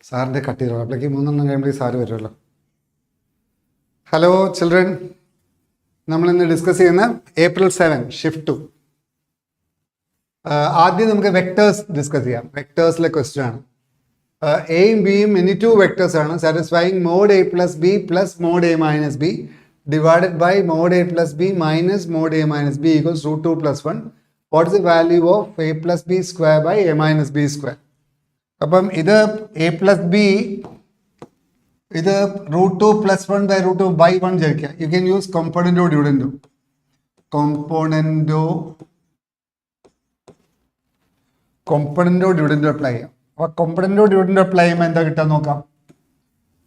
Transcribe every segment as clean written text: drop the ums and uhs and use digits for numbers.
സാറിൻ്റെ കട്ട് ചെയ്തോ. അപ്പോഴേക്ക് 3 കഴിയുമ്പോഴേക്ക് സാറ് വരുമല്ലോ. ഹലോ ചിൽഡ്രൻ, നമ്മളിന്ന് ഡിസ്കസ് ചെയ്യുന്ന April 7 ഷിഫ്റ്റ് 2. ആദ്യം നമുക്ക് വെക്ടേഴ്സ് ഡിസ്കസ് ചെയ്യാം. വെക്ടേഴ്സിലെ ക്വസ്റ്റ്യൻ ആണ്. എയും ബിയും ഇനി 2 വെക്ടേഴ്സ് ആണ്. Satisfying mod a plus b plus mod a minus b divided by mod a plus b minus mod a minus b equals √2 + 1. What is the value of a plus B square by A minus B square? അപ്പം ഇത് A plus B, ഇത് √2 + 1 by √2 by 1 ചേർക്കുക. You can use componendo dividendo. Componendo dividendo apply ചെയ്യാം. അപ്പോൾ കോമ്പണൻറ്റോ dividendo apply ചെയ്യുമ്പോൾ എന്താ കിട്ടാൻ നോക്കാം.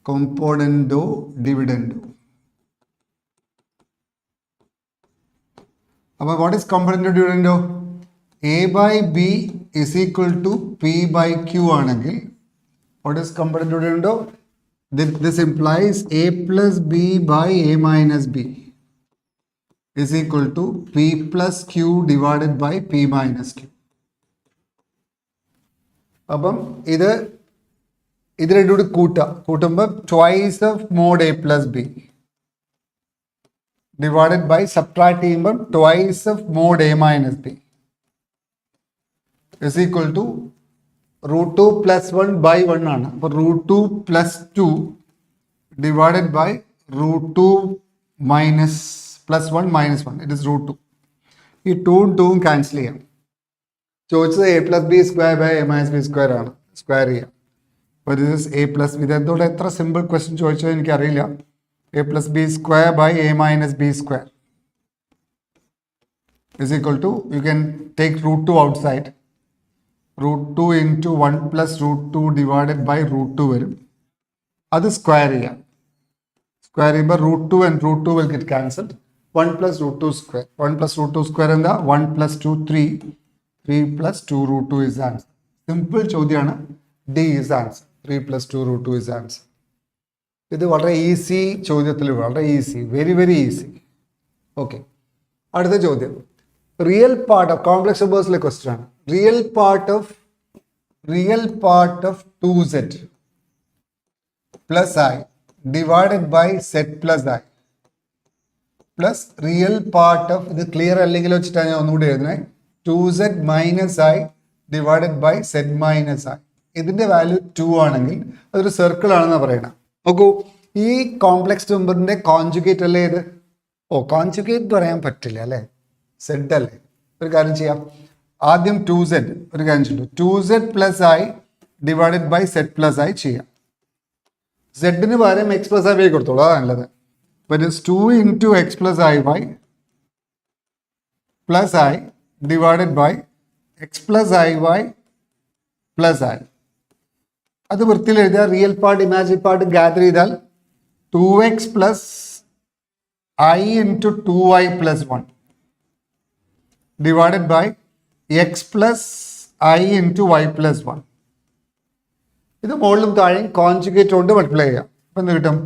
Componendo dividendo. അപ്പോൾ what is componendo dividendo? A by B is equal to P by Q ആണെങ്കിൽ what is componendo dividendo? This implies a plus b by a minus b is equal to p plus q divided by p minus q. അപ്പം ഇത് രണ്ടും കൂട്ടുമ്പോൾ twice of mod a plus b divided by subtract ചെയ്യുമ്പോൾ twice of mod a minus b is equal to √2 + 1 by 1 ആണ്. അപ്പോൾ √2 + 2 divided by √2 minus +1 minus 1 it is √2. ഈ 2ഉം 2ഉം ക്യാൻസൽ ചെയ്യാം. ചോദിച്ചത് A plus B square by A minus B square ആണ്. Square ചെയ്യാം. അപ്പോൾ this is A plus B. ഇതെന്തോടെ എത്ര സിമ്പിൾ ക്വസ്റ്റ്യൻ ചോദിച്ചത് എനിക്കറിയില്ല. A plus B square by A minus B square is equal to, you can take √2 outside. √2 into 1 plus √2 divided by √2 വരും. അത് square ചെയ്യാം. സ്ക്വയർ ചെയ്യുമ്പോൾ √2 and √2 will get cancelled. 1 plus √2 square. 1 plus √2 square എന്താ? 1 plus 2 3. 3 plus 2 √2 is answer. Simple ചോദ്യമാണ്. D is answer. 3 plus 2 √2 is answer. ഇത് വളരെ easy ചോദ്യത്തിൽ, വളരെ easy, very very easy. Okay, അടുത്ത ചോദ്യം റിയൽ പാർട്ട് ഓഫ് കോംപ്ലക്സ് നമ്പേഴ്സിലെ ക്വസ്റ്റ്യൻ ആണ്. Real part of 2z plus I divided by z plus I plus real part of, ഇത് clear അല്ലെങ്കിൽ വെച്ചിട്ടാണ് ഞാൻ ഒന്നുകൂടി എഴുതുന്നത്, 2z minus I divided by z minus I. ഇതിന്റെ വാല്യൂ 2 ആണെങ്കിൽ അതൊരു സർക്കിൾ ആണെന്ന് പറയണം. നോക്കൂ, ഈ കോംപ്ലക്സ് നമ്പറിന്റെ കോൺജുഗേറ്റ് അല്ലേ ഇത്? കോൺജുഗേറ്റ് പറയാൻ പറ്റില്ല അല്ലേ, സെഡ് അല്ലേ. ഒരു കാര്യം ചെയ്യാം, ആദ്യം 2z, ഒരു കാര്യം ചെയ്തു 2z plus I divided by z plus I ചെയ്യാം. സെഡിന് പകരം x plus I കൊടുത്തോളൂ, അതാണ് നല്ലത്. അപ്പോൾ it is 2 into x plus IY plus I divided by x plus IY plus I. അത് വൃത്തിയിൽ എഴുതിയാൽ real part imaginary part gather ചെയ്താൽ 2x plus I into 2y plus 1 divided by x plus I into y plus 1. ഇത് മുകളിലും താഴെയും conjugate കൊണ്ട് multiply ചെയ്യാം. അപ്പം എന്ത് കിട്ടും?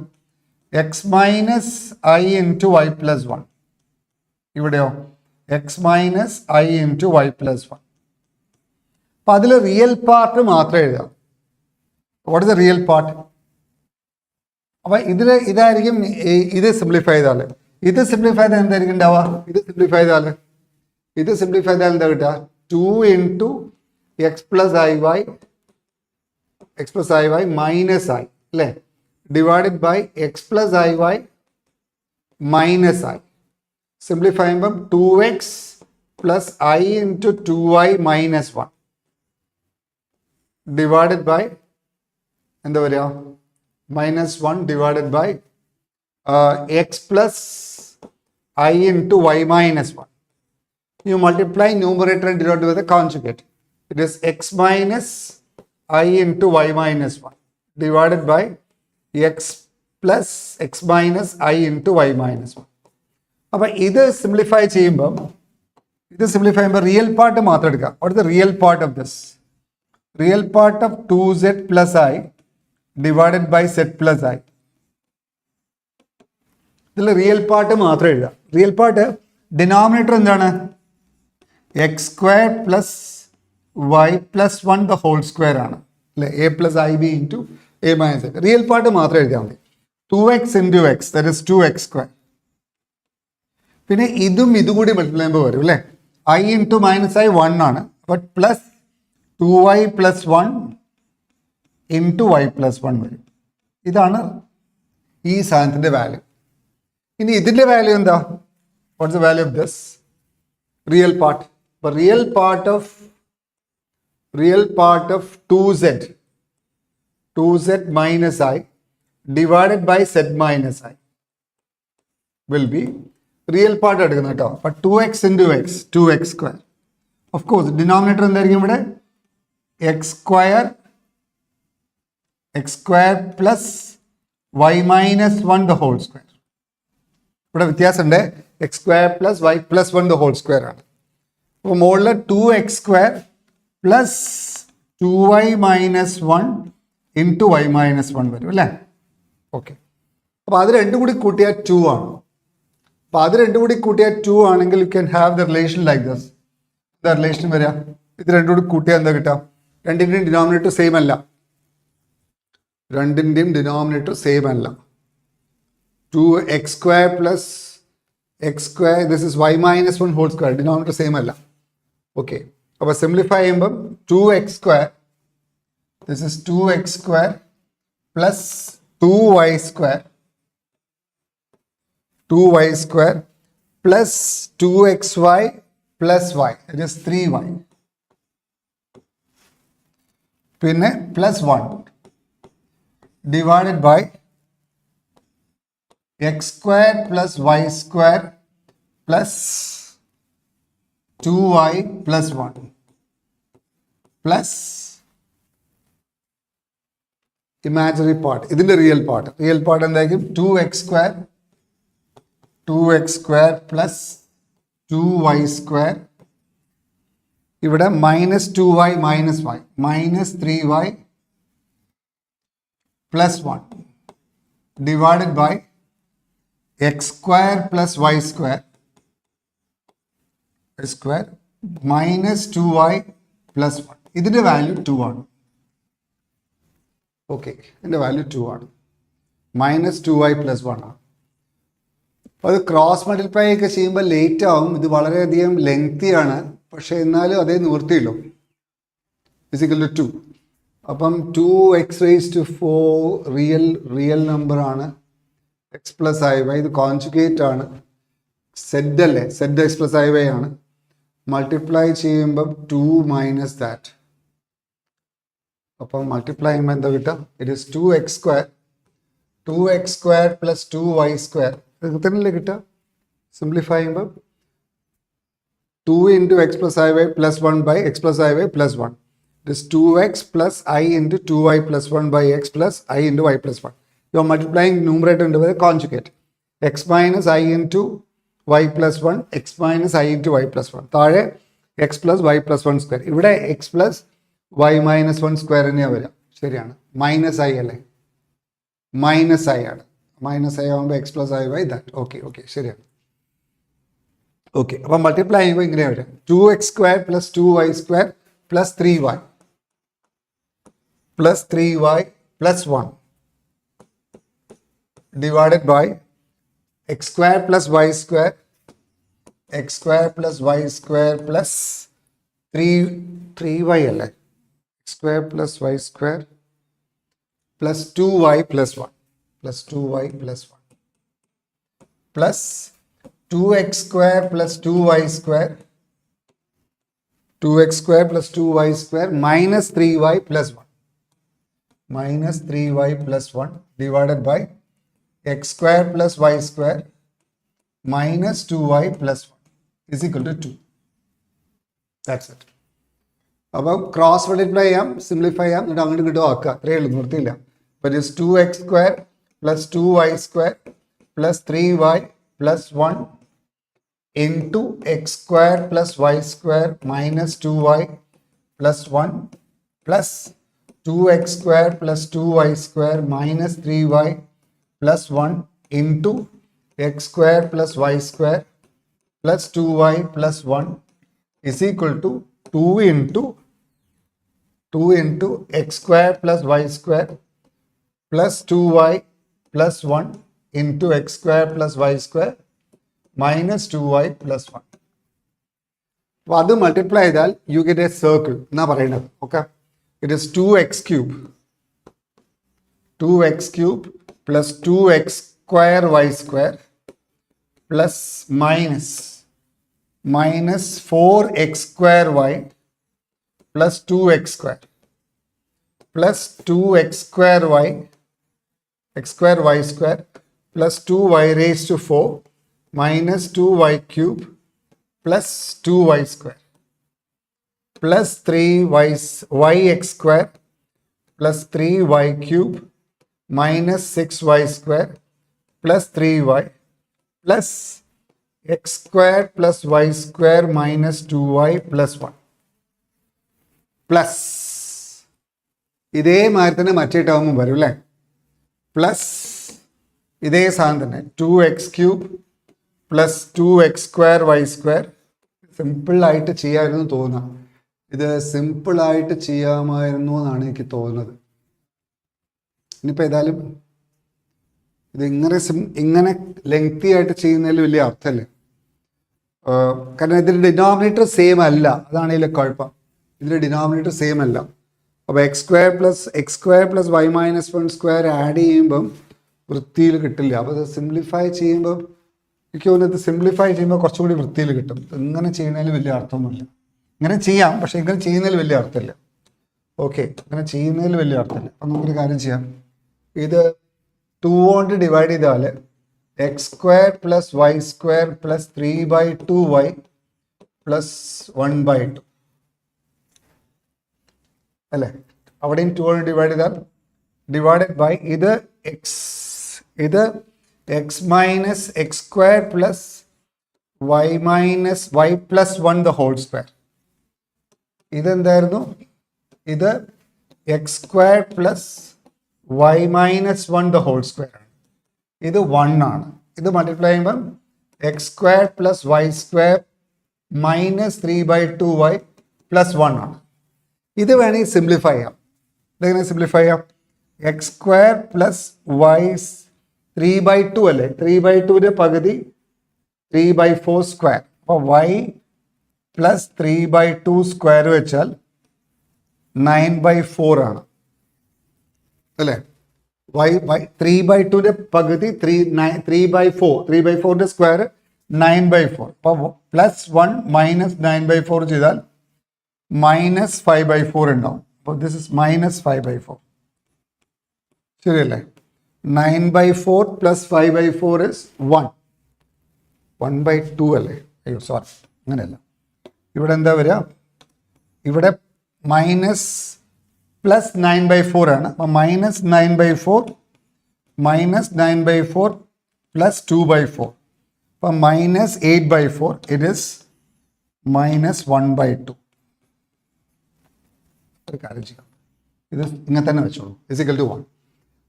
x minus I into y plus 1. ഇവിടെയോ x minus I into y plus 1. അപ്പം അതിൽ റിയൽ പാർട്ട് മാത്രം എഴുതാം. What is the real part? അപ്പം ഇതായിരിക്കും. ഇത് സിംപ്ലിഫൈ ചെയ്താൽ എന്തായിരിക്കും ഉണ്ടാവുക? ഇത് സിംപ്ലിഫൈ ചെയ്താൽ എന്താ കിട്ടുക? 2 into x plus iy minus I അല്ലേ, divided by x plus iy minus I. Simplify ചെയ്യുമ്പം 2x plus I into 2y minus 1 divided by എന്താ പറയുക, minus 1 divided by x plus I into y minus 1. You multiply numerator and denominator with a conjugate. It is x minus I into y minus 1 divided by x plus x minus I into y minus 1. അപ്പോൾ ഇത് simplify ചെയ്യുമ്പോൾ real part മാത്രം എടുക്കാം. What is the real part of this? Real part of 2z plus I divided by z plus I. ഇതിൽ real part മാത്രം എഴുതാം. Real part denominator എന്താണ്? x square plus y plus 1 the whole square ആണ്. a plus ib into a minus x. Real part മാത്രം എഴുതിയാൽ മതി. 2x into x, that is 2x square. പിന്നെ ഇതും ഇതുകൂടി മൾട്ടിപ്ലൈ ചെയ്യുമ്പോൾ വരും അല്ലേ? I into minus I 1 ആണ്. But plus 2y plus 1 into y plus 1 വരും. ഇതാണ് ഈ സാധനത്തിൻ്റെ വാല്യൂ. ഇനി ഇതിൻ്റെ വാല്യൂ എന്താ? What's the value of this? Real part. അപ്പോൾ real part of 2z minus I divided by z minus I will be real part എടുക്കുന്നത് കേട്ടോ. അപ്പം 2x into x, 2x square. Of course denominator എന്തായിരിക്കും ഇവിടെ? X square plus y minus 1 the whole square. ഇവിടെ വ്യത്യാസമുണ്ട്. X square plus Y plus 1 the whole square ആണ്. അപ്പോൾ മുകളിൽ 2x square plus 2y minus 1 into y minus 1 വരും അല്ലേ? Okay. അപ്പോൾ അത് രണ്ടും കൂടി കൂട്ടിയാൽ 2 ആണ്. അപ്പോൾ അത് രണ്ടും കൂടി കൂട്ടിയാൽ 2 ആണെങ്കിൽ you can have the relation like this. എന്താ റിലേഷൻ വരിക? ഇത് രണ്ടും കൂടി കൂട്ടിയാൽ എന്താ കിട്ടുക? രണ്ടിൻ്റെയും ഡിനോമിനേറ്റർ സെയിം അല്ല. Two x square plus x square, this is y minus 1 whole square. Denominator same അല്ല. ഓക്കെ. അപ്പോൾ സിംപ്ലിഫൈ ചെയ്യുമ്പം 2x square, this is 2x square plus 2y square plus 2xy plus y, that is 3y. പിന്നെ plus 1 divided by x square plus y square plus 2y plus 1 plus imaginary part. ഇതിൻ്റെ real part എന്തായിരിക്കും? 2x square plus 2y square. ഇവിടെ minus 2y minus y minus 3y plus 1 divided by x square plus y square minus 2y plus 1. ഇതിൻ്റെ value 2 ആണ്. Okay, ഇതിൻ്റെ value 2 ആണ്. Minus 2y plus 1 ആണ്. അപ്പോൾ അത് ക്രോസ് മൾട്ടിപ്ലൈ ഒക്കെ ചെയ്യുമ്പോൾ ലേറ്റ് ആവും. ഇത് വളരെയധികം ലെങ്തിയാണ്. പക്ഷേ എന്നാലും അതേ നിവൃത്തിയുള്ളൂ. Physical to 2. അപ്പം 2x raised to 4 real number ആണ്. എക്സ് പ്ലസ് ഐ വൈ ഇത് കോൺജുഗേറ്റ് ആണ്. സെഡ് അല്ലേ? Z X plus I y ആണ്. മൾട്ടിപ്ലൈ ചെയ്യുമ്പം 2 മൈനസ് ദാറ്റ്. അപ്പം മൾട്ടിപ്ലൈ ചെയ്യുമ്പോൾ എന്താ കിട്ടുക? It is 2x square plus 2y square. ഇത് തന്നെയല്ലേ കിട്ടുക? സിംപ്ലിഫൈ ചെയ്യുമ്പോൾ 2 into x plus i y plus 1 by x plus i y plus 1. It is 2x plus i into 2y plus 1 by x plus i into y plus 1. You are multiplying numerator into the conjugate. X minus i into y plus 1, x minus i into y plus 1. താഴെ x plus y plus 1 square. ഇവിടെ x plus y minus 1 square തന്നെയാണ് വരിക. ശരിയാണ്. Minus i അല്ലേ? Minus i ആണ്. Minus i ആകുമ്പോൾ x plus I y that. Okay ശരിയാണ്. Okay, അപ്പം മൾട്ടിപ്ലൈ ചെയ്യുമ്പോൾ ഇങ്ങനെ വരും. 2x square plus 2y square plus 3y plus 1 divided by x square plus y square plus 3y അല്ലേ? x square plus y square plus 2y plus 1 plus 2x square plus 2y square plus 2y square minus 3y plus 1 divided by x square plus y square minus 2y plus 1 is equal to 2. That's it. അപ്പോൾ cross multiply ചെയ്യാം, simplify ചെയ്യാം, എന്നിട്ട് അങ്ങോട്ട് ഇങ്ങോട്ടും ആക്കുക. അത്രയേ ഉള്ളൂ, നിർത്തിയില്ല. But it's 2x square plus 2y square plus 3y plus 1 into x square plus y square minus 2y plus 1 plus 2x square plus 2y square minus 3y plus 1 into x square plus y square plus 2y plus 1 is equal to 2 into 2 into x square plus y square plus 2y plus 1 into x square plus y square minus 2y plus 1. അപ്പോൾ അത് multiply ചെയ്താൽ you get A circle എന്നാ പറയുന്നത്. Okay, it is 2x cube plus 2x square y square plus minus 4x square y plus 2x square plus 2x square y square plus 2y raised to 4 minus 2y cube plus 2y square plus 3yx square plus 3y cube minus 6y square plus 3y plus x square plus y square minus 2y plus 1 plus ഇതേ മാതിരി തന്നെ മറ്റേ ടേമും വരും അല്ലേ. Plus ഇതേ സാധനം തന്നെ 2x cube plus 2x square y square. സിമ്പിളായിട്ട് ചെയ്യാമായിരുന്നു തോന്നുക. ഇത് സിമ്പിളായിട്ട് ചെയ്യാമായിരുന്നു എന്നാണ് എനിക്ക് തോന്നുന്നത്. ഇനിയിപ്പോൾ ഏതായാലും ഇത് ഇങ്ങനെ ലെങ്തി ആയിട്ട് ചെയ്യുന്നതിൽ വലിയ അർത്ഥമല്ലേ. കാരണം ഇതിൻ്റെ ഡിനോമിനേറ്റർ സെയിം അല്ല, അതാണ് ഇതിലെ കുഴപ്പം. ഇതിൻ്റെ ഡിനോമിനേറ്റർ സെയിം അല്ല. അപ്പോൾ X square plus y minus 1 square add ചെയ്യുമ്പം വൃത്തിയിൽ കിട്ടില്ല. അപ്പോൾ ഇത് സിംപ്ലിഫൈ ചെയ്യുമ്പോൾ എനിക്ക് തോന്നുന്നത് സിംപ്ലിഫൈ ചെയ്യുമ്പോൾ കുറച്ചും കൂടി വൃത്തിയിൽ കിട്ടും. ഇങ്ങനെ ചെയ്യുന്നതിൽ വലിയ അർത്ഥമൊന്നുമില്ല. ഇങ്ങനെ ചെയ്യാം, പക്ഷേ ഇങ്ങനെ ചെയ്യുന്നതിൽ വലിയ അർത്ഥമില്ല. ഓക്കെ, ഇങ്ങനെ ചെയ്യുന്നതിൽ വലിയ അർത്ഥമില്ല. അപ്പം നമുക്കൊരു കാര്യം ചെയ്യാം. ഇത് 2 കൊണ്ട് ഡിവൈഡ് ചെയ്താൽ X square plus y square plus 3/2y plus 1/2 അല്ലേ. അവിടെയും 2 കൊണ്ട് ഡിവൈഡ് ചെയ്താൽ ഡിവൈഡഡ് ബൈ ഇത് x minus x square plus y minus y plus 1 the whole square. ഇതെന്തായിരുന്നു? ഇത് x square plus y minus 1 the whole square ആണ്. ഇത് 1 ആണ്. ഇത് മൾട്ടിപ്ലൈ ചെയ്യുമ്പം x square plus y square minus 3/2y plus 1 ആണ്. ഇത് വേണമെങ്കിൽ സിംപ്ലിഫൈ ചെയ്യാം. ഇതെങ്ങനെ സിംപ്ലിഫൈ ചെയ്യാം? എക്സ് സ്ക്വയർ പ്ലസ് വൈ 3/2 അല്ലേ. 3/2ൻ്റെ പകുതി 3/4 സ്ക്വയർ. അപ്പോൾ വൈ പ്ലസ് 3/2 സ്ക്വയർ വെച്ചാൽ 9/4 ആണ് അല്ലേ. വൈ 3/2ൻ്റെ പകുതി 3/4ൻ്റെ സ്ക്വയർ 9/4. അപ്പോൾ പ്ലസ് 1 മൈനസ് 9/4 ചെയ്താൽ മൈനസ് 5/4 ഉണ്ടാവും. അപ്പോൾ ദിസ് ഇസ് മൈനസ് 5/4. ശരിയല്ലേ. 9/4 പ്ലസ് 5/4 ഇസ് 1/2 അല്ലേ. അയ്യോ സോറി, അങ്ങനെയല്ല. ഇവിടെ എന്താ വരിക? ഇവിടെ മൈനസ് പ്ലസ് 9/4 ആണ്. അപ്പോൾ മൈനസ് 9/4 പ്ലസ് 2/4. അപ്പം മൈനസ് 8/4. It is minus 1/2. ഒരു കാര്യം ചെയ്യാം, ഇത് ഇങ്ങനെ തന്നെ വെച്ചോളൂ. Is equal to 1.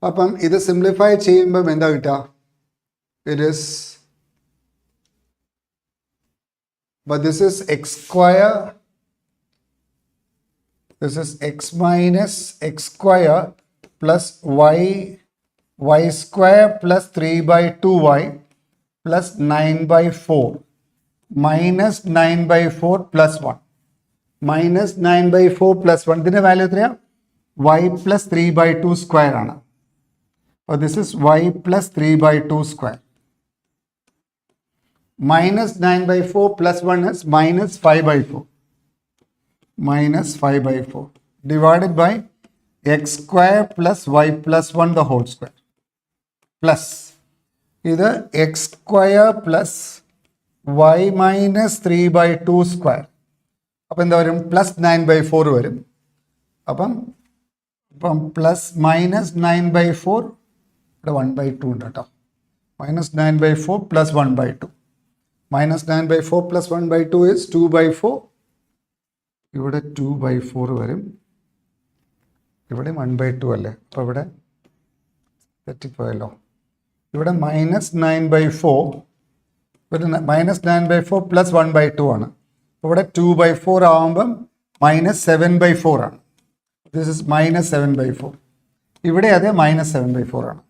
അപ്പം ഇത് സിംപ്ലിഫൈ ചെയ്യുമ്പം എന്താ കിട്ടുക? It is but this is x square, this is x minus x square plus y square plus 3/2y plus 9/4 minus 9/4 plus 1 minus 9/4 plus 1. ഇതിൻ്റെ വാല്യൂ എത്രയാണ്? y plus 3/2 സ്ക്വയർ ആണ്. അപ്പോൾ this is y plus 3/2 square. Minus 9/4 plus 1 is minus 5/4. Minus 5/4 divided by x square plus y plus 1 the whole square. Plus ഇത് x square plus y minus 3/2 square. അപ്പം എന്താ വരും? Plus 9/4 വരും. അപ്പം plus minus 9/4 ഇവിടെ 1/2 ഉണ്ട് കേട്ടോ. Minus 9/4 plus 1/2. Minus 9/4 plus 1/2 is 2/4. ഇവിടെ 2/4 വരും. ഇവിടെ 1/2 അല്ലേ. അപ്പോൾ ഇവിടെ തെറ്റിപ്പോയല്ലോ. ഇവിടെ മൈനസ് 9/4, ഒരു മൈനസ് 9/4 പ്ലസ് 1/2 ആണ്. ഇവിടെ 2/4 ആകുമ്പം മൈനസ് 7/4 ആണ്. This is minus 7 by 4. ഇവിടെ അത് minus 7 by 4 ആണ്.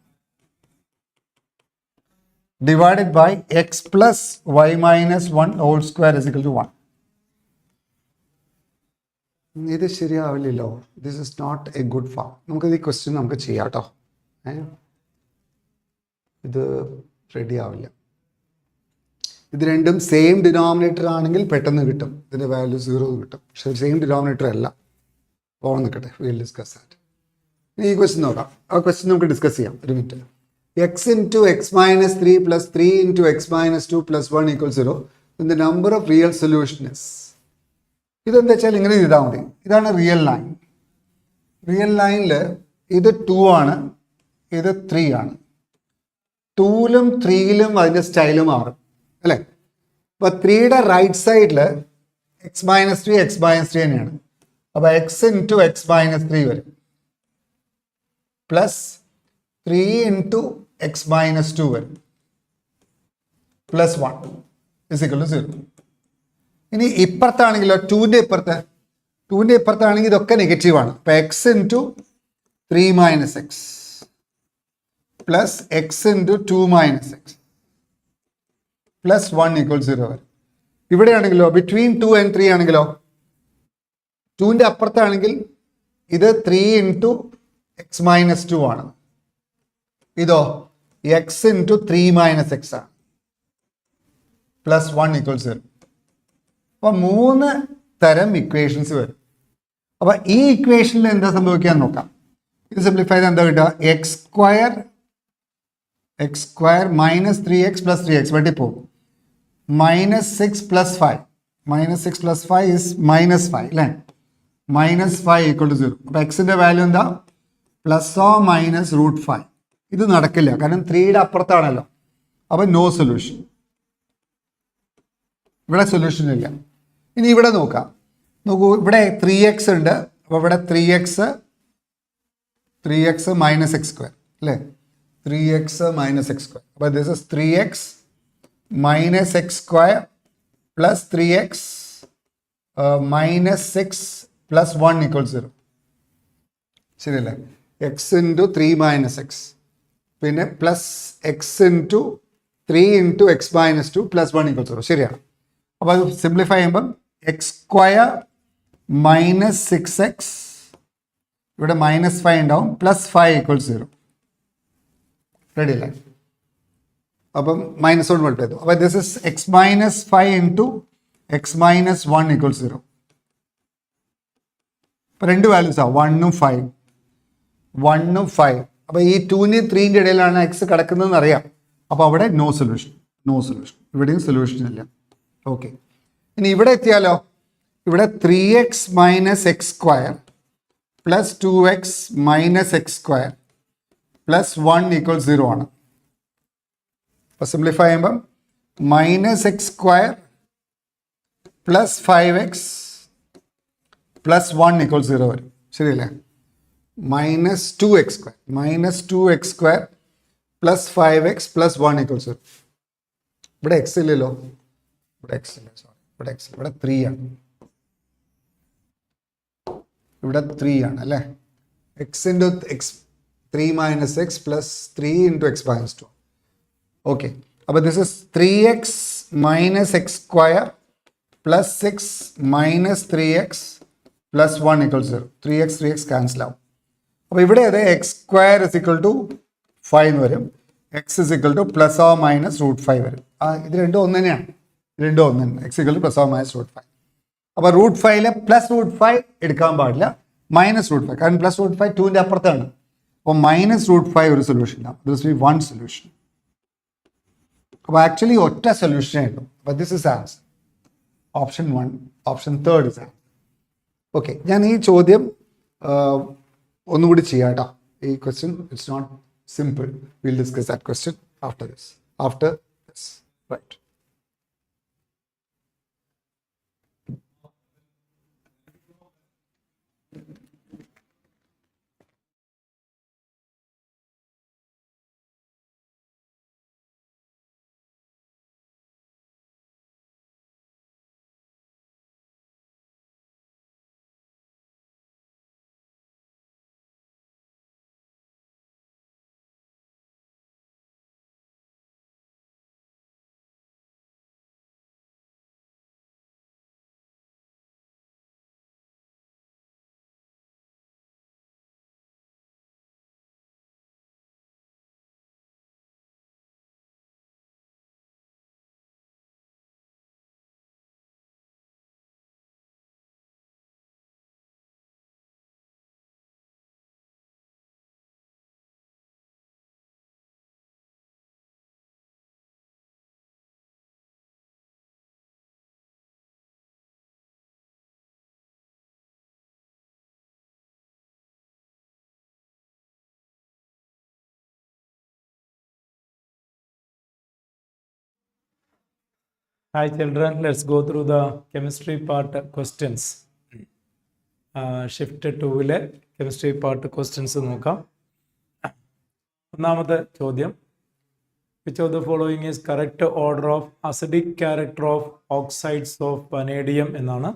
Divided by x plus y minus 1 whole square is equal to 1. ഇത് ശരിയാവില്ലല്ലോ. This is not a good form. നമുക്കിത് ഈ ക്വസ്റ്റ്യൻ നമുക്ക് ചെയ്യാം കേട്ടോ. ഇത് റെഡി ആവില്ല. ഇത് രണ്ടും സെയിം ഡിനോമിനേറ്റർ ആണെങ്കിൽ പെട്ടെന്ന് കിട്ടും. ഇതിൻ്റെ വാല്യൂ 0 കിട്ടും. പക്ഷെ സെയിം ഡിനോമിനേറ്റർ അല്ല. പോകാൻ നിൽക്കട്ടെ. Will discuss that. ഇനി ഈ ക്വസ്റ്റ്യൻ നോക്കാം. ആ ക്വസ്റ്റ്യൻ നമുക്ക് ഡിസ്കസ് ചെയ്യാം. ഒരു minute. x into x minus 3 plus 3 into x minus 2 plus 1 equals 0. Then the number of real solution is. ഇതെന്താ വെച്ചാൽ ഇങ്ങനെ ചെയ്താൽ മതി. ഇതാണ് റിയൽ ലൈൻ. റിയൽ ലൈനിൽ ഇത് 2 ആണ്, ഇത് 3 ആണ്. 2ലും 3ലും അതിൻ്റെ സ്റ്റൈല് മാറും അല്ലേ? അപ്പോൾ 3യുടെ റൈറ്റ് സൈഡിൽ എക്സ് മൈനസ് 3 എക്സ് മൈനസ് 3 തന്നെയാണ്. അപ്പോൾ എക്സ് ഇൻറ്റു എക്സ് മൈനസ് 3 വരും, പ്ലസ് 3 ഇൻറ്റു എക്സ് മൈനസ് 2 വരും, പ്ലസ് 1 ഇസ് ഈക്വൽ ടു 0. ഇനി ഇപ്പുറത്താണെങ്കിലോ, 2ൻ്റെ ഇപ്പുറത്താണെങ്കിൽ ഇതൊക്കെ നെഗറ്റീവാണ്. അപ്പോൾ X into 3 minus x plus x into 2 minus x plus 1 equal 0 വരും. ഇവിടെയാണെങ്കിലോ ബിറ്റ്വീൻ 2 and 3 ആണെങ്കിലോ, 2ൻ്റെ അപ്പുറത്താണെങ്കിൽ ഇത് 3 ഇൻറ്റു എക്സ് മൈനസ് 2 ആണ്, ഇതോ എക്സ് ഇൻറ്റു 3 മൈനസ് എക്സ് ആണ്, പ്ലസ് 1 ഈക്വൽ 0. അപ്പോൾ 3 തരം ഇക്വേഷൻസ് വരും. അപ്പോൾ ഈ ഇക്വേഷനിൽ എന്താ സംഭവിക്കാൻ നോക്കാം. ഇത് സിംപ്ലിഫൈ ചെയ്താൽ എന്താ കിട്ടുക? X square minus 3x plus 3x വെട്ടി പോകും. മൈനസ് 6 പ്ലസ് 5 ഇസ് മൈനസ് 5 അല്ലേ? Minus 5 equal to 0. അപ്പോൾ എക്സിൻ്റെ വാല്യൂ എന്താ? Plus or minus √5. ഇത് നടക്കില്ല, കാരണം 3യുടെ അപ്പുറത്താണല്ലോ. അപ്പോൾ നോ സൊല്യൂഷൻ. ഇവിടെ സൊല്യൂഷൻ ഇല്ല. ഇനി ഇവിടെ നോക്കൂ, ഇവിടെ 3x ഉണ്ട്. അപ്പോൾ ഇവിടെ 3x മൈനസ് എക്സ് സ്ക്വയർ അല്ലേ? 3x minus x square. അപ്പോൾ this is 3x minus x square plus 3x minus 6 plus 1 equal 0. ശരിയല്ലേ? എക്സ് ഇൻറ്റു 3 മൈനസ് എക്സ്, പിന്നെ plus x into 3 into X minus 2 plus 1 equal 0. ശരിയാണ്. അപ്പോൾ അത് simplify ചെയ്യുമ്പം x square minus 6x, ഇവിടെ minus 5 ഉണ്ടാവും, plus 5 equal 0. Ready അല്ലേ? അപ്പം മൈനസ് 1 മൾട്ടിപ്ലൈ ചെയ്തു. അപ്പോൾ this is X minus 5 into X minus 1 equal 0. അപ്പോൾ രണ്ട് വാല്യൂസാണ്, 1ഉം 5. അപ്പോൾ ഈ 2ൻ്റെയും 3ൻ്റെ ഇടയിലാണ് എക്സ് കിടക്കുന്നതെന്ന് അറിയാം. അപ്പോൾ അവിടെ നോ സൊല്യൂഷൻ. ഇവിടെയും സൊല്യൂഷൻ ഇല്ല. ഓക്കെ, ഇനി ഇവിടെ എത്തിയാലോ? ഇവിടെ 3x minus x square plus 2x minus x square plus 1 equal 0 ആണ്. അപ്പോൾ സിംപ്ലിഫൈ ചെയ്യുമ്പം minus x square plus 5x plus 1 equal 0 വരും. ശരിയല്ലേ? Minus 2x square plus 5x plus 1 equal 0. ഇവിടെ എക്സ് ഇല്ലല്ലോ, ഇവിടെ 3 ആണ്. ഇവിടെ 3 ആണ് അല്ലേ? X into x 3 minus x plus 3 into X minus 2. Okay, അപ്പോൾ this is 3x minus x square plus 6 minus 3x plus 1 equal 0. 3x cancel ആവും. അപ്പോൾ ഇവിടെ അത് x square is equal to 5 എന്ന് വരും, x is equal to plus or minus √5 വരും. ഇത് രണ്ടും ഒന്ന് തന്നെയാണ്, x equal to plus or minus √5. അപ്പോൾ √5 പ്ലസ് √5 എടുക്കാൻ പാടില്ല, മൈനസ് √5, കാരണം പ്ലസ് √5 2ൻ്റെ അപ്പുറത്താണ്. അപ്പോൾ മൈനസ് √5 ഒരു സൊല്യൂഷൻ ആണ്. This be 1 solution. അപ്പോൾ ആക്ച്വലി ഒറ്റ സൊല്യൂഷനേ ഉള്ളൂ. അപ്പോൾ this is answer option 1. Option 3 is answer. Okay, ഞാൻ ഈ ചോദ്യം ഒന്നുകൂടി ചെയ്യാം കേട്ടോ. ഈ question it's not simple. Will discuss that question after this. Right. Hi children, let's go through the chemistry part questions. Shift 2-ലെ chemistry part questions നോക്കാം. ഒന്നാമത്തെ ചോദ്യം, which of the following is correct order of acidic character of oxides of vanadium എന്നാണ്.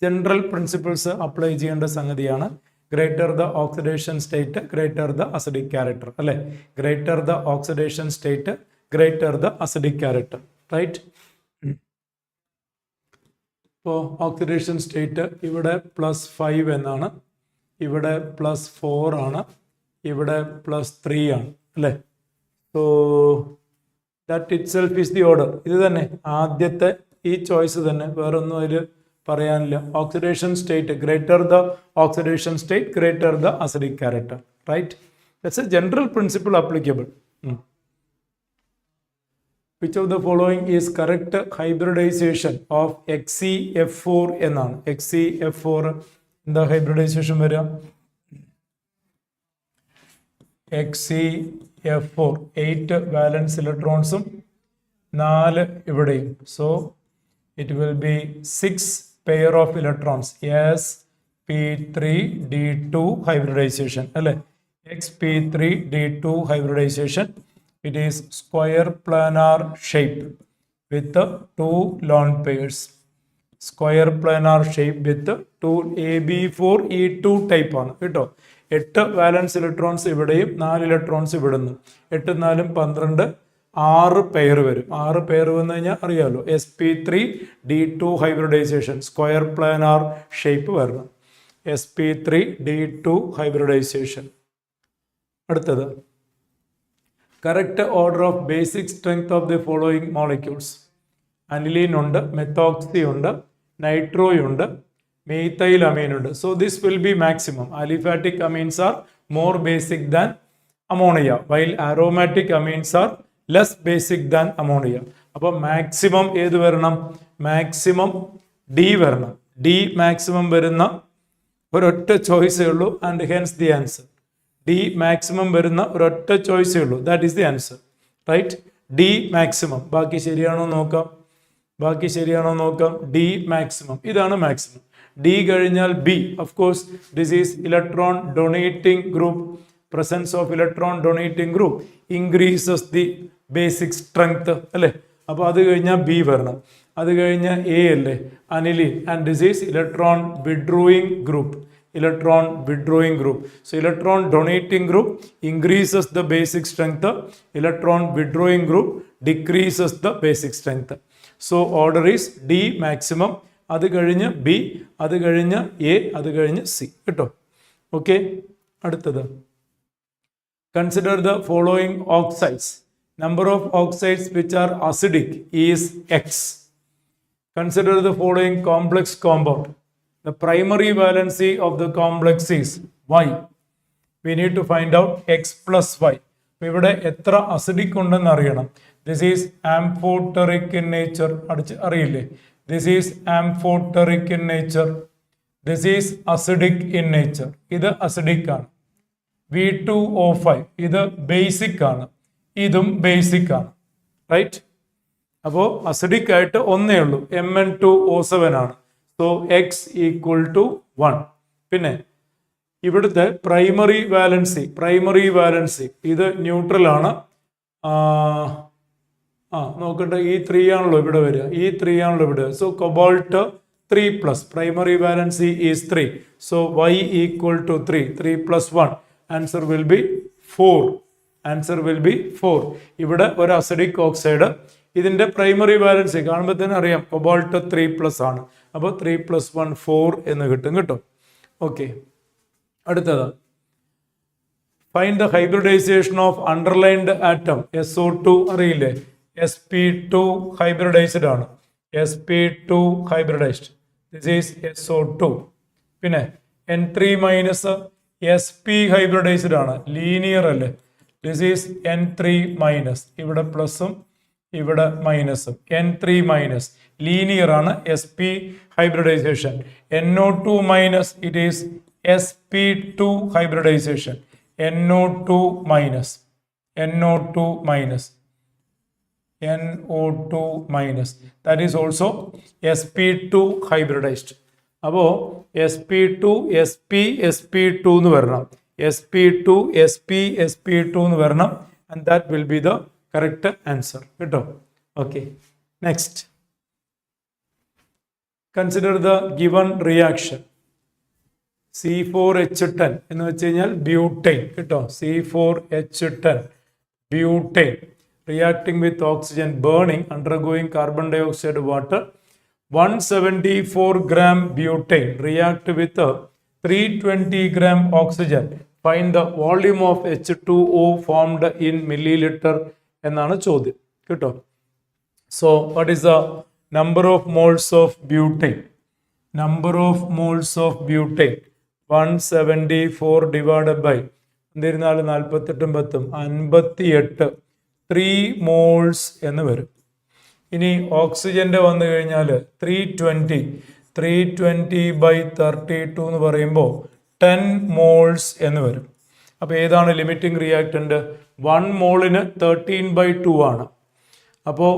General principles apply ചെയ്യേണ്ട സംഗതിയാണ്. Greater the oxidation state, greater the acidic character. അല്ലേ? Greater the oxidation state, greater the acidic character. Right? ഇപ്പോൾ oxidation state ഇവിടെ +5 എന്നാണ്, ഇവിടെ +4 ആണ്, ഇവിടെ +3 ആണ്, അല്ലേ? So that itself is the order. ഇത് തന്നെ ആദ്യത്തെ ഈ ചോയ്സ് തന്നെ, വേറൊന്നും അതിൽ പറയാനില്ല. Oxidation state, greater the oxidation state, greater the acidic character. Right? That's a general principle applicable. Which of the following is correct hybridization of XeF4 എന്നാണ്. XeF4 എന്താ hybridization വരിക? XeF4 8 valence electronsഉം 4 ഇവിടെയും. So it will be 6 pair of electrons. sp3d2 hybridization. അല്ലേ? xp3d2 hybridization. It is square planar shape with 2 lone pairs. Square planar shape with 2 AB4E2 type ആണ് കേട്ടോ. 8 വാലൻസ് electrons ഇവിടെയും 4 electrons ഇവിടുന്നു. 8 4 12, 6 pair വരും. 6 pair വന്നു കഴിഞ്ഞാൽ അറിയാമല്ലോ, sp3d2 hybridization, square planar shape വരണം. sp3d2 hybridization. അടുത്തത്, correct order of basic strength of the following molecules. Aniline ഉണ്ട്, methoxy ഉണ്ട്, nitro ഉണ്ട്, methyl amine ഉണ്ട്. So this will be maximum. Aliphatic amines are more basic than ammonia, while aromatic amines are less basic than ammonia. അപ്പോൾ maximum ഏത് വരണം? Maximum D വരണം. D maximum വരുന്ന ഒരൊറ്റ ചോയ്സേ ഉള്ളൂ, and hence the answer. D maximum വരുന്ന ഒരൊറ്റ ചോയ്സേ ഉള്ളൂ, that is the answer. Right? D maximum. ബാക്കി ശരിയാണോ നോക്കാം, ബാക്കി ശരിയാണോ നോക്കാം. ഡി മാക്സിമം, ഇതാണ് മാക്സിമം. ഡി കഴിഞ്ഞാൽ B. Of course this is electron donating group. Presence of electron donating group increases the basic strength, അല്ലേ? അപ്പോൾ അത് കഴിഞ്ഞാൽ ബി വരണം. അത് കഴിഞ്ഞാൽ എ അല്ലേ, aniline. And this is electron withdrawing group. Electron withdrawing group. So electron donating group increases the basic strength. Electron withdrawing group decreases the basic strength. So order is D maximum, അത് കഴിഞ്ഞ് B, അത് കഴിഞ്ഞ് A, അത് കഴിഞ്ഞ് C. കേട്ടോ? Okay. അടുത്തത്, consider the following oxides. Number of oxides which are acidic is X. Consider the following complex compound. The primary valency of the complex is Y. We need to find out X plus Y. ഇവിടെ എത്ര acidic ഉണ്ടെന്ന് അറിയണം. This is amphoteric in nature. അറിയില്ലേ? This is amphoteric in nature. This is acidic in nature. ഇത് acidic ആണ്. V2O5 ഇത് basic ആണ്, ഇതും ബേസിക് ആണ്. റൈറ്റ്? അപ്പോൾ അസിഡിക് ആയിട്ട് ഒന്നേ ഉള്ളൂ, Mn2O7 ആണ്. So x equal to 1. പിന്നെ ഇവിടുത്തെ പ്രൈമറി വാലൻസി ഇത് ന്യൂട്രൽ ആണ്. നോക്കട്ടെ, ഈ 3 ആണല്ലോ ഇവിടെ വരിക, ഈ 3 ആണല്ലോ ഇവിടെ. So cobalt 3+, primary valency is 3. So y equal to 3. 3 + 1, answer will be 4. Answer will be 4. ഇവിടെ ഒരു അസിഡിക് ഓക്സൈഡ്, ഇതിന്റെ പ്രൈമറി വാലൻസി കാണുമ്പോൾ തന്നെ അറിയാം, കൊബാൾട്ട് 3+ ആണ്. അപ്പോൾ 3 + 1 4 എന്ന് കിട്ടും കേട്ടോ. ഓക്കെ. അടുത്തത്, find the hybridisation of underlined atom. SO2 അറിയില്ലേ? sp2 ഹൈബ്രിഡൈസ്ഡ് ആണ്. sp2 hybridised. This is SO2. പിന്നെ N3- sp ഹൈബ്രിഡൈസ്ഡ് ആണ്, ലീനിയർ അല്ലേ? This is N3-. ഇവിടെ പ്ലസും ഇവിടെ മൈനസും. N3-, ലീനിയർ ആണ്. sp hybridisation. NO2-, it is sp2 hybridisation. NO2-. NO2 minus. That is also sp2 hybridized. അപ്പോൾ sp2 sp sp2 എന്ന് വരണം, sp2 sp sp2 എന്ന് വരണം, and that will be the correct answer. കേട്ടോ? Okay. Next. Consider the given reaction. C4H10 എന്ന് വെച്ച് കഴിഞ്ഞാൽ butyne. കേട്ടോ? C4H10 butyne reacting with oxygen, burning, undergoing carbon dioxide water. 174 gram butane react with 320 gram oxygen. Find the volume of H2O formed in milliliter എന്നാണ് ചോദ്യം. കേട്ടോ? So what is the number of moles of butane? Number of moles of butane 174 divided by 58 3 moles എന്ന് വരും. ഇനി ഓക്സിജന്റെ വന്നു കഴിഞ്ഞാൽ 320 by 32 എന്ന് പറയുമ്പോൾ 10 moles എന്ന് വരും. അപ്പോൾ ഏതാണ് ലിമിറ്റിംഗ് റിയാക്ടന്റ്? 1 മോളിന് 13/2 ആണ്. അപ്പോൾ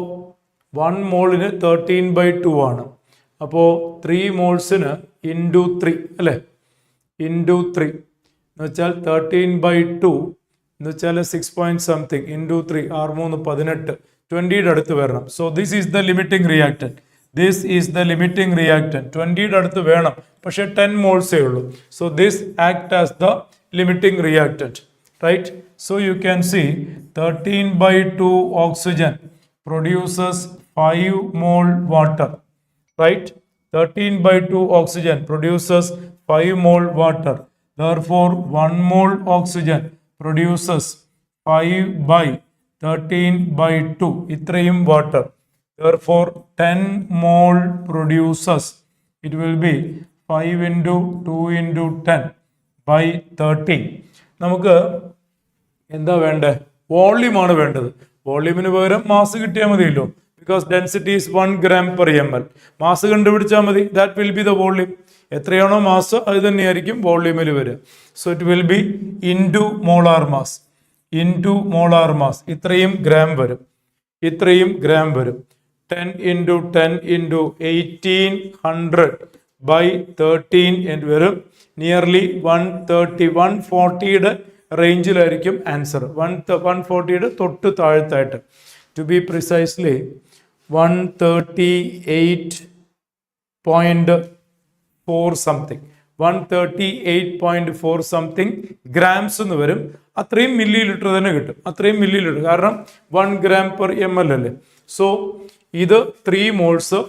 1 മോളിന് 13/2 ആണ്. അപ്പോൾ 3 മോൾസിന് ഇൻറ്റു 3 അല്ലേ, ഇൻറ്റു 3 എന്ന് വെച്ചാൽ 13/2 എന്ന് വെച്ചാൽ 6 point something ഇൻറ്റു 3 6 3 18 അടുത്ത് വരണം. So this is the limiting reactant. This is the limiting reactant. 20 അടുത്ത് വേണം, പക്ഷെ 10 മോൾസേ ഉള്ളൂ. So this act as the limiting reactant, right? So you can see 13/2 oxygen produces 5 mole water, right? 13/2 oxygen produces 5 mole water. Therefore 1 mole oxygen produces 5/13/2 ഇത്രയും water. Therefore 10 mole produces, it will be 5 into 2 into 10 by 13. നമുക്ക് എന്താ വേണ്ടത്? വോള്യൂമാണ് വേണ്ടത്. വോള്യൂമിന് പകരം mass കിട്ടിയാൽ മതിയല്ലോ, because density is 1 gram per ml. Mass കണ്ടുപിടിച്ചാൽ മതി. That will be the volume. എത്രയാണോ മാസ് അത് തന്നെയായിരിക്കും വോള്യൂമിൽ വരിക. So it will B into molar mass, into molar mass. ഇത്രയും ഗ്രാം വരും, ഇത്രയും ഗ്രാം വരും. 10 into 10 into 1800 by 13 എന്ന് വരും. Nearly 140യുടെ റേഞ്ചിലായിരിക്കും answer. 140യുടെ തൊട്ട് താഴത്തായിട്ട്. To be precisely 138.4 something, 138.4 something grams എന്ന് വരും. അത്രയും മില്ലി ലിറ്റർ തന്നെ കിട്ടും, അത്രയും മില്ലി ലിറ്റർ. കാരണം 1 gram per ml അല്ലേ. സോ ഇത് 3 മോൾസ്,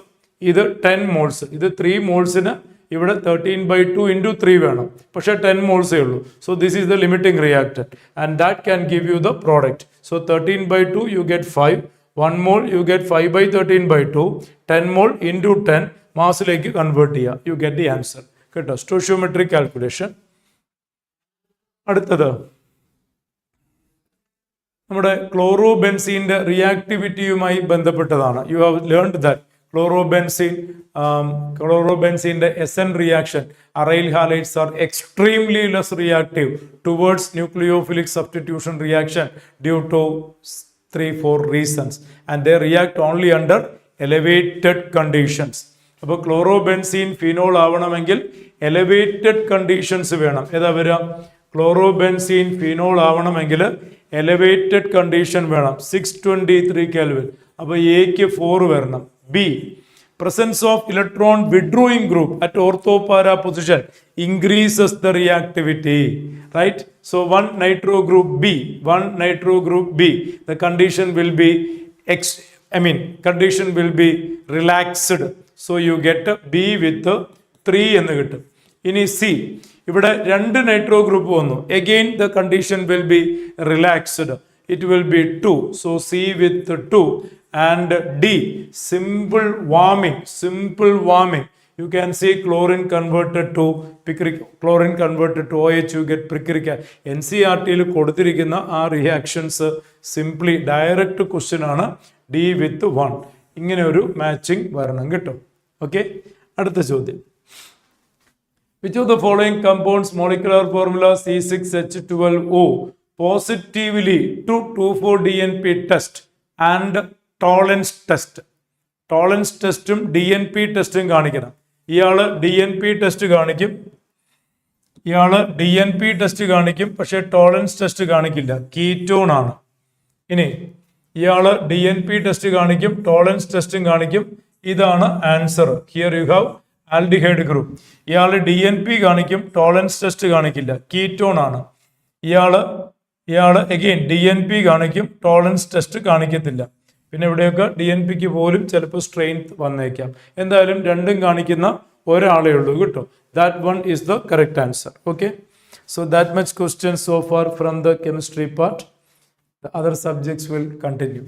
ഇത് 10 മോൾസ്. ഇത് 3 മോൾസിന് ഇവിടെ 13/2 into 3 വേണം, പക്ഷേ 10 മോൾസേ ഉള്ളൂ. So this is the limiting reactant and that can give you the product. So 13/2 you get 5, 1 mole you get 5/13/2, 10 mole into 10 മാസിലേക്ക് കൺവേർട്ട് ചെയ്യുക, യു ഗെറ്റ് ദി ആൻസർ. കേട്ടോ? Stoichiometric calculation. അടുത്തത് നമ്മുടെ ക്ലോറോബെൻസീൻ്റെ റിയാക്ടിവിറ്റിയുമായി ബന്ധപ്പെട്ടതാണ്. യു ഹാവ് ലേൺഡ് ദാറ്റ് ക്ലോറോബെൻസീൻ്റെ SN reaction, aryl halides are extremely less reactive towards nucleophilic substitution reaction due to 3-4 reasons, and they react only under elevated conditions. അപ്പോൾ chlorobenzene phenol ആവണമെങ്കിൽ elevated conditions വേണം. ഏതാ വരിക? ക്ലോറോബെൻസീൻ ഫിനോൾ ആവണമെങ്കിൽ elevated condition വേണം, 623 Kelvin. അപ്പോൾ എക്ക് 4 വരണം. B, presence of electron withdrawing group at orthopara position increases the reactivity, right? So 1 nitro group B, the condition will be condition will be relaxed. So you get B with 3 എന്ന് കിട്ടും. ഇനി C, ഇവിടെ 2 nitro group വന്നു. Again the condition will be relaxed. It will be 2. So C with 2. And D, simple warming. You can see chlorine converted to OH, you get picric acid. NCERT-യിൽ കൊടുത്തിരിക്കുന്ന ആ reactions simply direct question ആണ്. D with 1. ഇങ്ങനെ ഒരു matching വരണം കേട്ടോ. Okay, അടുത്ത ചോദ്യം. Which of the following compounds molecular formula C6H12O positively to 2,4-DNP test and ടോളൻസ് test. ടോളൻസ് ടെസ്റ്റും DNP ടെസ്റ്റും കാണിക്കണം. ഇയാള് DNP ടെസ്റ്റ് കാണിക്കും, പക്ഷേ ടോളൻസ് ടെസ്റ്റ് കാണിക്കില്ല, കീറ്റോൺ ആണ്. ഇനി ഇയാള് DNP ടെസ്റ്റ് കാണിക്കും, ടോളൻസ് ടെസ്റ്റും കാണിക്കും. ഇതാണ് answer. Here you have aldehyde group. ഇയാള് DNP കാണിക്കും, ടോളൻസ് ടെസ്റ്റ് കാണിക്കില്ല, കീറ്റോൺ ആണ്. ഇയാള് അഗെയിൻ DNP കാണിക്കും, ടോളൻസ് ടെസ്റ്റ് കാണിക്കത്തില്ല. പിന്നെ ഇവിടെയൊക്കെ DNPക്ക് പോലും ചിലപ്പോൾ സ്ട്രെയിൻ വന്നേക്കാം. എന്തായാലും രണ്ടും കാണിക്കുന്ന ഒരാളേ ഉള്ളൂ കേട്ടോ. That one is the correct answer. Okay. So that much questions so far from the chemistry part. The other subjects will continue.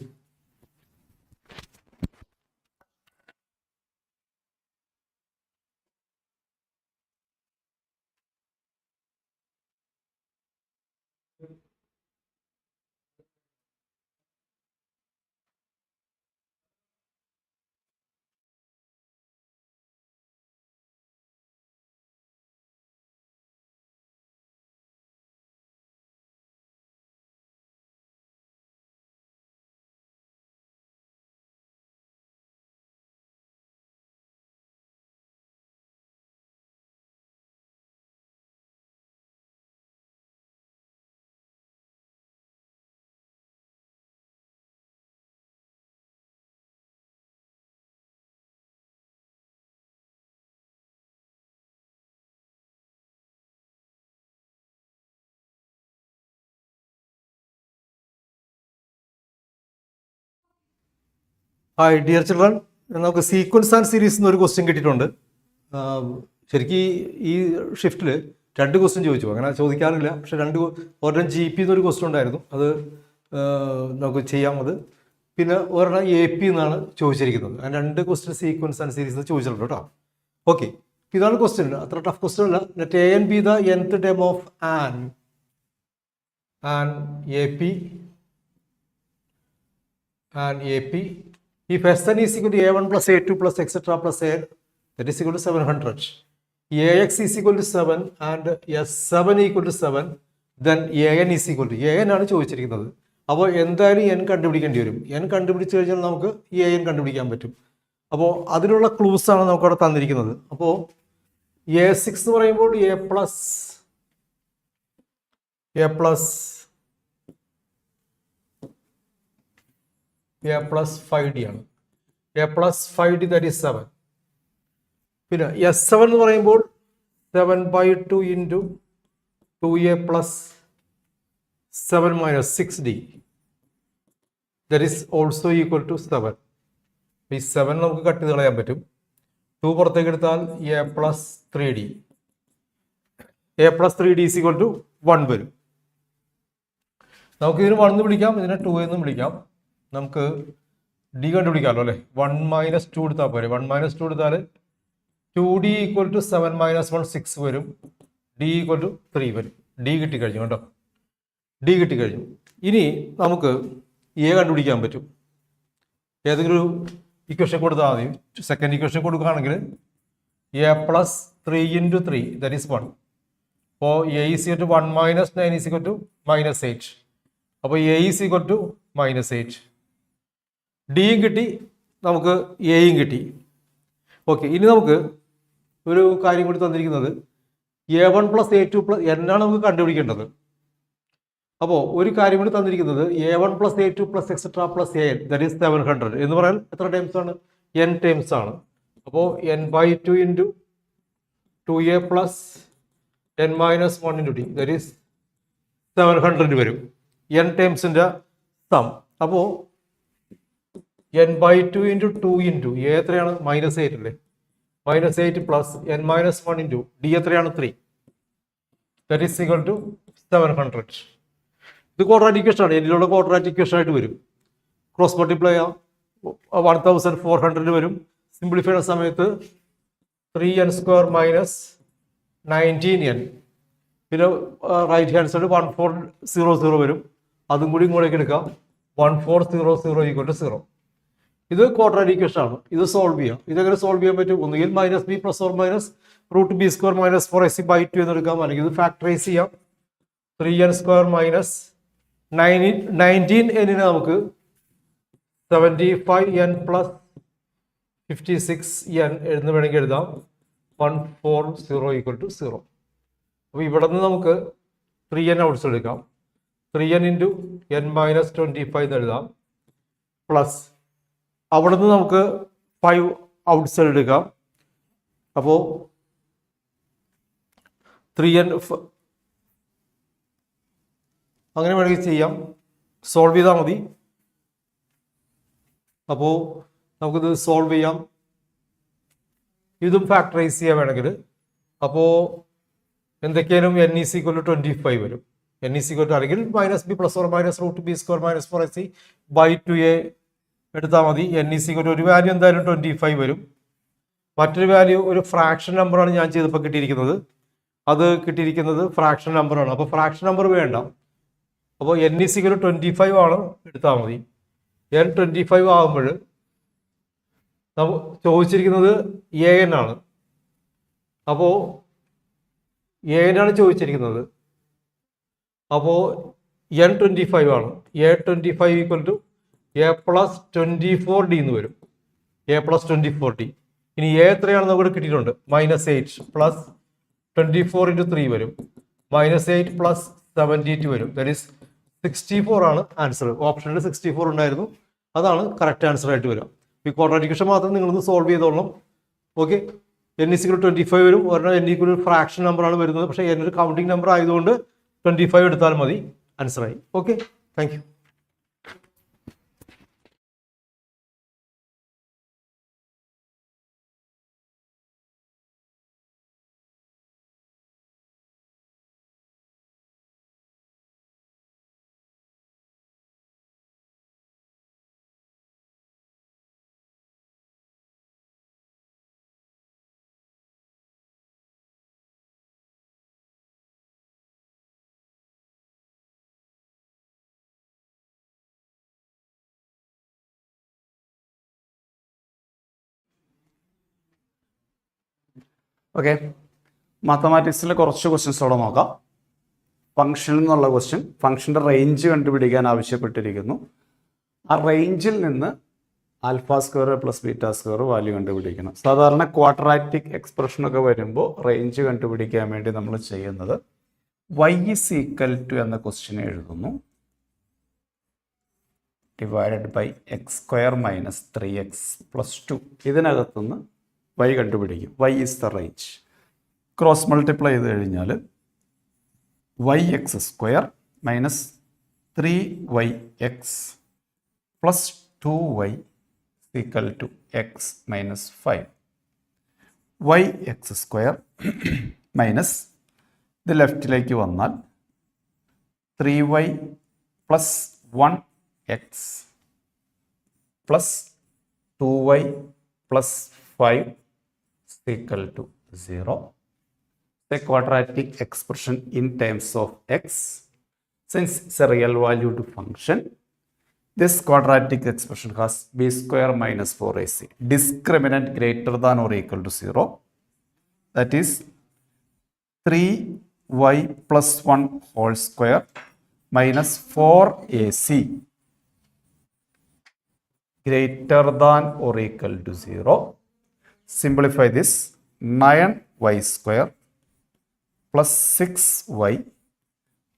Hi dear children, നമുക്ക് സീക്വൻസ് ആൻഡ് സീരീസ് എന്നൊരു ക്വസ്റ്റ്യൻ കിട്ടിയിട്ടുണ്ട്. ശരിക്കും ഈ ഷിഫ്റ്റിൽ 2 ക്വസ്റ്റ്യൻ ചോദിച്ചു. അങ്ങനെ ചോദിക്കാറില്ല, പക്ഷേ ഒരെണ്ണം GP എന്നൊരു ക്വസ്റ്റ്യൻ ഉണ്ടായിരുന്നു, അത് നമുക്ക് ചെയ്യാം. അത് പിന്നെ ഒരെണ്ണം AP എന്നാണ് ചോദിച്ചിരിക്കുന്നത്. അങ്ങനെ 2 ക്വസ്റ്റ്യൻ സീക്വൻസ് ആൻഡ് സീരീസ് എന്ന് ചോദിച്ചിട്ടുണ്ട് കേട്ടോ. ഓക്കെ, ഇതാണ് ക്വസ്റ്റ്യൻ. അത്ര ടഫ് ക്വസ്റ്റ്യൻ അല്ല. Let A and B the nth term of an AP if Sn is equal to A1 plus A2 plus etc plus A, that is equal to 700. AX is equal to 7 and S7 equal to 7, then AN is equal to AN ആണ് ചോദിച്ചിരിക്കുന്നത്. അപ്പോൾ എന്തായാലും N കണ്ടുപിടിക്കേണ്ടി വരും. N കണ്ടുപിടിച്ച് കഴിഞ്ഞാൽ നമുക്ക് AN കണ്ടുപിടിക്കാൻ പറ്റും. അപ്പോൾ അതിനുള്ള ക്ലൂസ് ആണ് നമുക്ക് അവിടെ തന്നിരിക്കുന്നത്. അപ്പോൾ A6 എന്ന് പറയുമ്പോൾ A plus 5D ആണ്. A plus 5D, that is 7. പിന്നെ S7 എന്ന് പറയുമ്പോൾ 7/2 into 2A plus 7 minus 6D, that is also equal to 7. ഈ 7 നമുക്ക് കട്ട് ചെയ്ത് കളയാൻ പറ്റും. 2 പുറത്തേക്ക് എടുത്താൽ A plus 3D is equal to 1 വരും. നമുക്ക് ഇതിന് 1 എന്ന് വിളിക്കാം, ഇതിനെ 2 എന്ന് വിളിക്കാം. നമുക്ക് D കണ്ടുപിടിക്കാമല്ലോ അല്ലേ. 1 minus 2 എടുത്താൽ പോരെ. 1 minus 2 എടുത്താൽ 2D equal to 7 minus 1 6 വരും. D equal to 3 വരും. D കിട്ടിക്കഴിഞ്ഞു കേട്ടോ. D കിട്ടിക്കഴിഞ്ഞു. ഇനി നമുക്ക് A കണ്ടുപിടിക്കാൻ പറ്റും. ഏതെങ്കിലും ഒരു ഇക്വേഷൻ കൊടുത്താൽ മതി. സെക്കൻഡ് ഇക്വേഷൻ കൊടുക്കുകയാണെങ്കിൽ A plus 3 into 3, that is 1. അപ്പോൾ A is equal to 1 minus 9 is equal to minus 8. അപ്പോൾ A is equal to minus 8. ഡിയും കിട്ടി, നമുക്ക് എയും കിട്ടി. ഓക്കെ, ഇനി നമുക്ക് ഒരു കാര്യം കൂടി തന്നിരിക്കുന്നത് A1 plus A2 plus എന്നാണ് നമുക്ക് കണ്ടുപിടിക്കേണ്ടത്. അപ്പോൾ ഒരു കാര്യം കൂടി തന്നിരിക്കുന്നത് A1 plus A2 plus etc plus AN, that is 700 എന്ന് പറയാൻ എത്ര ടൈംസ് ആണ്? N ടൈംസ് ആണ്. അപ്പോൾ N/2 into 2A plus N minus 1 into D, that is 700 വരും. N ടൈംസിൻ്റെ സം. അപ്പോൾ N/2 into 2 into A എത്രയാണ്? -8 അല്ലേ. -8 plus N minus 1 into D എത്രയാണ്? 3. That is equal to 700. ഇത് ക്വാഡ്രാറ്റിക് ഇക്വേഷൻ ആണ്. ഇതിലുള്ള ക്വാഡ്രാറ്റിക് ഇക്വേഷൻ ആയിട്ട് വരും. ക്രോസ് മൾട്ടിപ്ലൈ ചെയ്യാം, 1400 വരും. സിംപ്ലിഫൈ ചെയ്യുന്ന സമയത്ത് 3n² minus 19n. പിന്നെ റൈറ്റ് ഹാൻഡ് സൈഡ് 1400 വരും. അതും കൂടി ഇങ്ങോട്ടേക്ക് എടുക്കാം. 1400 equal to 0. ഇത് ക്വാഡ്രാറ്റിക് ഇക്വേഷൻ ആണ്. ഇത് സോൾവ് ചെയ്യാം. ഇതെങ്ങനെ സോൾവ് ചെയ്യാൻ പറ്റും? ഒന്നുകിൽ -b + or -√b² - 4ac/2 എന്ന് എടുക്കാം, അല്ലെങ്കിൽ ഇത് ഫാക്ടറൈസ് ചെയ്യാം. 3n² minus 19n നമുക്ക് 75n plus 56n എന്ന് വേണമെങ്കിൽ എഴുതാം. 140 equal to 0. അപ്പോൾ ഇവിടെ നിന്ന് നമുക്ക് 3n ഔട്ട്സ് എടുക്കാം. 3n into n minus 25 എന്ന് എഴുതാം. പ്ലസ് അവിടെ നിന്ന് നമുക്ക് 5 ഔട്ട്സ് എടുക്കാം. അപ്പോൾ 3n അങ്ങനെ വേണമെങ്കിൽ ചെയ്യാം. സോൾവ് ചെയ്താൽ മതി. അപ്പോൾ നമുക്കിത് സോൾവ് ചെയ്യാം. ഇതും ഫാക്ടറൈസ് ചെയ്യാൻ വേണമെങ്കിൽ. അപ്പോൾ എന്തൊക്കെയാലും n is equal to 25 വരും. n is equal to അല്ലെങ്കിൽ minus b plus or minus root b square minus 4ac by 2a എടുത്താൽ മതി. n is equal to ഒരു വാല്യൂ എന്തായാലും 25 വരും. മറ്റൊരു വാല്യൂ ഒരു ഫ്രാക്ഷൻ നമ്പറാണ് ഞാൻ ചെയ്തപ്പോൾ കിട്ടിയിരിക്കുന്നത്. അത് കിട്ടിയിരിക്കുന്നത് ഫ്രാക്ഷൻ നമ്പറാണ്. അപ്പോൾ ഫ്രാക്ഷൻ നമ്പർ വേണ്ട. അപ്പോൾ n is equal to 25 ആണ് എടുത്താൽ മതി. n 25 ആകുമ്പോൾ നമ്മൾ ചോദിച്ചിരിക്കുന്നത് an ആണ്. അപ്പോൾ an ആണ് ചോദിച്ചിരിക്കുന്നത്. അപ്പോൾ n 25 ആണ്. a 25 equal to a plus 24d എന്ന് വരും. a plus 24d. ഇനി a എത്രയാണെന്ന് നമുക്ക് കിട്ടിയിട്ടുണ്ട്. -8 പ്ലസ് 24 into 3 വരും. -8 പ്ലസ് 72 വരും. ദാറ്റ് ഈസ് 64 ആണ് ആൻസർ. ഓപ്ഷനിൽ 64 ഉണ്ടായിരുന്നു. അതാണ് കറക്റ്റ് ആൻസർ ആയിട്ട് വരിക. ഈ ക്വാഡ്രാറ്റിക് മാത്രം നിങ്ങളൊന്ന് സോൾവ് ചെയ്തോളണം. Okay. n is equal to 25 വരും. ഒരെണ്ണം n equal to ഫ്രാക്ഷൻ നമ്പറാണ് വരുന്നത്. പക്ഷേ n ഒരു കൗണ്ടിങ് നമ്പർ ആയതുകൊണ്ട് 25 എടുത്താൽ മതി. ആൻസറായി. Okay, thank you. ഓക്കെ, മാത്തമാറ്റിക്സിൽ കുറച്ച് ക്വസ്റ്റ്യൻസോടെ നോക്കാം. ഫംഗ്ഷൻ എന്നുള്ള ക്വസ്റ്റ്യൻ, ഫംഗ്ഷൻ്റെ റേഞ്ച് കണ്ടുപിടിക്കാൻ ആവശ്യപ്പെട്ടിരിക്കുന്നു. ആ റേഞ്ചിൽ നിന്ന് alpha square plus beta square value കണ്ടുപിടിക്കണം. സാധാരണ ക്വാഡ്രാറ്റിക് എക്സ്പ്രഷനൊക്കെ വരുമ്പോൾ റേഞ്ച് കണ്ടുപിടിക്കാൻ വേണ്ടി നമ്മൾ ചെയ്യുന്നത് y is equal to എന്ന ക്വസ്റ്റ്യൻ എഴുതുന്നു. Divided by x square minus 3x plus 2. ഇതിനകത്തുനിന്ന് y കണ്ടുപിടിക്കും. y is the range. Cross multiply ചെയ്ത് കഴിഞ്ഞാൽ yx square minus 3yx plus 2y equal to x minus 5. yx square minus ഇത് ലെഫ്റ്റിലേക്ക് വന്നാൽ 3y plus 1x plus 2y plus 5 equal to 0. The quadratic expression in terms of x. Since it's a real valued function, this quadratic expression has b square minus 4ac. Discriminant greater than or equal to 0. That is 3y plus 1 whole square minus 4ac greater than or equal to 0. Simplify this. 9y square plus 6y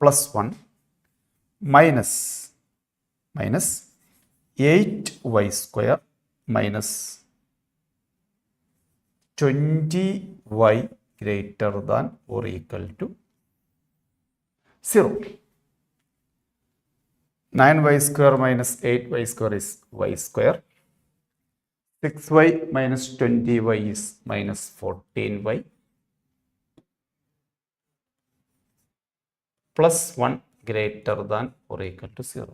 plus 1 minus 8y square minus 20y greater than or equal to 0. 9y square minus 8y square is y square. 6y minus 20y is minus 14y plus 1 greater than or equal to 0.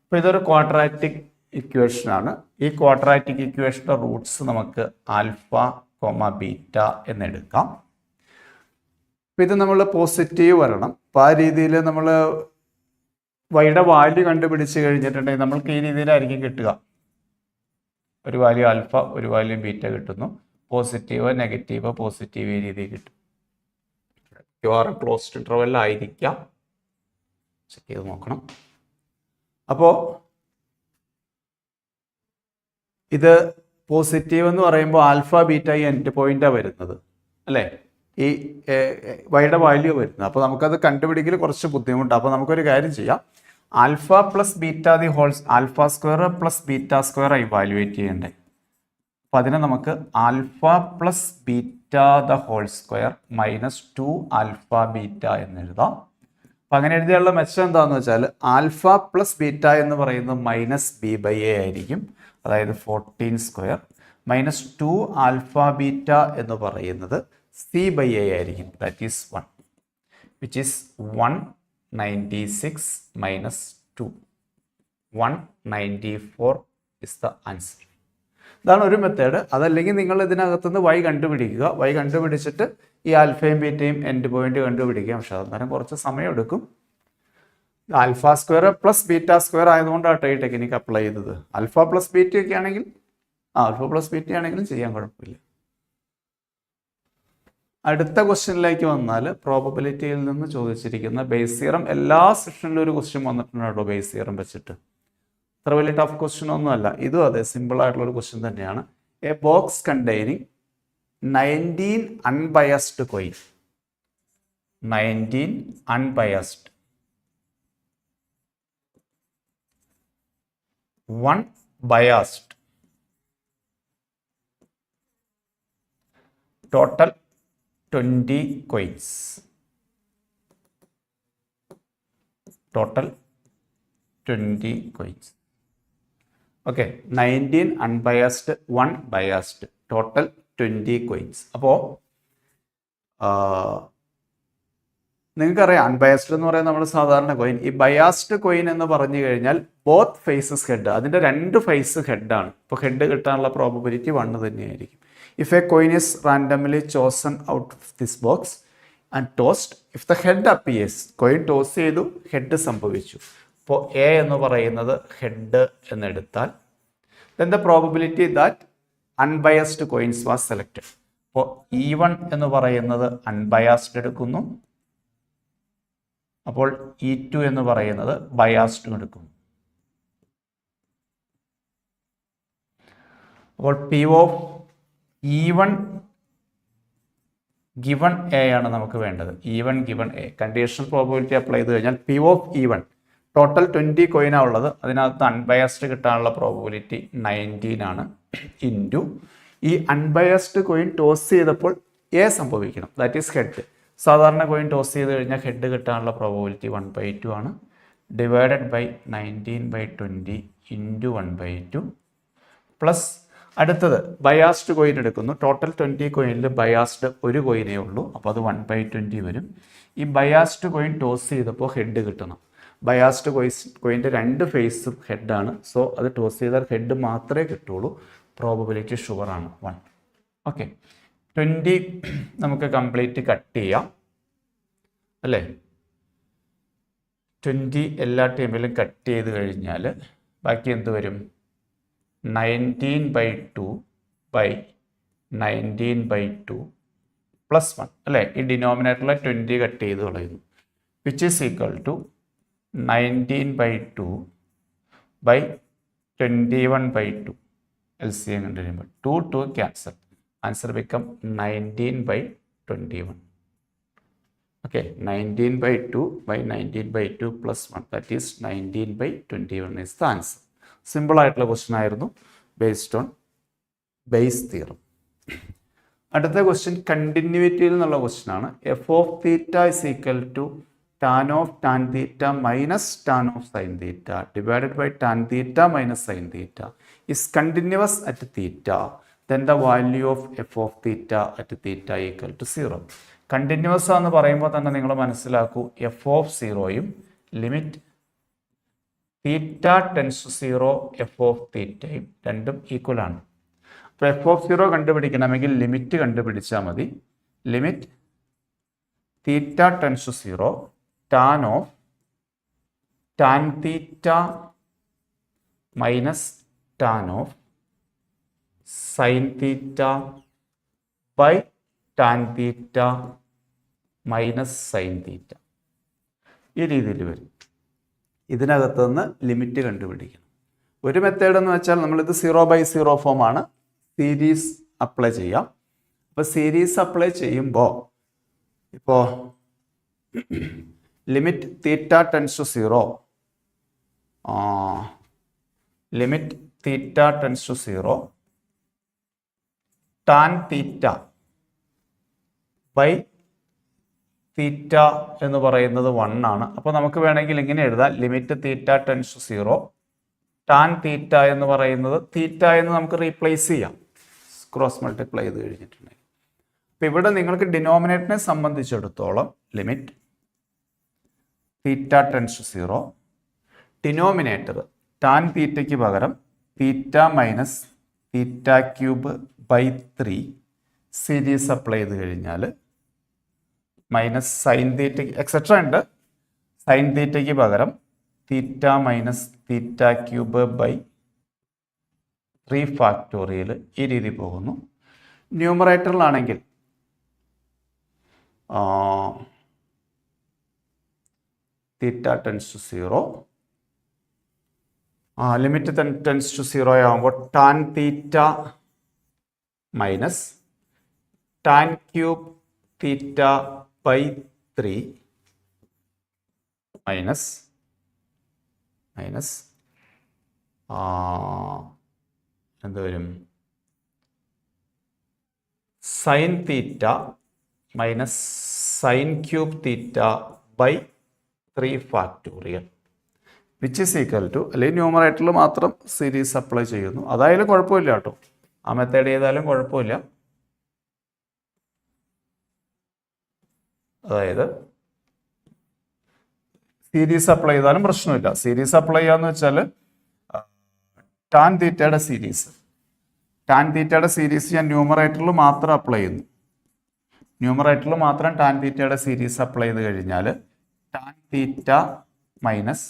ഇപ്പോൾ ഇതൊരു quadratic equation ആണ്. ഈ quadratic ഇക്വേഷൻ്റെ Roots നമുക്ക് alpha beta എന്നെടുക്കാം. അപ്പോൾ ഇത് നമ്മൾ positive വരണം. അപ്പോൾ ആ രീതിയിൽ നമ്മൾ വൈയുടെ വാല്യൂ കണ്ടുപിടിച്ച് കഴിഞ്ഞിട്ടുണ്ടെങ്കിൽ നമ്മൾക്ക് ഈ രീതിയിലായിരിക്കും കിട്ടുക. ഒരു വാല്യൂ ആൽഫ, ഒരു വാല്യൂ ബീറ്റ കിട്ടുന്നു. പോസിറ്റീവ് നെഗറ്റീവ് പോസിറ്റീവ് ഈ രീതിയിൽ കിട്ടും. മിക്കവാറും ക്ലോസ്ഡ് ഇൻ്റർവെല്ലായിരിക്കാം. ചെക്ക് ചെയ്ത് നോക്കണം. അപ്പോൾ ഇത് പോസിറ്റീവ് എന്ന് പറയുമ്പോൾ ആൽഫ ബീറ്റ ഈ എൻഡ് പോയിന്റാണ് വരുന്നത് അല്ലേ, ഈ വൈയുടെ വാല്യൂ വരുന്നത്. അപ്പോൾ നമുക്കത് കണ്ടുപിടിക്കൽ കുറച്ച് ബുദ്ധിമുട്ടാണ്. അപ്പോൾ നമുക്കൊരു കാര്യം ചെയ്യാം, alpha plus beta the wholes alpha square plus beta square evaluate ചെയ്യണ്ടേ. അപ്പോൾ അതിനെ നമുക്ക് alpha plus beta the whole square minus 2 alpha beta എന്ന് എഴുതാം. അപ്പം അങ്ങനെ എഴുതിയുള്ള മെച്ചം എന്താണെന്ന് വെച്ചാൽ ആൽഫ പ്ലസ് ബീറ്റ എന്ന് പറയുന്നത് മൈനസ് ബി ബൈ എ ആയിരിക്കും, അതായത് 14 സ്ക്വയർ മൈനസ് 2 ആൽഫ ബീറ്റ എന്ന് പറയുന്നത് സി ബൈ എ ആയിരിക്കും, that is 1 which is 196 minus 2 194 is the answer. ഇതാണ് ഒരു മെത്തേഡ്. അതല്ലെങ്കിൽ നിങ്ങൾ ഇതിനകത്തുനിന്ന് y കണ്ടുപിടിക്കുക, y കണ്ടുപിടിച്ചിട്ട് ഈ ആൽഫയും ബീറ്റയും എൻഡ് പോയിന്റ് കണ്ടുപിടിക്കുക. പക്ഷെ അന്നേരം കുറച്ച് സമയം എടുക്കും. Alpha square plus beta square ആയതുകൊണ്ടാണ് ഈ ടെക്നിക്ക് അപ്ലൈ ചെയ്തത്. ആൽഫ പ്ലസ് ബീറ്റ ഒക്കെ ആണെങ്കിൽ ആൽഫ പ്ലസ് ബീറ്റ ആണെങ്കിലും ചെയ്യാൻ കുഴപ്പമില്ല. അടുത്ത ക്വസ്റ്റ്യനിലേക്ക് വന്നാൽ പ്രോബബിലിറ്റിയിൽ നിന്ന് ചോദിച്ചിരിക്കുന്ന ബേസ് തിയറം. എല്ലാ സെഷനിലും ഒരു ക്വസ്റ്റ്യൻ വന്നിട്ടുണ്ട് കേട്ടോ ബേസ് തിയറം വെച്ചിട്ട്. അത്ര വലിയ ടഫ് ക്വസ്റ്റ്യൻ ഒന്നുമല്ല. ഇതും അതെ, സിമ്പിൾ ആയിട്ടുള്ള ഒരു ക്വസ്റ്റ്യൻ തന്നെയാണ്. A box containing 19 unbiased coin, 19 unbiased, 1 biased, total 20 coins, total 20 coins. Okay, 19 unbiased, 1 biased, total 20 coins. അപ്പോൾ നിങ്ങൾക്കറിയാം അൺബയസ്ഡ് എന്ന് പറയുന്നത് നമ്മൾ സാധാരണ കോയിൻ. ഈ ബയാസ്ഡ് കോയിൻ എന്ന് പറഞ്ഞു കഴിഞ്ഞാൽ ബോത്ത് ഫേസസ് ഹെഡ്, അതിൻ്റെ 2 ഫേസ് ഹെഡാണ്. ഇപ്പോൾ ഹെഡ് കിട്ടാനുള്ള പ്രോബബിലിറ്റി 1 തന്നെയായിരിക്കും. If a coin is randomly chosen out of this box and tossed, if the head appears, coin toss ചെയ്തു, ഹെഡ് സംഭവിച്ചു. അപ്പോൾ എ എന്ന് പറയുന്നത് head എന്നെടുത്താൽ then the probability that unbiased coins was selected. അപ്പോൾ E1 എന്ന് പറയുന്നത് unbiased എടുക്കുന്നു, അപ്പോൾ E2 എന്ന് പറയുന്നത് ബയാസ്ഡ് എടുക്കുന്നു. അപ്പോൾ P of E1 given A ആണ് നമുക്ക് വേണ്ടത്. E1 given A conditional probability apply ചെയ്ത് കഴിഞ്ഞാൽ പി ഓഫ് E1 ടോട്ടൽ 20 കോയിനാണ് ഉള്ളത്. അതിനകത്ത് അൺബയസ്ഡ് കിട്ടാനുള്ള പ്രോബബിലിറ്റി 19 ആണ്. ഇൻറ്റു ഈ അൺബയസ്ഡ് കോയിൻ ടോസ് ചെയ്തപ്പോൾ എ സംഭവിക്കണം, ദാറ്റ് ഈസ് ഹെഡ്. സാധാരണ കോയിൻ ടോസ് ചെയ്ത് കഴിഞ്ഞാൽ ഹെഡ് കിട്ടാനുള്ള പ്രോബബിലിറ്റി 1/2 ആണ്. ഡിവൈഡഡ് ബൈ 19/20 ഇൻറ്റു 1/2 പ്ലസ് അടുത്തത് ബയാസ്ഡ് കോയിൻ എടുക്കുന്നു. ടോട്ടൽ 20 കോയിനിൽ ബയാസ്ഡ് ഒരു കോയിനേ ഉള്ളൂ, അപ്പോൾ അത് 1/20 വരും. ഈ ബയാസ്ഡ് കോയിൻ ടോസ് ചെയ്തപ്പോൾ ഹെഡ് കിട്ടണം. ബയാസ്ഡ് കോയിൻ്റെ 2 ഫേസും ഹെഡാണ്, സോ അത് ടോസ് ചെയ്താൽ ഹെഡ് മാത്രമേ കിട്ടുള്ളൂ. പ്രോബബിലിറ്റി ഷുവറാണ് 1. ഓക്കെ, 20 നമുക്ക് കംപ്ലീറ്റ് കട്ട് ചെയ്യാം അല്ലേ. 20 എല്ലാ ടീമിലും കട്ട് ചെയ്ത് കഴിഞ്ഞാൽ ബാക്കി എന്ത് വരും? 19/2 ബൈ 19/2 പ്ലസ് 1 അല്ലേ. ഈ ഡിനോമിനേറ്ററിലെ 20 കട്ട് ചെയ്ത് കളയുന്നു, which is equal to 19/2 by 21/2. LCM കണ്ടുകഴിയുമ്പോൾ 2 cancel, answer become 19/21. Okay, 19/2 by 19/2 plus 1, that is 19/21 is the answer. Simple ആയിട്ടുള്ള ക്വസ്റ്റ്യൻ ആയിരുന്നു ബേസ്ഡ് ഓൺ ബേസ് തിയറം. അടുത്ത ക്വസ്റ്റ്യൻ കണ്ടിന്യൂറ്റിയിൽ നിന്നുള്ള ക്വസ്റ്റ്യൻ ആണ്. F of theta is equal to tan of tan theta minus tan of sine theta divided by tan theta minus sine theta is continuous at theta, then the value of f of theta at theta equal to 0. Continuous എന്ന് പറയുമ്പോൾ തന്നെ നിങ്ങൾ മനസ്സിലാക്കൂ, f of 0യും limit theta tends to 0 f of തീറ്റയും രണ്ടും equal ആണ്. അപ്പോൾ എഫ് ഓഫ് 0 കണ്ടുപിടിക്കണമെങ്കിൽ ലിമിറ്റ് കണ്ടുപിടിച്ചാൽ മതി. Limit theta tends to 0 tan of tan theta minus tan of sine theta by tan theta minus sine theta, ഈ രീതിയിൽ വരും. ഇതിനകത്ത് നിന്ന് ലിമിറ്റ് കണ്ടുപിടിക്കണം. ഒരു മെത്തേഡ് എന്ന് വെച്ചാൽ നമ്മളിത് 0/0 ഫോമാണ്, സീരീസ് അപ്ലൈ ചെയ്യാം. അപ്പോൾ സീരീസ് അപ്ലൈ ചെയ്യുമ്പോൾ ഇപ്പോൾ limit theta tends to 0, limit theta tends to 0 tan theta by theta എന്ന് പറയുന്നത് 1 ആണ്. അപ്പോൾ നമുക്ക് വേണമെങ്കിൽ ഇങ്ങനെ എഴുതാം, limit theta tends to 0 tan theta എന്ന് പറയുന്നത് തീറ്റ എന്ന് നമുക്ക് റീപ്ലേസ് ചെയ്യാം ക്രോസ് മൾട്ടിപ്ലൈ ചെയ്ത് കഴിഞ്ഞിട്ടുണ്ടെങ്കിൽ. അപ്പോൾ ഇവിടെ നിങ്ങൾക്ക് ഡിനോമിനേറ്ററിനെ സംബന്ധിച്ചിടത്തോളം limit theta tends to 0, denominator tan തീറ്റയ്ക്ക് പകരം theta minus theta cube by 3 series apply ചെയ്ത് കഴിഞ്ഞാൽ മൈനസ് സൈൻ തീറ്റ എക്സെട്ര ഉണ്ട്. സൈൻ തീറ്റയ്ക്ക് പകരം theta minus theta cube by 3 factorial ഈ രീതി പോകുന്നു. ന്യൂമറേറ്ററിലാണെങ്കിൽ theta tends to 0, limit tends to 0 ആകുമ്പോൾ tan theta minus tan cube theta by 3 minus എന്ത് വരും, sine theta minus sine cube theta by 3 factorial which is equal to, അല്ലെങ്കിൽ ന്യൂമറേറ്ററിൽ മാത്രം സീരീസ് അപ്ലൈ ചെയ്യുന്നു. അതായാലും കുഴപ്പമില്ല കേട്ടോ, ആ മെത്തേഡ് ചെയ്താലും കുഴപ്പമില്ല. അതായത് സീരീസ് അപ്ലൈ ചെയ്താലും പ്രശ്നമില്ല. സീരീസ് അപ്ലൈ ചെയ്യാന്ന് വെച്ചാൽ ടാൻ തീറ്റയുടെ സീരീസ് ഞാൻ ന്യൂമറേറ്ററിൽ മാത്രം അപ്ലൈ ചെയ്യുന്നു. ന്യൂമറേറ്ററിൽ മാത്രം ടാൻ തീറ്റയുടെ സീരീസ് അപ്ലൈ ചെയ്ത് കഴിഞ്ഞാൽ tan theta minus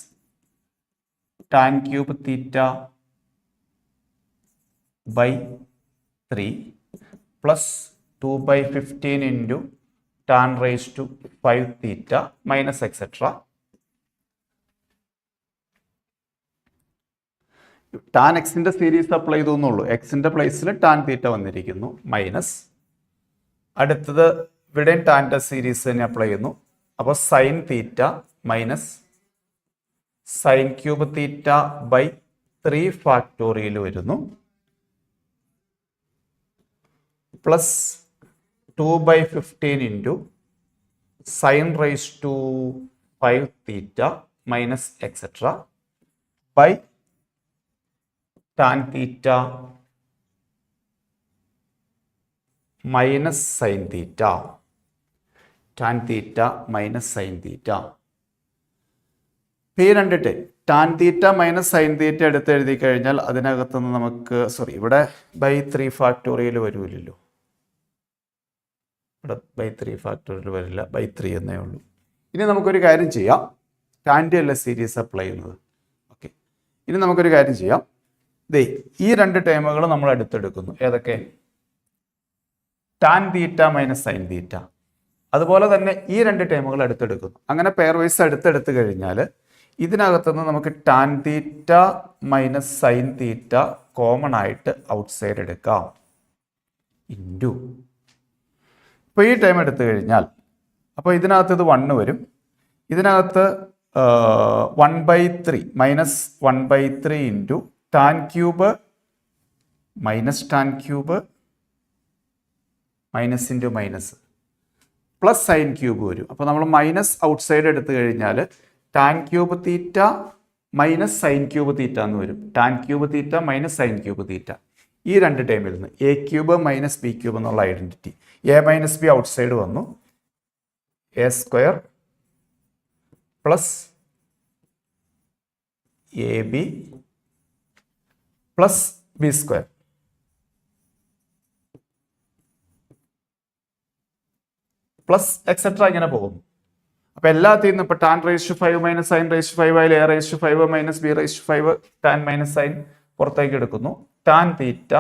tan cube theta by 3 plus 2/15 into tan raise to 5 theta minus etcetera. Tan എക്സിൻ്റെ സീരീസ് അപ്ലൈ ചെയ്തു എന്നുള്ളൂ, എക്സിൻ്റെ പ്ലേസിൽ ടാൻ തീറ്റ വന്നിരിക്കുന്നു മൈനസ് അടുത്തത് ഇവിടെയും ടാൻ്റെ സീരീസ് തന്നെ അപ്ലൈ ചെയ്യുന്നു. അപ്പോൾ sine theta minus sine cube theta by 3 factorial വരുന്നു plus 2/15 into sine raise to 5 theta minus etcetera by tan theta minus sine theta, tan theta minus sine theta. ഈ രണ്ടിട്ട് tan theta minus sine theta എടുത്ത് എഴുതി കഴിഞ്ഞാൽ അതിനകത്തുനിന്ന് നമുക്ക് ഇവിടെ by 3 factorial വരുമല്ലോ, ഇവിടെ ബൈ 3 ഫാക്ടോറിയൽ വരില്ല, ബൈ 3 എന്നേ ഉള്ളൂ. ഇനി നമുക്കൊരു കാര്യം ചെയ്യാം, ടാൻ്റെ അല്ല സീരീസ് അപ്ലൈ ചെയ്യുന്നത്. ഓക്കെ, ഇനി നമുക്കൊരു കാര്യം ചെയ്യാം. ഈ 2 ടേമുകൾ നമ്മൾ അടുത്തെടുക്കുന്നു. ഏതൊക്കെ? ടാൻ തീറ്റ മൈനസ് സൈൻ തീറ്റ. അതുപോലെ തന്നെ ഈ 2 ടേമുകൾ അടുത്തെടുക്കുന്നു. അങ്ങനെ പെയർ വൈസ് അടുത്തെടുത്ത് കഴിഞ്ഞാൽ ഇതിനകത്തുനിന്ന് നമുക്ക് ടാൻ തീറ്റ മൈനസ് സൈൻ തീറ്റ കോമൺ ആയിട്ട് ഔട്ട്സൈഡ് എടുക്കാം ഇൻറ്റു. ഇപ്പോൾ ഈ ടൈം എടുത്തു കഴിഞ്ഞാൽ അപ്പോൾ ഇതിനകത്ത് ഇത് 1 വരും, ഇതിനകത്ത് 1/3 minus 1/3 into tan cube minus tan cube minus into minus plus sine cube വരും. അപ്പോൾ നമ്മൾ മൈനസ് ഔട്ട്സൈഡ് എടുത്തു കഴിഞ്ഞാൽ tan cube theta minus sine cube theta എന്ന് വരും. Tan cube theta minus sine cube theta. ഈ 2 ടൈമിൽ നിന്ന് A cube minus B cube എന്നുള്ള identity, A minus B outside വന്നു, A square plus A B plus B square plus etcetera ഇങ്ങനെ പോകുന്നു. അപ്പോൾ എല്ലാത്തിൽ നിന്നും ഇപ്പോൾ tan raise to 5 minus sine raise to 5 ആയാലും a raise to 5 minus b raise to 5 tan minus sine പുറത്തേക്ക് എടുക്കുന്നു. Tan theta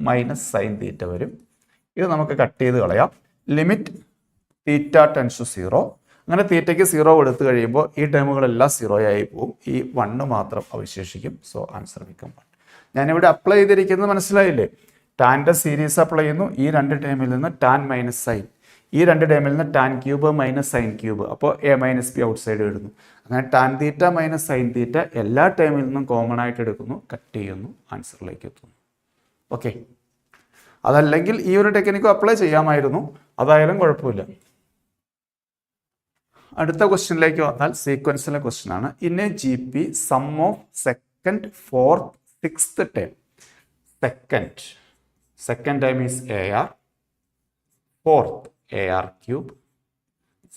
minus sine theta വരും. ഇത് നമുക്ക് കട്ട് ചെയ്ത് കളയാം. ലിമിറ്റ് തീറ്റ ടെൻസ് ടു 0, അങ്ങനെ തീറ്റയ്ക്ക് 0 കൊടുത്തു കഴിയുമ്പോൾ ഈ ടേമുകളെല്ലാം 0 ആയി പോകും. ഈ 1 മാത്രം അവശേഷിക്കും. So answer become 1. ഞാനിവിടെ അപ്ലൈ ചെയ്തിരിക്കുന്നത് മനസ്സിലായില്ലേ? ടാൻ്റെ സീരീസ് അപ്ലൈ ചെയ്യുന്നു. ഈ 2 ടേമിൽ നിന്ന് ടാൻ മൈനസ് സൈൻ, ഈ 2 ടേമിൽ നിന്ന് tan cube minus sine cube, അപ്പോൾ A minus B outside ഇടുന്നു. അങ്ങനെ tan theta minus sine theta എല്ലാ ടേമിൽ നിന്നും കോമൺ ആയിട്ട് എടുക്കുന്നു, കട്ട് ചെയ്യുന്നു, ആൻസറിലേക്ക് എത്തുന്നു. ഓക്കെ, അതല്ലെങ്കിൽ ഈ ഒരു ടെക്നിക്കും അപ്ലൈ ചെയ്യാമായിരുന്നു, അതായാലും കുഴപ്പമില്ല. അടുത്ത ക്വസ്റ്റ്യനിലേക്ക് വന്നാൽ സീക്വൻസിലെ ക്വസ്റ്റ്യൻ ആണ്. In a G P sum of second, fourth, sixth term. Second term is a r, fourth AR cube,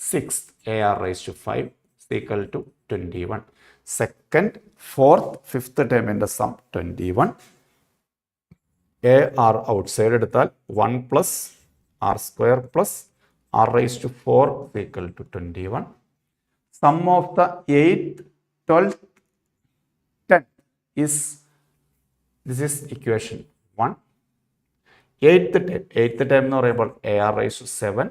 6th AR raised to 5 is equal to 21. Second, fourth, fifth term in the sum 21. AR outside എടുത്താൽ 1 plus R square plus R raised to 4 is equal to 21. Sum of the 8th, 12th, 10th is, this is equation 1. Eighth time എന്ന് പറയുമ്പോൾ AR raised to 7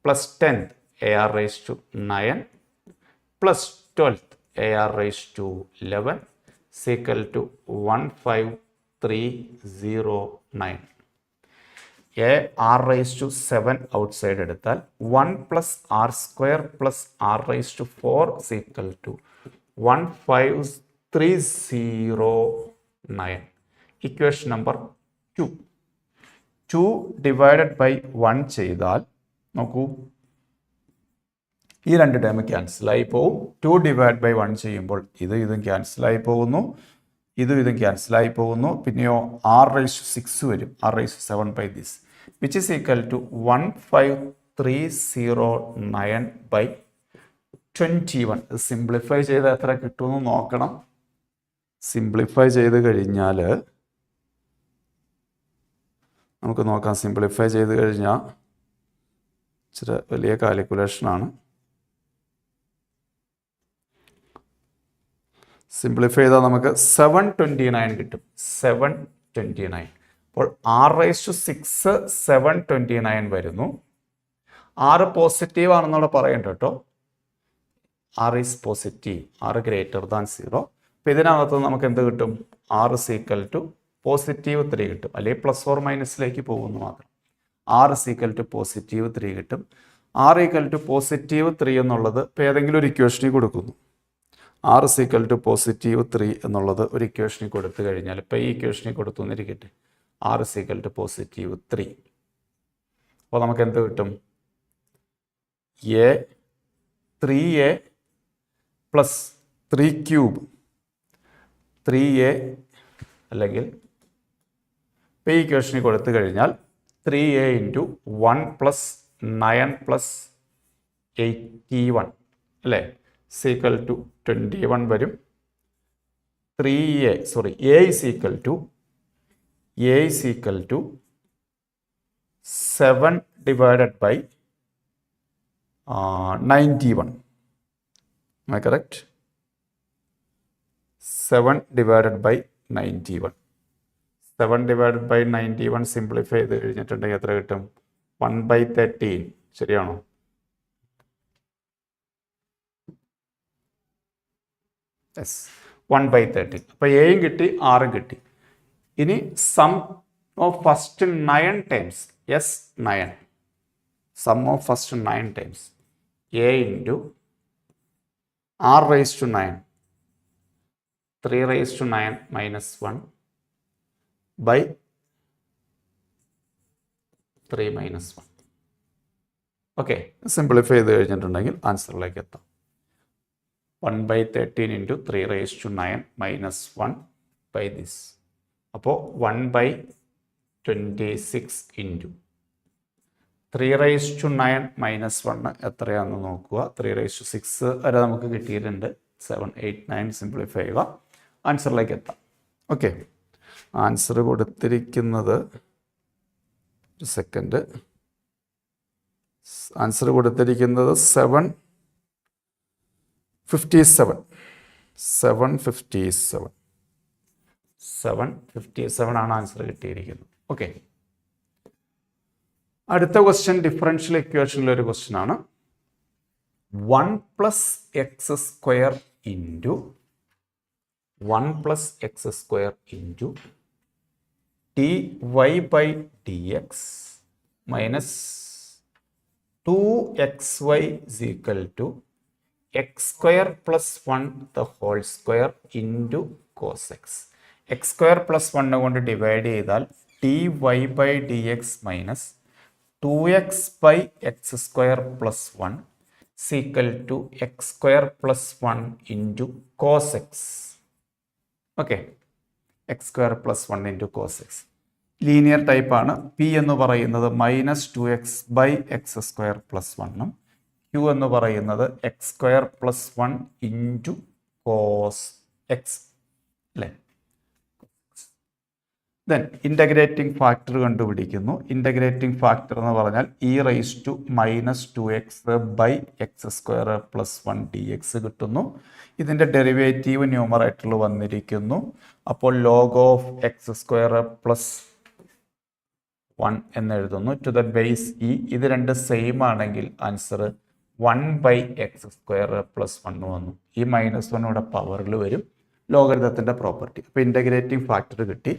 plus 10th AR raised to 9 plus 12th AR raised to 11 is equal to 15309. AR raised to 7 outside എടുത്താൽ 1 plus R square plus R raised to 4 is equal to 15309. Equation number 2. 2 divided by 1 ചെയ്താൽ നോക്കൂ, ഈ 2 term ക്യാൻസലായി പോകും. 2 divide by 1 ചെയ്യുമ്പോൾ ഇതും ക്യാൻസലായി പോകുന്നു, ഇതും ക്യാൻസലായി പോകുന്നു. പിന്നെയോ R raised to 6 വരും, R raised to 7 by this, which is equal to 15309 by 21. Simplify ചെയ്ത് എത്ര കിട്ടുമെന്ന് നോക്കണം. സിംപ്ലിഫൈ ചെയ്ത് കഴിഞ്ഞാൽ നമുക്ക് നോക്കാം. സിംപ്ലിഫൈ ചെയ്ത് കഴിഞ്ഞാൽ ഇച്ചിരി വലിയ കാൽക്കുലേഷനാണ്. സിംപ്ലിഫൈ ചെയ്താൽ നമുക്ക് 729 കിട്ടും. 729. അപ്പോൾ R raised to 6 729 വരുന്നു. R പോസിറ്റീവ് ആണെന്നവിടെ പറയണ്ട കേട്ടോ. R is positive, R greater than 0. അപ്പോൾ ഇതിനകത്ത് നമുക്ക് എന്ത് കിട്ടും? R is equal to positive 3 കിട്ടും, അല്ലെങ്കിൽ പ്ലസ് ഓർ മൈനസിലേക്ക് പോകുന്നു മാത്രം. R is equal to positive 3 കിട്ടും. R equal to പോസിറ്റീവ് 3 എന്നുള്ളത് ഇപ്പോൾ ഏതെങ്കിലും ഒരു ഇക്വേഷനിൽ കൊടുക്കുന്നു. R is equal to positive 3 എന്നുള്ളത് ഒരു ഇക്വേഷനിൽ കൊടുത്തു കഴിഞ്ഞാൽ, ഇപ്പോൾ ഈ ഇക്വേഷനിൽ കൊടുത്തു എന്നിരിക്കട്ടെ, R is equal to positive 3. അപ്പോൾ നമുക്ക് എന്ത് കിട്ടും? 3A പ്ലസ് 3 ക്യൂബ്, 3A അല്ലെങ്കിൽ ഇപ്പോൾ ഈ ഇക്വേഷനിൽ കൊടുത്തു കഴിഞ്ഞാൽ 3A ഇൻറ്റു 1 പ്ലസ് 9 പ്ലസ് 81 അല്ലേ, സീക്വൽ ടു 21 വരും. A is equal to 7 divided by 91. Am I correct? 7 divided by 91. 7 divided by 91 simplify ചെയ്ത് കഴിഞ്ഞിട്ടുണ്ടെങ്കിൽ എത്ര കിട്ടും? 1/13. ശരിയാണോ? യെസ്, 1/13. അപ്പോൾ എയും കിട്ടി, ആറും കിട്ടി. ഇനി sum of first 9 times, yes 9. Sum of first 9 times A into R raised to 9, 3 raised to 9 minus 1 by 3 minus 1. Okay, simplify ചെയ്ത് കഴിഞ്ഞിട്ടുണ്ടെങ്കിൽ ആൻസറിലേക്ക് എത്താം. 1/13 into 3 raised to 9 minus 1 by this. അപ്പോൾ 1/26 ഇൻറ്റു 3 raised to 9 minus 1 എത്രയാണെന്ന് നോക്കുക. 3 raised to 6 വരെ നമുക്ക് കിട്ടിയിട്ടുണ്ട്. 7, 8, 9 simplify ചെയ്യുക, ആൻസറിലേക്ക് എത്താം. ഓക്കെ, ആൻസർ കൊടുത്തിരിക്കുന്നത്, ഒരു സെക്കൻഡ്, ആൻസർ കൊടുത്തിരിക്കുന്നത് 757. 757 ആണ് ആൻസർ കിട്ടിയിരിക്കുന്നത്. ഓക്കെ, അടുത്ത ക്വസ്റ്റ്യൻ ഡിഫറൻഷ്യൽ ഇക്വേഷനിലെ ഒരു ക്വസ്റ്റ്യൻ ആണ്. 1 plus x square into 1 plus x square into dy by dx minus 2xy is equal to x square plus 1 the whole square into cos x. x square plus 1 കൊണ്ട് divide ചെയ്താൽ dy by dx minus 2x by x square plus 1 is equal to x square plus 1 into cos x. Okay, x square plus 1 into cos x. Linear type ആണ്. P എന്ന് പറയുന്നത് -2x by x square plus 1ഉം Q എന്ന് പറയുന്നത് x square plus 1 into cos x അല്ലേ. Then integrating factor കണ്ടുപിടിക്കുന്നു. Integrating factor എന്ന് പറഞ്ഞാൽ e⁻²x by x square plus 1 dx കിട്ടുന്നു. ഇതിൻ്റെ ഡെറിവേറ്റീവ് ന്യൂമറേറ്ററിൽ വന്നിരിക്കുന്നു. അപ്പോൾ log of x square plus 1 എന്ന് എഴുതുന്നു. To the base e. ഇത് രണ്ട് സെയിം ആണെങ്കിൽ answer 1 by x square plus 1 വന്നു. ഈ -1 ഇവിടെ പവറിൽ വരും, ലോഗരിതത്തിൻ്റെ പ്രോപ്പർട്ടി. അപ്പോൾ ഇൻ്റഗ്രേറ്റിംഗ് ഫാക്ടർ കിട്ടി.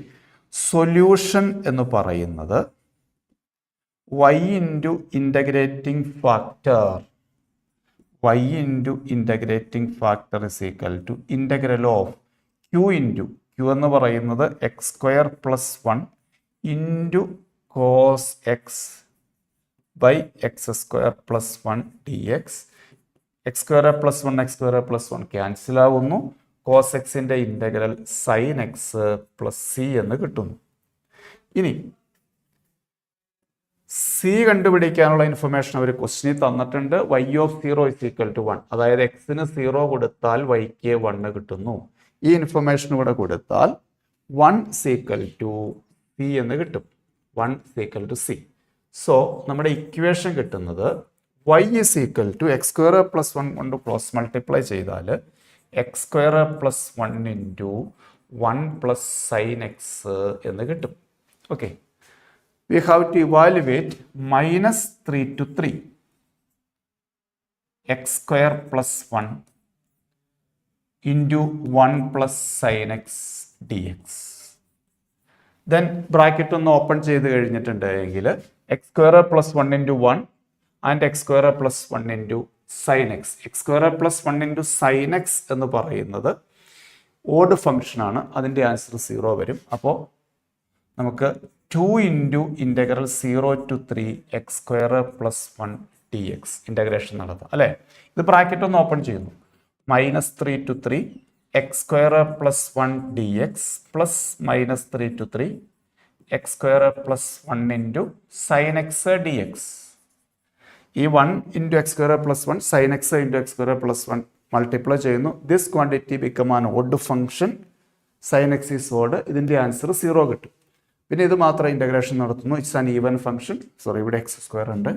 സൊല്യൂഷൻ എന്ന് പറയുന്നത് y into integrating factor is equal to integral of q എന്ന് പറയുന്നത് x square plus 1 into cos x by x square plus 1 dx. x square plus 1 cancel ആവുന്നു. cos x ൻ്റെ integral sin x plus c എന്ന് കിട്ടുന്നു. ഇനി c കണ്ടുപിടിക്കാനുള്ള information അവർ ക്വസ്റ്റ്യനിൽ തന്നിട്ടുണ്ട്. y of 0 is equal to 1, അതായത് എക്സിന് 0 കൊടുത്താൽ yക്ക് 1 കിട്ടുന്നു. ഈ ഇൻഫർമേഷൻ ഇവിടെ കൊടുത്താൽ 1 is equal to c എന്ന് കിട്ടും. 1 is equal to c. So നമ്മുടെ ഇക്വേഷൻ കിട്ടുന്നത് y is equal to x square plus 1 കൊണ്ട് ക്രോസ് മൾട്ടിപ്ലൈ ചെയ്താൽ x square plus 1 into 1 plus sin x എന്ന് കിട്ടും. Okay, we have to evaluate -3 to 3 x square plus 1 into 1 plus sin x dx. Then bracket ഒന്ന് open ചെയ്ത് കഴിഞ്ഞിട്ടുണ്ടെങ്കിൽ X square plus 1 into 1 and X square plus 1 into sin x. X square plus 1 into sin x എന്ന് പറയുന്നത് odd ഫംഗ്ഷനാണ്. അതിൻ്റെ answer 0 വരും. അപ്പോൾ നമുക്ക് 2 into integral 0 to 3 X square plus 1 dx integration നടത്താം അല്ലേ. ഇത് ബ്രാക്കറ്റ് ഒന്ന് ഓപ്പൺ ചെയ്യുന്നു. -3 to 3 x square plus 1 dx plus -3 to 3 x square plus 1 into sin x dx. ഈ 1 into x square plus 1 sin x into x square plus 1 multiply ചെയ്യുന്നു. This quantity become an odd function. sin x is odd. ഇതിൻ്റെ answer 0 കിട്ടും. പിന്നെ ഇത് മാത്രം integration നടത്തുന്നു. It's an even function. Sorry, ഇവിടെ x square ഉണ്ട്.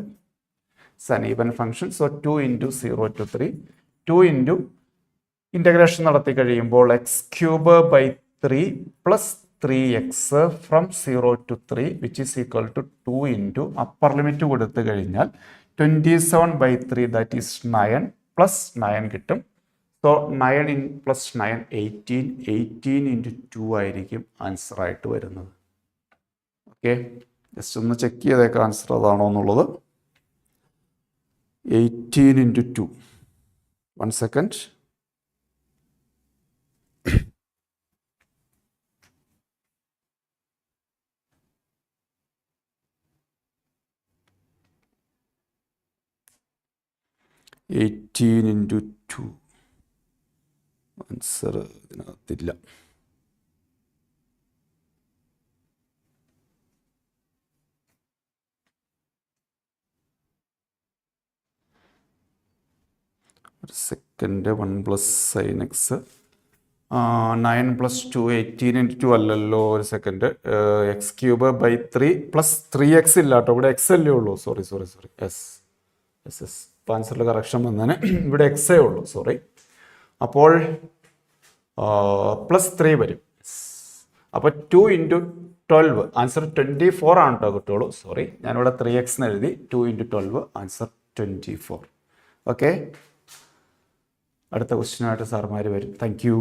It's an even function. So 2 into 0 to 3 2 into integration നടത്തി കഴിയുമ്പോൾ x³ by 3 plus 3x from 0 to 3 which is equal to 2 into upper limit കൊടുത്തു കഴിഞ്ഞാൽ 27 by 3 ദാറ്റ് ഈസ് 9 പ്ലസ് 9 കിട്ടും. So 9 plus 9 18 into 2 ആയിരിക്കും answer ആയിട്ട് വരുന്നത്. Okay, just ഒന്ന് check ചെയ്തേക്കാം ആൻസർ അതാണോ എന്നുള്ളത്. 18 into 2. 1 second. into 2 ആൻസർ ഇതിനകത്തില്ല. ഒരു second. 1 plus sin x 9 plus 2 18 into 2 അല്ലല്ലോ. ഒരു second. x³ by 3 plus 3x ഇല്ല കേട്ടോ, ഇവിടെ x അല്ലേ ഉള്ളൂ. സോറി എസ് ഇപ്പോൾ ആൻസറിൽ കറക്ഷൻ വന്നതിന് ഇവിടെ എക്സേ ഉള്ളൂ. സോറി. അപ്പോൾ +3 വരും. അപ്പോൾ 2 into 12 ആൻസർ 24 ആണ് കേട്ടോ കിട്ടുള്ളൂ. സോറി, ഞാനിവിടെ 3x എന്ന് എഴുതി. 2 into 12 ആൻസർ 24. ഓക്കെ, അടുത്ത ക്വസ്റ്റ്യനായിട്ട് സാർമാർ വരും. Thank you.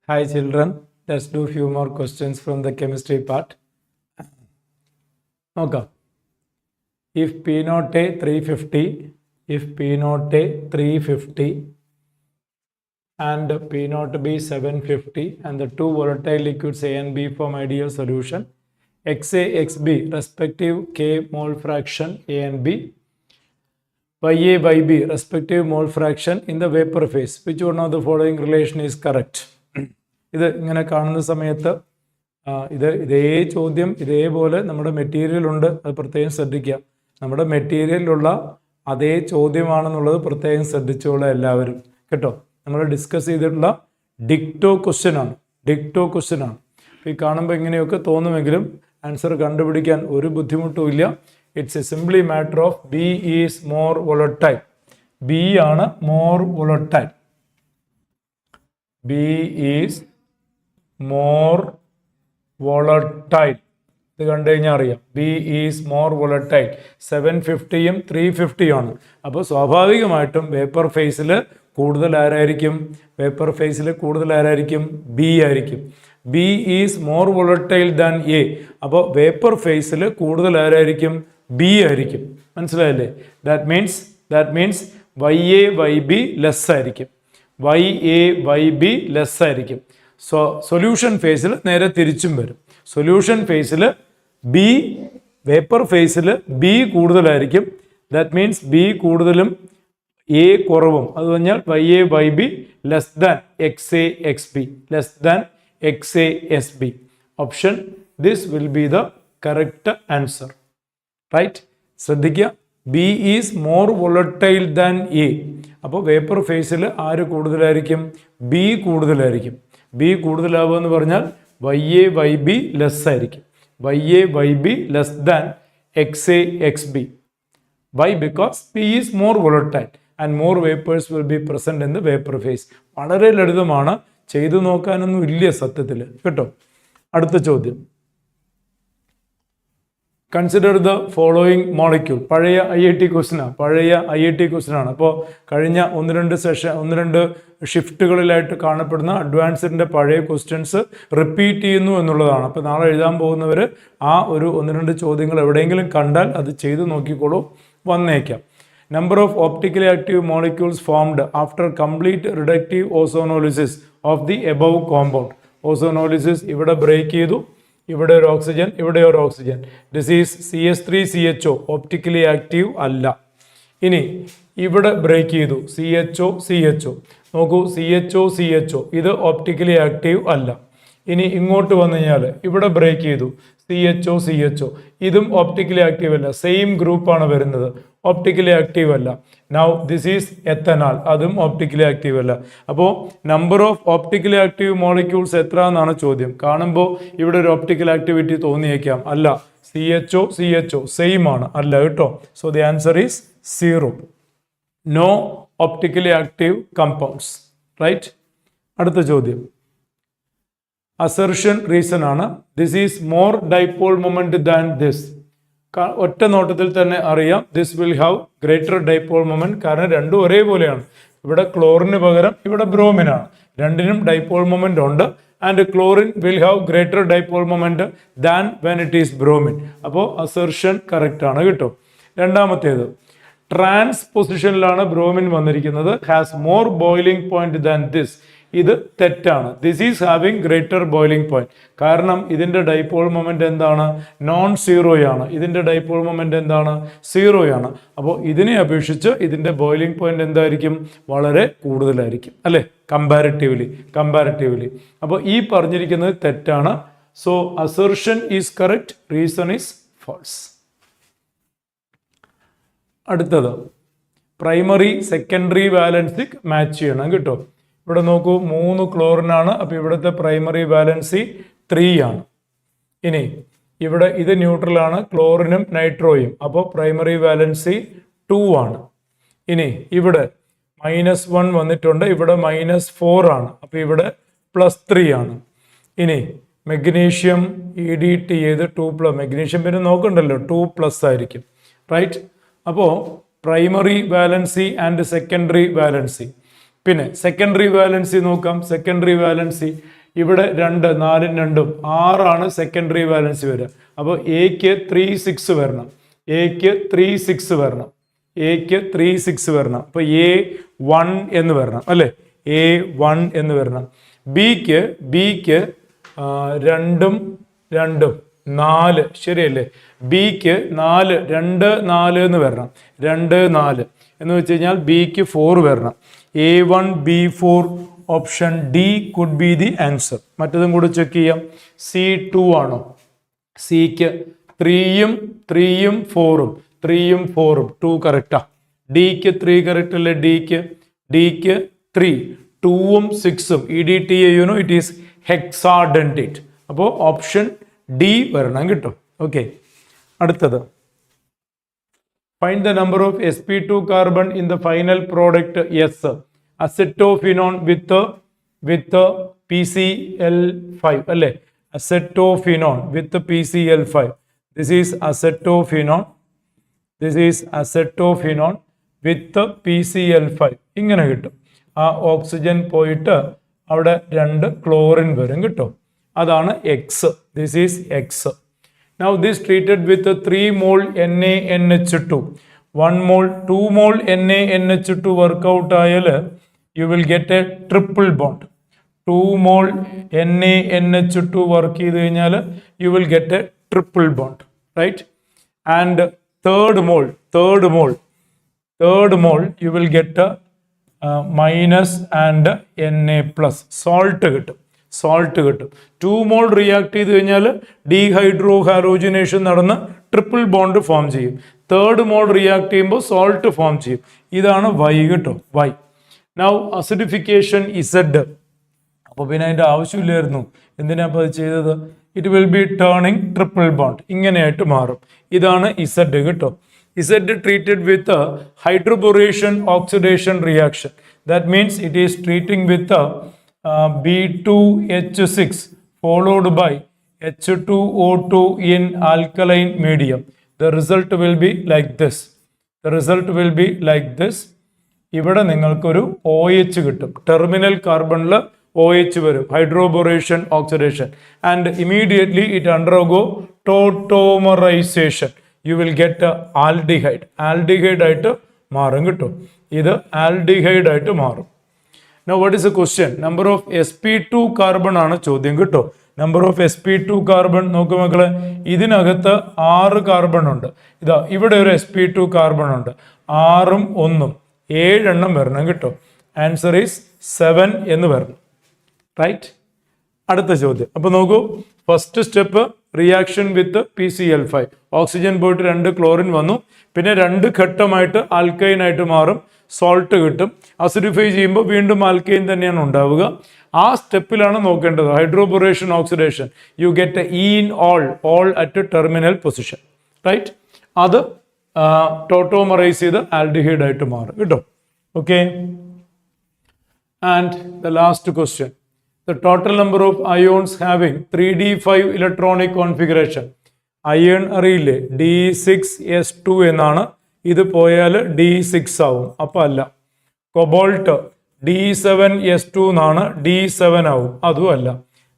Hi children, let's do few more questions from the chemistry part. Okay. If P naught A 350, if P naught A 350 and P naught B 750 and the two volatile liquids A and B form ideal solution, XA, XB respective K mole fraction A and B, YA, YB respective mole fraction in the vapor phase. Which one of the following relation is correct? ഇത് ഇങ്ങനെ കാണുന്ന സമയത്ത് ഇതേ ചോദ്യം ഇതേപോലെ നമ്മുടെ മെറ്റീരിയലുണ്ട്, അത് പ്രത്യേകം ശ്രദ്ധിക്കുക. നമ്മുടെ മെറ്റീരിയലിലുള്ള അതേ ചോദ്യമാണെന്നുള്ളത് പ്രത്യേകം ശ്രദ്ധിച്ചോളൂ എല്ലാവരും കേട്ടോ. നമ്മൾ ഡിസ്കസ് ചെയ്തിട്ടുള്ള ഡിക്റ്റോ ക്വസ്റ്റ്യൻ ആണ്. ഈ കാണുമ്പോൾ ഇങ്ങനെയൊക്കെ തോന്നുമെങ്കിലും ആൻസർ കണ്ടുപിടിക്കാൻ ഒരു ബുദ്ധിമുട്ടും ഇല്ല. It's a simply matter of B is more volatile. B ആണ് more volatile. B is more volatile. ഇത് കണ്ടു കഴിഞ്ഞാൽ അറിയാം, ബി ഈസ് മോർ വോളട്ടൈൽ. 750യും 350യും ആണ്. അപ്പോൾ സ്വാഭാവികമായിട്ടും വേപ്പർ ഫേസിൽ കൂടുതൽ ആരായിരിക്കും? ബി ആയിരിക്കും. B is more volatile than A. അപ്പോൾ വേപ്പർ ഫേസിൽ കൂടുതൽ ആരായിരിക്കും? ബി ആയിരിക്കും. മനസ്സിലായില്ലേ? ദാറ്റ് മീൻസ് YA/YB ലെസ് ആയിരിക്കും. YA/YB ലെസ് ആയിരിക്കും. സൊല്യൂഷൻ ഫേസിൽ നേരെ തിരിച്ചും വരും. സൊല്യൂഷൻ ഫേസിൽ ബി, വേപ്പർ ഫേസിൽ ബി കൂടുതലായിരിക്കും. ദാറ്റ് മീൻസ് ബി കൂടുതലും എ കുറവും. അത് പറഞ്ഞാൽ YA/YB less than XA/XB. Option this will be the correct answer. Right? ശ്രദ്ധിക്കുക, B is more volatile than A. അപ്പോൾ വേപ്പർ ഫേസിൽ ആര് കൂടുതലായിരിക്കും? ബി കൂടുതലായിരിക്കും. ബി കൂടുതലാവുക എന്ന് പറഞ്ഞാൽ YA/YB ലെസ് ആയിരിക്കും. YA/YB less than XA/XB. Why? Because P is more volatile and more vapors will be present in the vapor phase. വളരെ ലളിതമാണ്, ചെയ്തു നോക്കാനൊന്നും ഇല്ല സത്യത്തിൽ കേട്ടോ. അടുത്ത ചോദ്യം, കൺസിഡർ ദ ഫോളോയിങ് മോളിക്യൂൾ. പഴയ IIT ക്വസ്റ്റ്യൻ ആണ്. അപ്പോൾ കഴിഞ്ഞ ഒന്ന് രണ്ട് ഷിഫ്റ്റുകളിലായിട്ട് കാണപ്പെടുന്ന അഡ്വാൻസിൻ്റെ പഴയ ക്വസ്റ്റ്യൻസ് റിപ്പീറ്റ് ചെയ്യുന്നു എന്നുള്ളതാണ്. അപ്പോൾ നാളെ എഴുതാൻ പോകുന്നവർ ആ ഒരു 1-2 ചോദ്യങ്ങൾ എവിടെയെങ്കിലും കണ്ടാൽ അത് ചെയ്തു നോക്കിക്കോളൂ, വന്നേക്കാം. Number of optically active molecules formed after complete reductive ozonolysis of the above compound. Ozonolysis ഇവിടെ ബ്രേക്ക് ചെയ്തു, ഇവിടെ ഒരു ഓക്സിജൻ, ഇവിടെ ഒരു oxygen. This is CH3CHO, optically active അല്ല. ഇനി ഇവിടെ ബ്രേക്ക് ചെയ്തു, CHO. നോക്കൂ, CHO, ഇത് ഓപ്റ്റിക്കലി ആക്റ്റീവ് അല്ല. ഇനി ഇങ്ങോട്ട് വന്നു കഴിഞ്ഞാൽ ഇവിടെ ബ്രേക്ക് ചെയ്തു, CHO, ഇതും ഓപ്റ്റിക്കലി ആക്റ്റീവ് അല്ല. സെയിം ഗ്രൂപ്പാണ് വരുന്നത്, ഓപ്റ്റിക്കലി ആക്റ്റീവ് അല്ല. നൗ ദിസ് ഈസ് എത്തനാൽ, അതും ഓപ്റ്റിക്കലി ആക്റ്റീവ് അല്ല. അപ്പോൾ number of optically active molecules എത്ര എന്നാണ് ചോദ്യം. കാണുമ്പോൾ ഇവിടെ ഒരു ഓപ്റ്റിക്കൽ ആക്ടിവിറ്റി തോന്നിയേക്കാം, അല്ല. CHO സെയിം ആണ്, അല്ല കേട്ടോ. So the answer is 0. No optically active compounds. Right? അടുത്ത ചോദ്യം അസർഷൻ റീസൺ ആണ്. This is more dipole moment than this. ഒറ്റ നോട്ടത്തിൽ തന്നെ അറിയാം this will have greater dipole moment. കാരണം രണ്ടും ഒരേപോലെയാണ്. ഇവിടെ ക്ലോറിന് പകരം ഇവിടെ ബ്രോമിനാണ്. രണ്ടിനും ഡൈപോൾ മൊമെന്റ് ഉണ്ട്. And chlorine will have greater dipole moment than when it is bromine. അപ്പോൾ അസർഷൻ കറക്റ്റ് ആണ് കേട്ടോ. രണ്ടാമത്തേത് ട്രാൻസ് പൊസിഷനിലാണ് ബ്രോമിൻ വന്നിരിക്കുന്നത്. Has more boiling point than this. ഇത് തെറ്റാണ്. This is having greater boiling point. കാരണം ഇതിന്റെ ഡൈപോൾ മൊമെന്റ് എന്താണ്? നോൺ സീറോയാണ്. ഇതിന്റെ ഡൈപോൾ മൊമെന്റ് എന്താണ്? സീറോയാണ്. അപ്പോൾ ഇതിനെ അപേക്ഷിച്ച് ഇതിന്റെ ബോയിലിംഗ് പോയിന്റ് എന്തായിരിക്കും? വളരെ കൂടുതലായിരിക്കും അല്ലെ, കമ്പാരിറ്റീവ്ലി. അപ്പോൾ ഈ പറഞ്ഞിരിക്കുന്നത് തെറ്റാണ്. So assertion is correct, reason is false. അടുത്തത് പ്രൈമറി സെക്കൻഡറി വാലൻസി മാച്ച് ചെയ്യണം കേട്ടോ. ഇവിടെ നോക്കൂ, 3 ക്ലോറിനാണ്. അപ്പോൾ ഇവിടുത്തെ പ്രൈമറി വാലൻസി 3 ആണ്. ഇനി ഇവിടെ ഇത് ന്യൂട്രലാണ്, ക്ലോറിനും നൈട്രോയും. അപ്പോൾ പ്രൈമറി വാലൻസി 2 ആണ്. ഇനി ഇവിടെ -1 വന്നിട്ടുണ്ട്, ഇവിടെ -4 ആണ്. അപ്പോൾ ഇവിടെ +3 ആണ്. ഇനി മെഗ്നീഷ്യം EDT ചെയ്ത് 2+, മെഗ്നീഷ്യം പിന്നെ നോക്കണ്ടല്ലോ 2+ ആയിരിക്കും, റൈറ്റ്. അപ്പോൾ primary valency and secondary valency. പിന്നെ സെക്കൻഡറി വാലൻസി നോക്കാം. സെക്കൻഡറി വാലൻസി ഇവിടെ 2, 4, 2, 6 ആണ് സെക്കൻഡറി വാലൻസി വരിക. അപ്പോൾ എക്ക് 3, 6 വരണം, എക്ക് 3, 6 വരണം. അപ്പോൾ A1 എന്ന് വരണം അല്ലേ, A1 എന്ന് വരണം. ബിക്ക് 2, 2, 4 ശരിയല്ലേ. ബിക്ക് 4, 2, 4 എന്ന് വരണം. 2, 4 എന്ന് വെച്ച് കഴിഞ്ഞാൽ ബിക്ക് 4 വരണം. A1, B4, option D could be the answer. മറ്റതും കൂടെ ചെക്ക് ചെയ്യാം. C2 ആണോ? സിക്ക് 3, 4, 2 കറക്റ്റാ. ഡിക്ക് 3 കറക്റ്റ് അല്ലേ? ഡിക്ക് 3, 2ഉം 6ഉം EDT ചെയ്യുന്നു. It is hexadentate. അപ്പോൾ ഓപ്ഷൻ ഡി വരണം കേട്ടോ. ഓക്കെ, അടുത്തത് find the number of sp2 carbon in the final product. Yes, acetophenone with PCl5 അല്ലേ, acetophenone with PCl5. This is acetophenone with PCl5. ഇങ്ങനെ കിട്ടും. ആ ഓക്സിജൻ പോയിട്ട് അവിടെ 2 ക്ലോറിൻ വരും കേട്ടോ. അതാണ് X. This is X. Now this treated with 3 mole NaNH2, 1 mole, 2 mole NaNH2 workout ayal, you will get a triple bond. 2 mole NaNH2 work ചെയ്ത് കഴിഞ്ഞാൽ you will get a triple bond, right? And third mole you will get a minus and Na plus salt കിട്ടും. 2 മോൾ react ചെയ്ത് കഴിഞ്ഞാൽ dehydro halogenation നടന്ന് triple bond form ചെയ്യും. 3rd മോൾ react ചെയ്യുമ്പോൾ salt form ചെയ്യും. ഇതാണ് Y കേട്ടോ, Y. Now acidification Z. അപ്പോൾ പിന്നെ അതിൻ്റെ ആവശ്യമില്ലായിരുന്നു. എന്തിനാ അപ്പോൾ അത് ചെയ്തത്? It will be turning triple bond, ഇങ്ങനെയായിട്ട് മാറും. ഇതാണ് Z കേട്ടോ. Z treated with hydroboration oxidation reaction. That means it is treating with B2H6 followed by H2O2 in alkaline medium. The result will be like this. ഇവിടെ നിങ്ങൾക്കൊരു OH കിട്ടും. Terminal കാർബണിൽ OH വരും, hydroboration oxidation, and immediately it undergo tautomerisation. You will get aldehyde ആയിട്ട് മാറും കേട്ടോ. ഇത് aldehyde ആയിട്ട് മാറും. Now what is the question? Number of sp2 carbon ആണ് ചോദ്യം കേട്ടോ. നമ്പർ ഓഫ് sp2 കാർബൺ നോക്കൂ മക്കളെ, ഇതിനകത്ത് 6 കാർബൺ ഉണ്ട്. ഇതാ ഇവിടെ ഒരു sp2 കാർബൺ ഉണ്ട്. 6ഉം 1ഉം 7 എണ്ണം വരണം കേട്ടോ. ആൻസർ ഈസ് 7 എന്ന് വരണം, റൈറ്റ്. അടുത്ത ചോദ്യം. അപ്പൊ നോക്കൂ, first step reaction with PCl5. Oxygen പോയിട്ട് 2 ക്ലോറിൻ വന്നു. പിന്നെ 2 ഘട്ടമായിട്ട് ആൽക്കൈൻ ആയിട്ട് മാറും, സോൾട്ട് കിട്ടും. അസിഡിഫൈ ചെയ്യുമ്പോൾ വീണ്ടും ആൽക്കൈൻ തന്നെയാണ് ഉണ്ടാവുക. ആ സ്റ്റെപ്പിലാണ് നോക്കേണ്ടത് hydroboration oxidation. You get enol at terminal position, right. അത് ടോട്ടോമറൈസ് ചെയ്ത് ആൽഡിഹൈഡ് ആയിട്ട് മാറും കേട്ടോ. Okay, and the last question. The total number of ions having 3d5 electronic configuration. Iron അറിയില്ലേ, D6S2 എന്നാണ്. ഇത് പോയാൽ D6 ആവും, അപ്പം അല്ല. കൊബോൾട്ട് D7S2 എന്നാണ്, D7 ആവും, അതും അല്ല.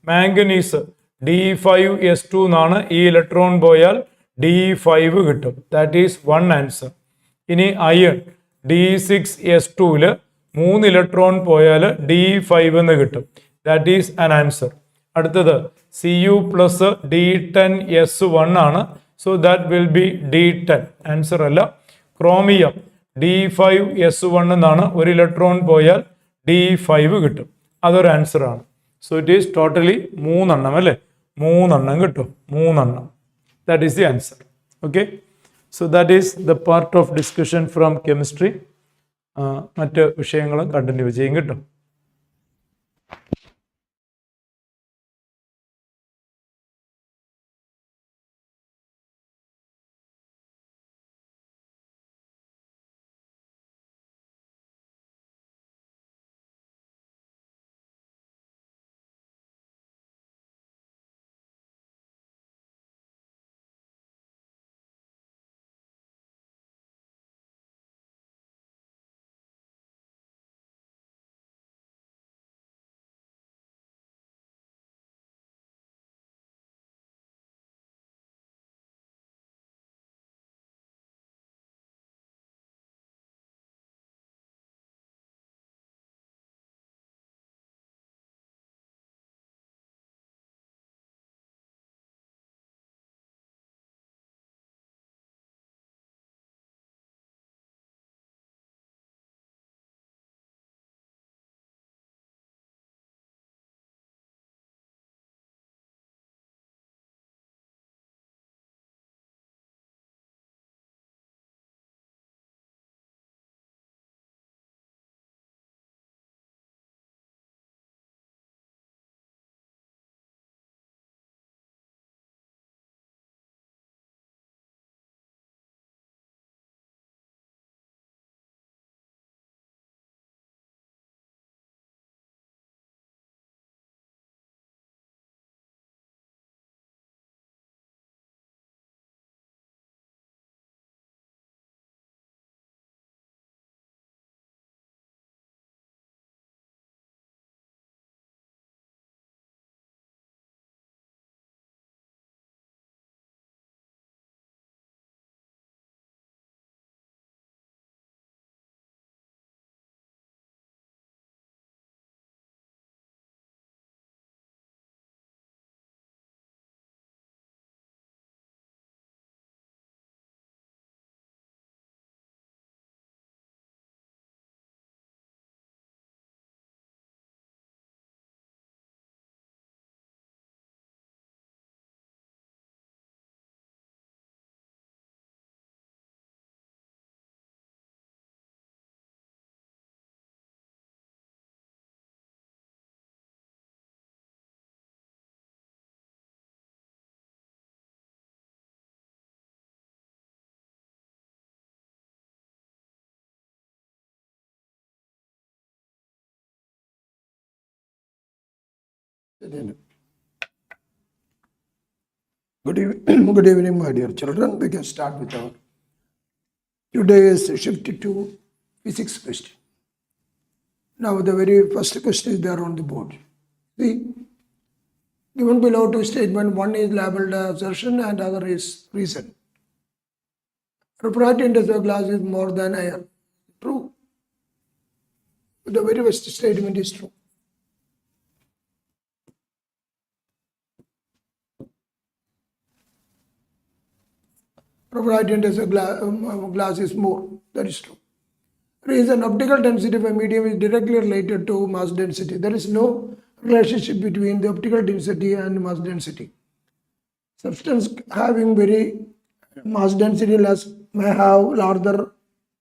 മാംഗനീസ് D5S2 എന്നാണ്, ഈ ഇലക്ട്രോൺ പോയാൽ D5 കിട്ടും. That is 1 answer. ഇനി അയൺ D6S2 3 ഇലക്ട്രോൺ പോയാൽ D5 എന്ന് കിട്ടും. That is an answer. അടുത്തത് Cu പ്ലസ് D10S1 ആണ്. So that will be D10. Answer അല്ല. ക്രോമിയം D5S1 എന്നാണ്. 1 ഇലക്ട്രോൺ പോയാൽ D5 കിട്ടും. അതൊരു ആൻസർ ആണ്. സോ ഇറ്റ് ഈസ് ടോട്ടലി 3 എണ്ണം അല്ലേ? 3 എണ്ണം കിട്ടും. 3 എണ്ണം. That is the answer. Okay. So that is the part of discussion from chemistry. മറ്റ് വിഷയങ്ങളും കണ്ടിന്യൂ ചെയ്യും കേട്ടോ. Good evening, my dear children. We can start with our today's shift to physics question. Now, the very first question is there on the board. See, given below two statements, one is labeled assertion and other is reason. Refractive index of glass is more than air. True. The very first statement is true. Refractive index of glass is more. That is true. Reason, optical density of a medium is directly related to mass density. There is no relationship between the optical density and mass density. Substance having very mass density less may have larger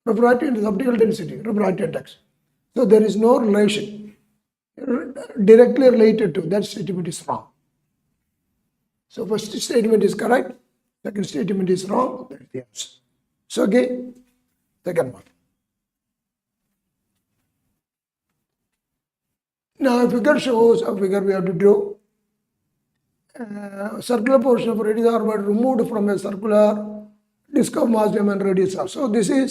refractive index, optical density, refractive index. So there is no relation directly related to. That statement is wrong. So first statement is correct. Second statement is wrong. That is the answer. So okay, second one. Now a figure shows a figure we have to draw. Circular portion of radius r removed from a circular disk of mass m and radius r. So this is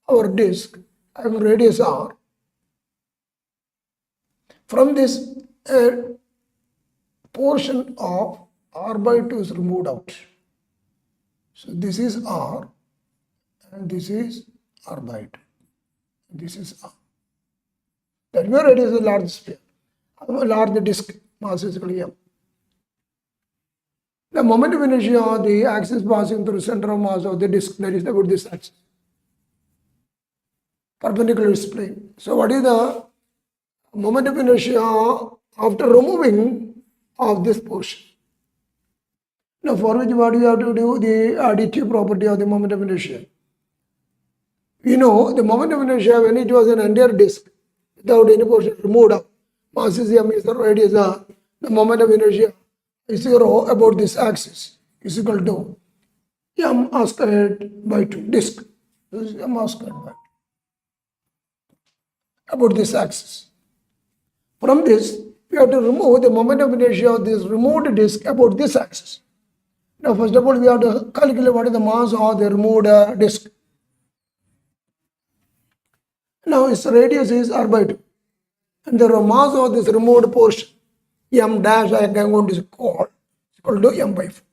our disk and radius r. From this, a portion of r by 2 is removed out. So this is r and this is R by 2. This is R. That where it is a large sphere. A large disk, mass is equal to M. The moment of inertia of the axis passing through center of mass of the disk, that is about this axis. Perpendicular is plane. So what is the moment of inertia after removing of this portion? Now for which what you have to do the additive property of the moment of inertia. You know the moment of inertia when it was an entire disk without any portion removed out, mass is M is the radius R, the moment of inertia is 0 about this axis is equal to M R squared by 2 disk. This is M R squared by 2 about this axis. From this, we have to remove the moment of inertia of this removed disk about this axis. Now, first of all, we have to calculate what is the mass of the removed disk. Now, its radius is R by 2. And the mass of this removed portion, M dash, I am going to call, is equal to M by 4.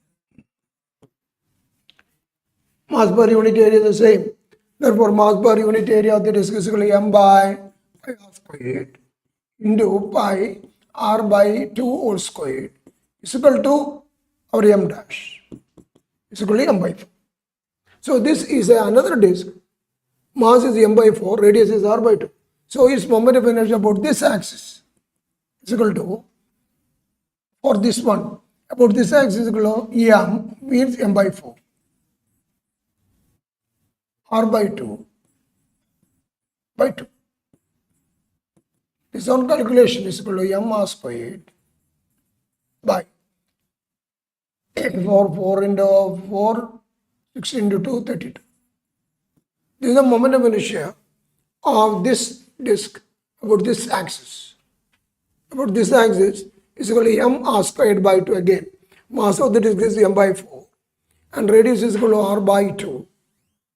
Mass per unit area is the same. Therefore, mass per unit area of the disk is equal to M by pi r squared into pi r by 2 whole squared is equal to our M dash is equal to M by 4. So this is another disk. Mass is M by 4, radius is R by 2. So its moment of inertia about this axis is equal to, for this one, about this axis is equal to M means M by 4. R by 2 by 2. This on calculation is equal to M R squared by 4 into 4, 6 into 2, 32. This is the moment of inertia of this disk about this axis. About this axis is equal to M R squared by 2 again. Mass of the disk is M by 4 and radius is equal to R by 2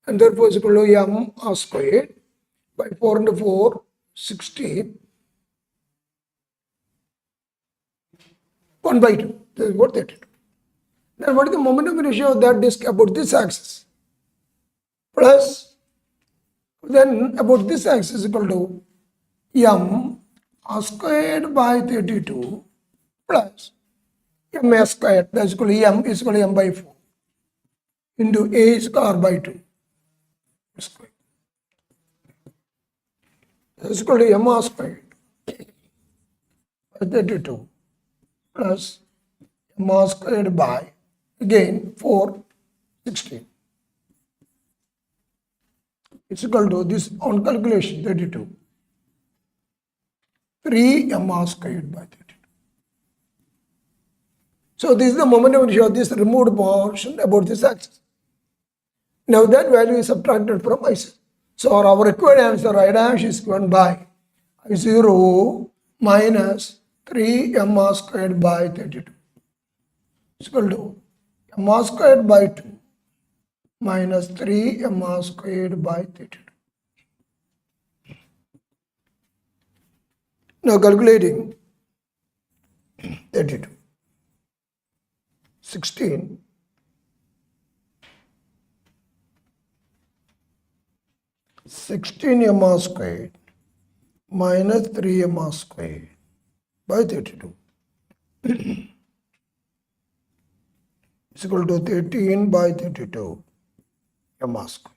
and therefore is equal to M R squared by 4 into 4, 16. 1 by 2. This is what 32. Then what is the moment of inertia of that disk about this axis? Plus, then about this axis is equal to M R squared by 32 plus M S squared, that is equal to M is equal to M by 4 into A is R by 2 squared. That is equal to M R squared by 32 plus M R squared by again 4, 16. It's equal to this on calculation 32. 3 M R squared by 32. So this is the moment of inertia of this removed portion about this axis. Now that value is subtracted from I0. So our required answer I dash is given by I0 minus 3 M R squared by 32. It's equal to M R squared by 2 minus 3 M R squared by 32. Now calculating 32. 16 M R squared minus 3 M R squared by 32 is equal to 13 by 32 M R squared.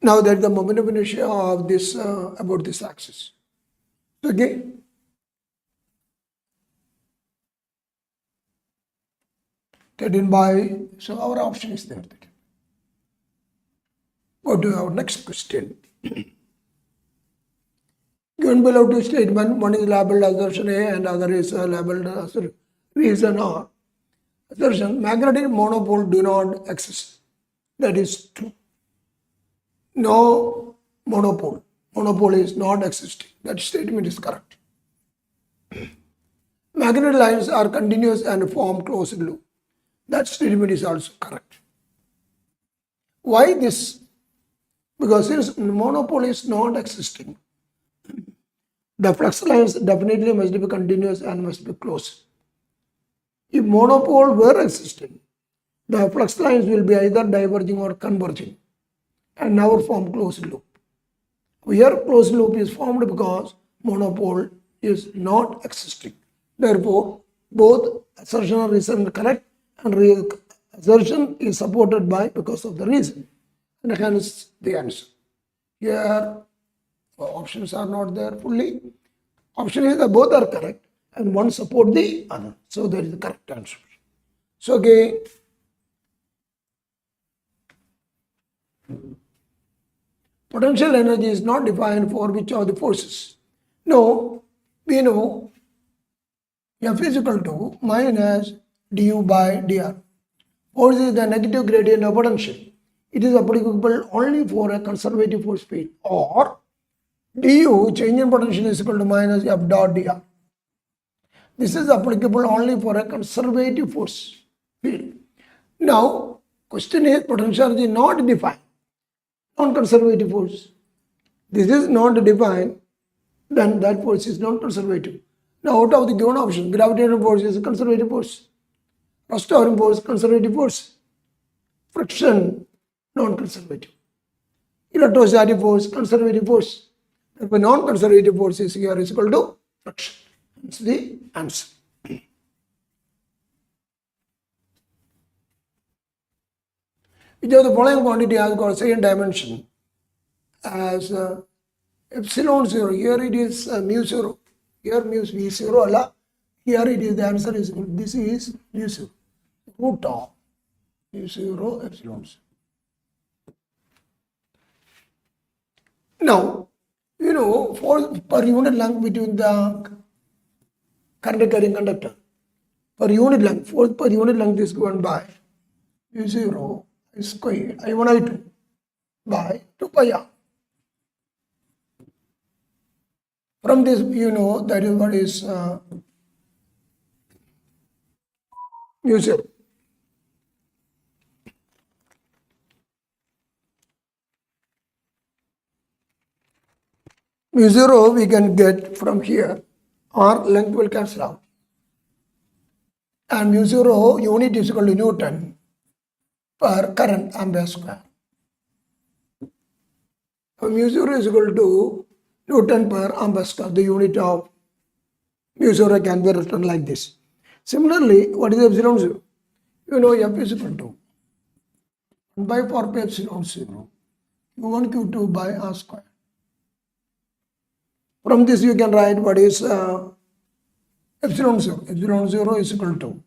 Now that is the moment of inertia of this about this axis. So again, so our option is there. Go to our next question. Given below two statements, one is labeled assertion A and other is labeled reason R. Assertion, magnetic monopole do not exist. That is true. No monopole. Monopole is not existing. That statement is correct. Magnetic lines are continuous and form closed loop. That statement is also correct. Why this? Because since monopole is not existing, the flux lines definitely must be continuous and must be closed. If monopole were existing, the flux lines will be either diverging or converging. and never form closed loop. Here closed loop is formed because monopole is not existing. Therefore, both assertion and reason are correct, and assertion is supported by because of the reason, and hence the answer. Here options are not there fully. Option is that both are correct and one support the other. So that is the correct answer. So again, potential energy is not defined for which of the forces. No, we know F is equal to minus du by dr. Force is the negative gradient of potential. It is applicable only for a conservative force field, or du, change in potential, is equal to minus F dot dr. This is applicable only for a conservative force field. Now, question is potential energy not defined, non-conservative force. This is not defined, then that force is non-conservative. Now, out of the given option, gravitational force is a conservative force, restoring force, conservative force, friction, non-conservative, electrostatic force, conservative force. Therefore, non-conservative force is here is equal to friction. That's the answer. Which of the following quantity has got second dimension as epsilon 0? Here it is mu 0. Here mu is v 0. Allah. Here it is, the answer is, this is mu 0. Root of mu 0 epsilon 0. Now, you know, force per unit length between the current carrying conductor, per unit length, force per unit length is given by mu 0 square I1 I2 by 2 pi r. From this, you know, that is what is mu 0. Mu 0 we can get from here, or length will cancel out. And mu 0 unit is equal to Newton per current ampere square. So mu 0 is equal to Newton per ampere square. The unit of mu 0 can be written like this. Similarly, what is epsilon 0? You know, F is equal to 1 by 4 pi epsilon 0 Q1 Q2 by R square. From this you can write what is epsilon 0. Epsilon 0 is equal to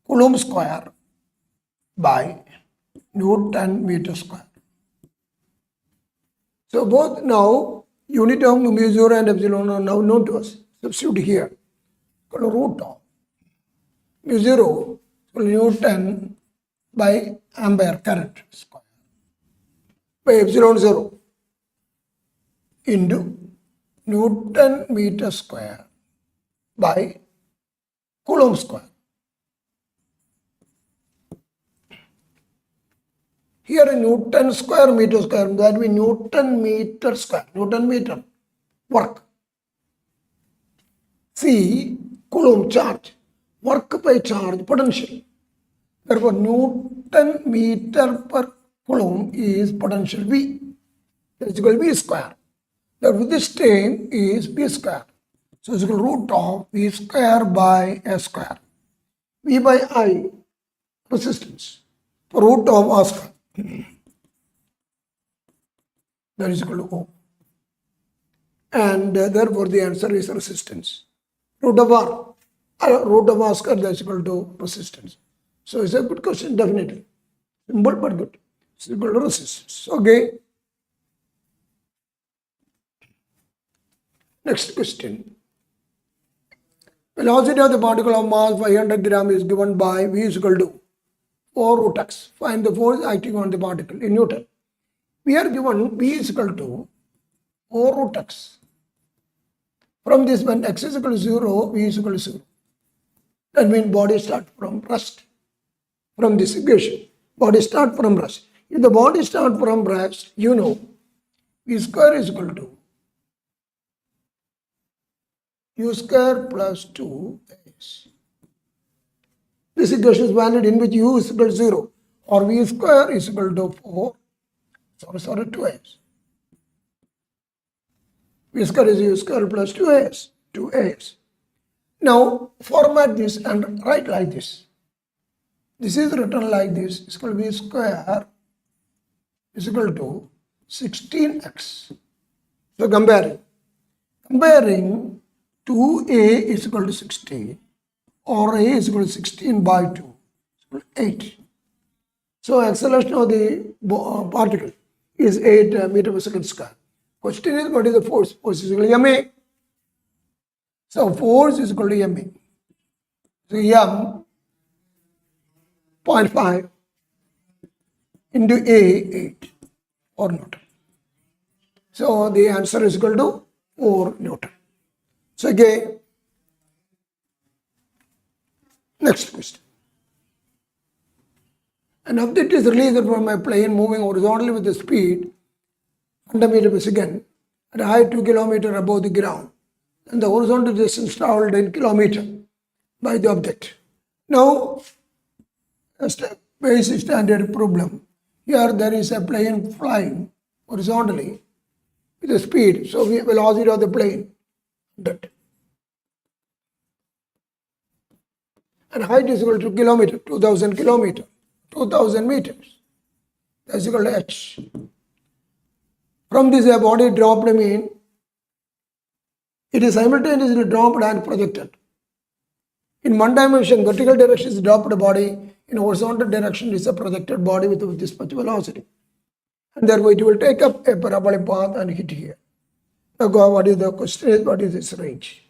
Coulomb square by Newton meter square. So both now unit of mu 0 and epsilon are now known to us. Substitute here. Root of mu 0 Newton by ampere current square by epsilon 0 into Newton meter square by Coulomb square. Here in Newton square meter square, that means Newton meter square, Newton meter work. C, Coulomb charge, work by charge potential. Therefore, Newton meter per Coulomb is potential V. That is equal to V square. Therefore, this term is V square. So, it's equal to root of V square by S square. V by I, resistance, root of R square. That is equal to O. And therefore, the answer is resistance. Root of R square, that is equal to resistance. So, it's a good question, definitely. Simple but good. It's equal to resistance. Okay. Next question. Velocity of the particle of mass 500 gram is given by V is equal to 4 root x. Find the force acting on the particle in Newton. We are given V is equal to 4 root x. From this, when x is equal to 0, V is equal to 0. That means body start from rest. From this equation, body start from rest. If the body start from rest, you know, V square is equal to U square plus 2s. This equation is valid in which U is equal to 0 or V square is equal to 4 Sorry, 2as. V square is u square plus 2as. 2as. Now format this and write like this. This is written like this. It's equal to v square is equal to 16x. So comparing 2a is equal to 16 or a is equal to 16 by 2 is equal to 8. So acceleration of the particle is 8 meter per second square. Question is, what is the force? Force is equal to ma. So force is equal to ma. So m 0.5 into a 8 or Newton. So the answer is equal to 4 Newton. So again, next question. An object is released from a plane moving horizontally with the speed 100 meters per second at a height 2 kilometers above the ground, and the horizontal distance traveled in kilometers by the object. Now, a basic standard problem. Here there is a plane flying horizontally with the speed, so velocity of the plane 100. And height is equal to kilometer, 2000 kilometers, 2000 meters. That's equal to h. From this, a body dropped mean it is simultaneously dropped and projected. In one dimension, vertical direction is dropped body. In horizontal direction is a projected body with this much velocity. And therefore, it will take up a parabolic path and hit here. Now, what is the question is, what is this range?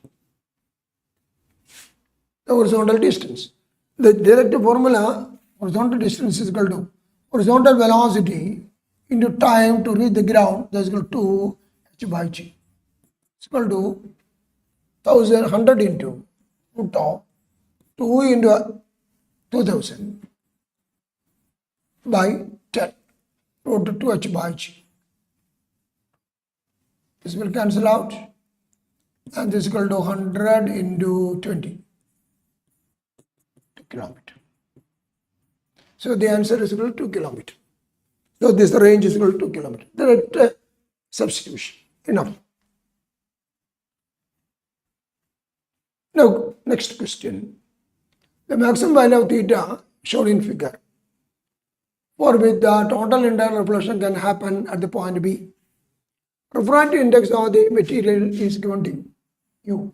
The horizontal distance. The direct formula, horizontal distance is equal to horizontal velocity into time to reach the ground, that is equal to h by g. It's equal to 100 into root of 2 into 2000 by 10 root of 2h by g. This will cancel out, and this is equal to 100 into 20 kilometer. So the answer is equal to 2 kilometer. So this range is equal to 2 kilometer. Direct substitution. Enough. Now, next question. The maximum value of theta shown in figure, for which the total internal reflection can happen at the point B. Refractive index of the material is given to U.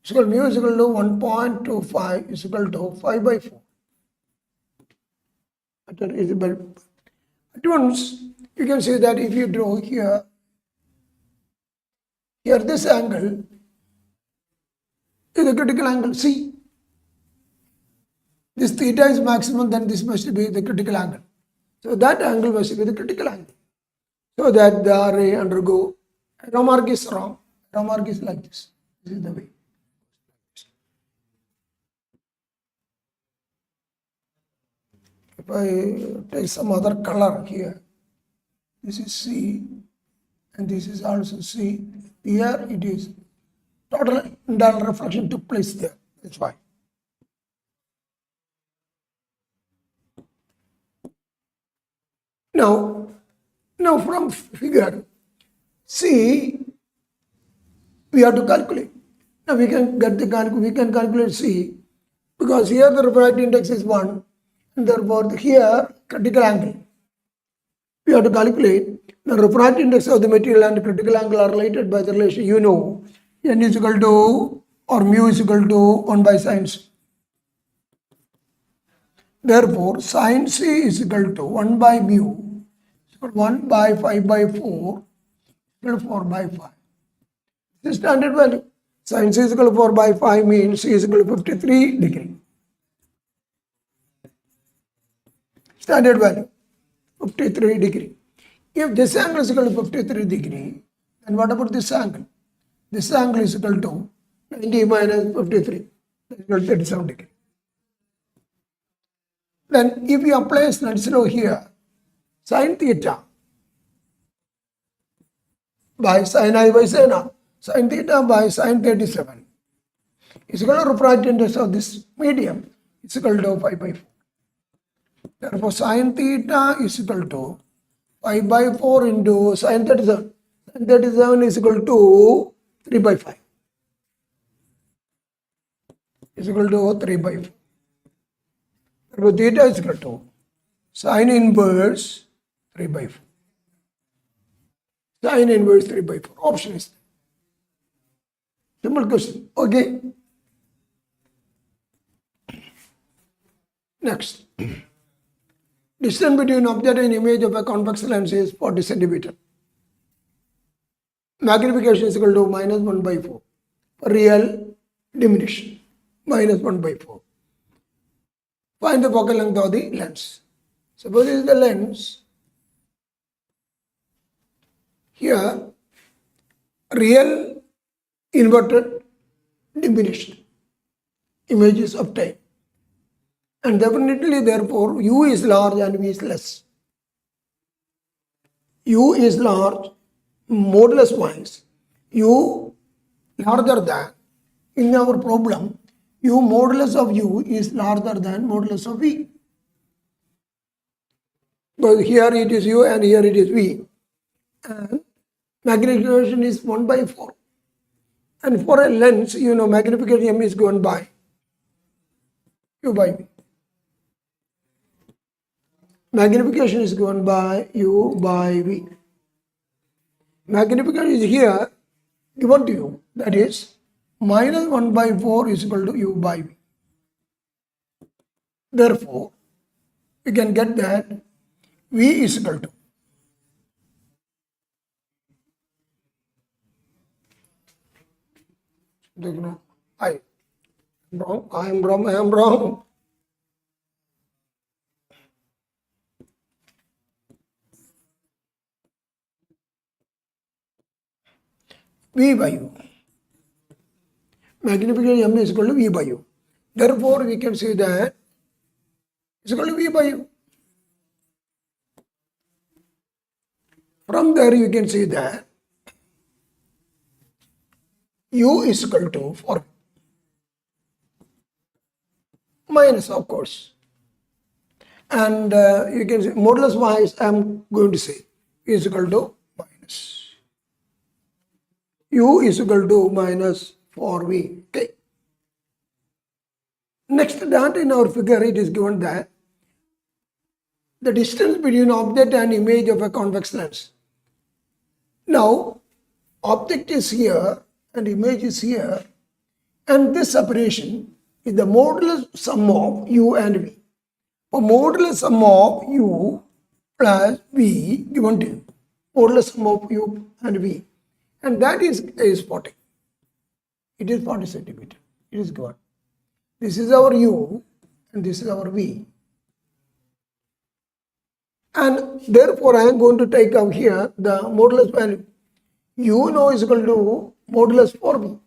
Is equal to mu is equal to 1.25 is equal to 5 by 4. At once, you can see that if you draw here this angle is the critical angle C. This theta is maximum, then this must be the critical angle. So that angle must be the critical angle. So that the ray undergo, arrow mark is wrong, arrow mark is like this. This is the way. If I take some other color here, this is C and this is also C. Here it is total internal reflection took place there. That's why. Now from figure C, we have to calculate. Now we can calculate C, because here the refractive index is 1, and therefore here critical angle. We have to calculate the refractive index of the material and the critical angle are related by the relation n is equal to or mu is equal to 1 by sin C. Therefore, sin C is equal to 1 by mu, 1 by 5 by 4, equal to 4 by 5. This is standard value. Sin C is equal to 4 by 5 means C is equal to 53 degree. Standard value, 53 degree. If this angle is equal to 53 degree, then what about this angle? This angle is equal to 90 minus 53, that is equal to 37 degree. Then if you apply Snell's law here, sin theta by sin I by sin R, sin theta by sin 37 is equal to refractive index of this medium is equal to 5 by 4. Therefore, sin theta is equal to 5 by 4 into sin 37. Sin 37 is equal to 3 by 5. Is equal to 3 by 4. Therefore, theta is equal to sin inverse 3 by 4. Sin inverse 3 by 4. Option is simple question. Okay. Next. Distance between object and image of a convex lens is 40 centimeter. Magnification is equal to minus 1 by 4. Real diminution. Minus 1 by 4. Find the focal length of the lens. Suppose this is the lens. Here, real inverted diminished image is obtained. And definitely, therefore, U is large and V is less. U is large, modulus wise. U larger than, in our problem, U modulus of U is larger than modulus of V. But here it is U and here it is V. And magnification is 1 by 4. And for a lens, you know, magnification M is given by U by V. Magnification is given by U by V. Magnification is here given to you, that is minus 1 by 4 is equal to U by V. Therefore, we can get that V is equal to I am wrong. V by U. Magnification M is equal to V by U. Therefore, we can say that is equal to V by U. From there, you can see that U is equal to 4 minus, of course. And you can say modulus wise, I am going to say is equal to minus. U is equal to minus 4V. Okay. Next data in our figure, it is given that the distance between object and image of a convex lens. Now, object is here and image is here, and this separation is the modulus sum of U and V. For modulus sum of U plus V given to you, modulus sum of U and V, and that is 40. It is 40 centimeter. It is given. This is our U and this is our V. And therefore, I am going to take out here the modulus value. U now is equal to modulus 4V.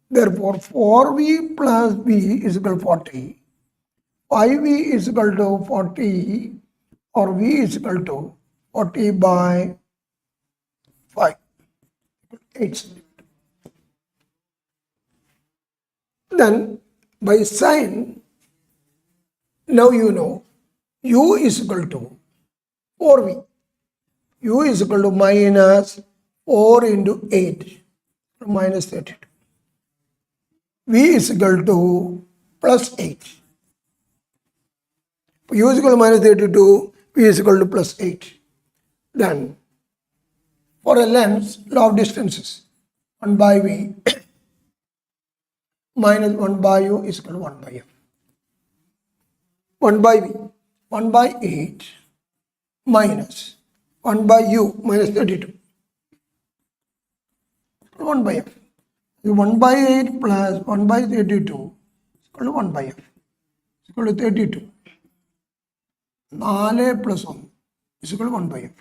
Therefore, 4V plus V is equal to 40. 5V is equal to 40, or V is equal to 40 by 5. 8 centimeter. Then, by sin, now you know U is equal to 4V. U is equal to minus 4 into 8, minus 32. V is equal to plus 8. U is equal to minus 32, V is equal to plus 8. Then, for a lens, law of distances, 1 by V minus 1 by U is equal to 1 by F. 1 by V, 1 by 8 minus 1 by U minus 32. 1 by F. 1 by 8 plus 1 by 32 is equal to 1 by F. Is equal to 32. 4 plus 1 is equal to 1 by F.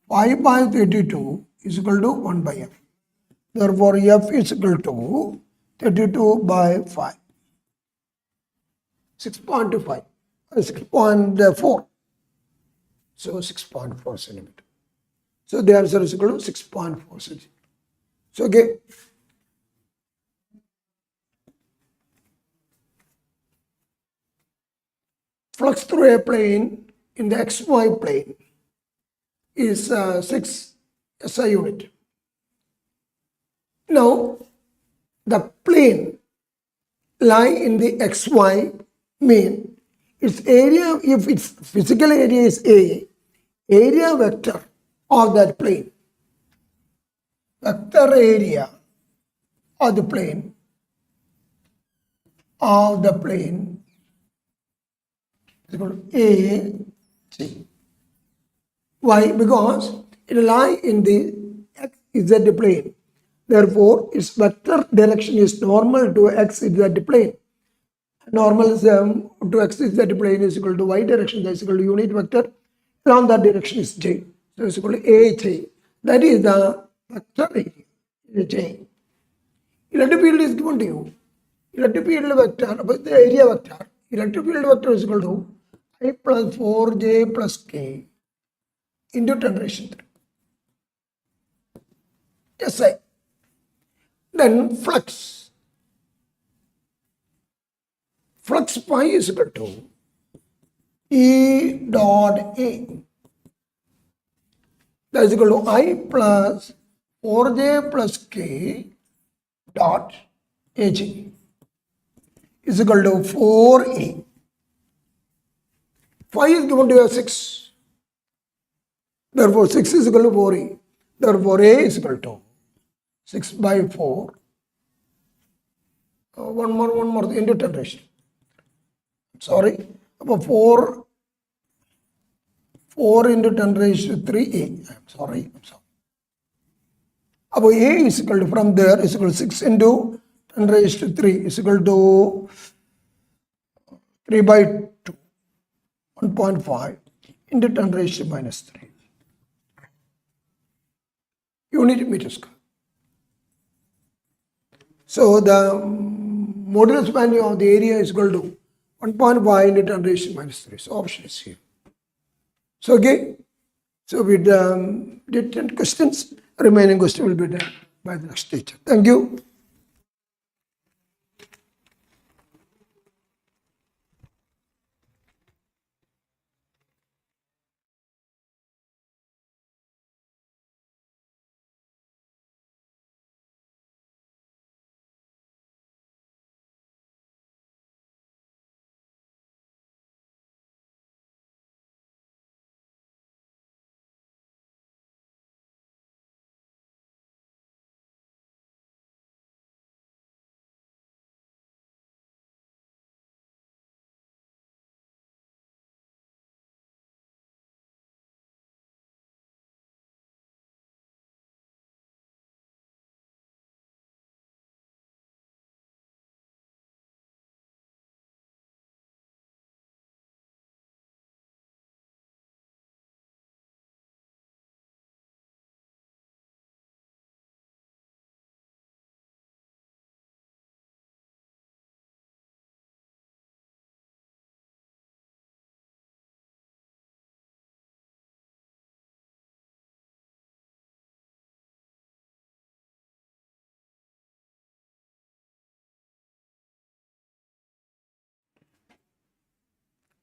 5 by 32 is equal to 1 by F. Therefore, F is equal to 32 by 5. 6.25. 6.4. So 6.4 centimeter. So the answer is equal to 6.4 centimeter. So okay. Flux through a plane in the XY plane is 6 SI unit. Now, the plane lie in the XY mean its area, if its physical area is A, area vector of that plane, vector area of the plane is equal to A, C. Why? Because it lie in the XZ plane. Therefore, its vector direction is normal to XZ plane. Normal to XZ plane is equal to Y direction, that is equal to unit vector. Around that direction is J. So it's equal to AJ. That is the vector area, J. Electric field is given to you. Electric field vector, but the area vector, electric field vector is equal to I plus 4J plus K into 10 raised to 3. SI. Then flux. Flux pi is equal to E dot A. That is equal to I plus 4J plus K dot AG is equal to 4A. Phi is given to you as 6. Therefore, 6 is equal to 4A. Therefore, A is equal to 6 by 4. One more into 10 raised. Sorry, about 4 into 10 raised to 3A. I'm sorry. About A is equal to, from there is equal to 6 into 10 raised to 3 is equal to 3 by 2, 1.5 into 10 raised to minus 3. Unit meter square. So the modulus value of the area is equal to 1.5 into 10 raised to minus 3. So option is here. So okay. So we did 10 questions. Remaining question will be done by the next teacher. Thank you.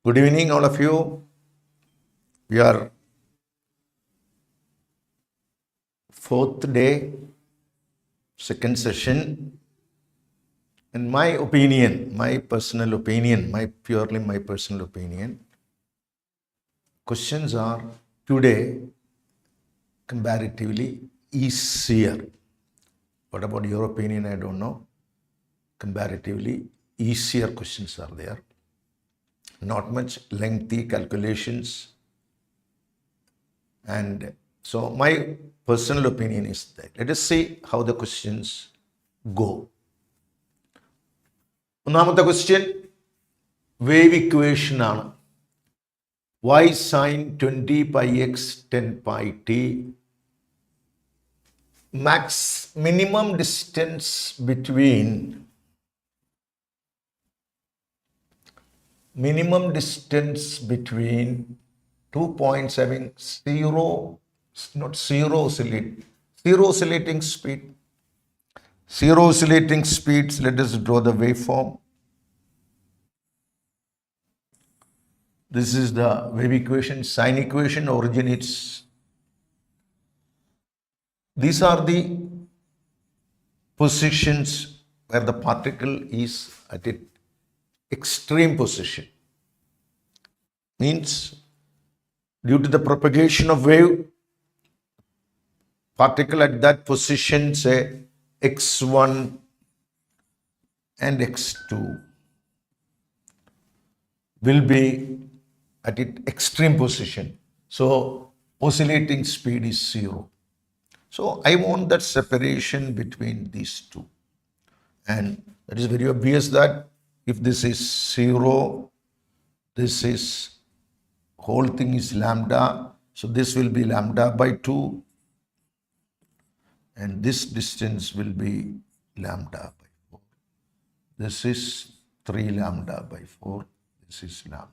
Good evening, all of you. We are fourth day, second session. In my opinion, my personal opinion, purely my personal opinion, questions are today comparatively easier. What about your opinion? I don't know. Comparatively easier questions are there. Not much lengthy calculations. And so my personal opinion is that let us see how the questions go. ഒന്നാമത്തെ question, wave equation ആണ്. Y sin 20 pi x 10 pi t. Minimum distance between 2 points having zero oscillating speed. Zero oscillating speeds, let us draw the waveform. This is the wave equation, sine equation, originates these are the positions where the particle is at its extreme position. Means due to the propagation of wave, particle at that position, say x1 and x2, will be at its extreme position. So oscillating speed is 0. So I want that separation between these two. And it is very obvious that if this is 0, this is whole thing is lambda. So this will be lambda by 2. And this distance will be lambda by 4. This is 3 lambda by 4. This is lambda.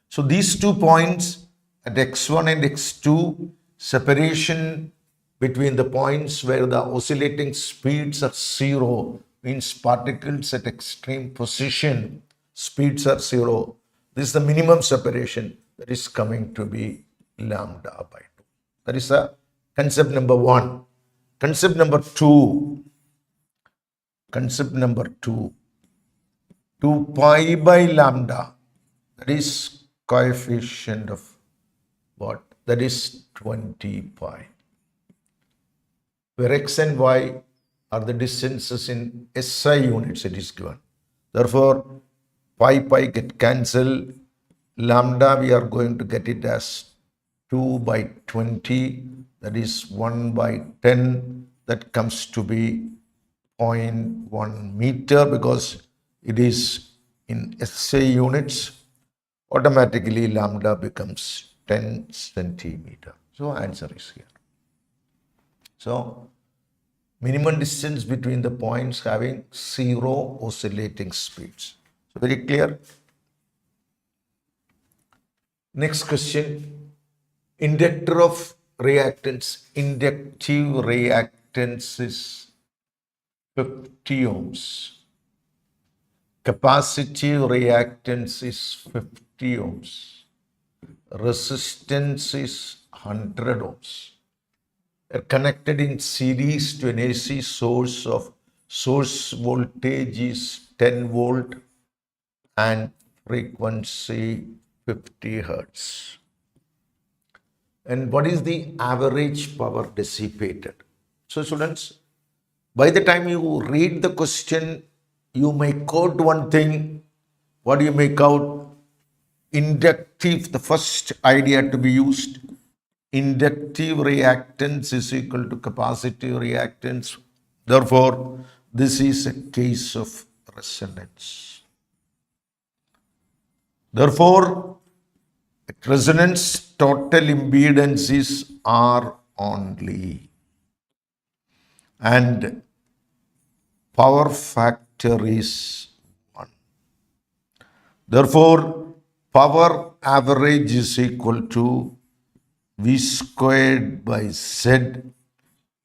So these 2 points at x1 and x2, separation between the points where the oscillating speeds are 0 means particles at extreme position, speeds are 0. This is the minimum separation that is coming to be lambda by 2. That is the concept number 1. Concept number 2. 2 pi by lambda, that is coefficient of what? That is 20 pi. Where x and y are the distances in SI units, it is given. Therefore, pi get cancelled. Lambda, we are going to get it as 2 by 20, that is 1 by 10. That comes to be 0.1 meter because it is in SI units. Automatically, lambda becomes 10 centimeter. So, answer is here. So, minimum distance between the points having 0 oscillating speeds. So, very clear. Next question. Inductor of reactance. Inductive reactance is 50 ohms. Capacitive reactance is 50 ohms. Resistance is 100 ohms. Are connected in series to an AC source of source voltage is 10 volt and frequency 50 hertz. And what is the average power dissipated? So students, by the time you read the question, you make out one thing. What do you make out? Inductive, the first idea to be used. Inductive reactance is equal to capacitive reactance. Therefore, this is a case of resonance. Therefore, at resonance, total impedance is R only. And power factor is 1. Therefore, power average is equal to V squared by Z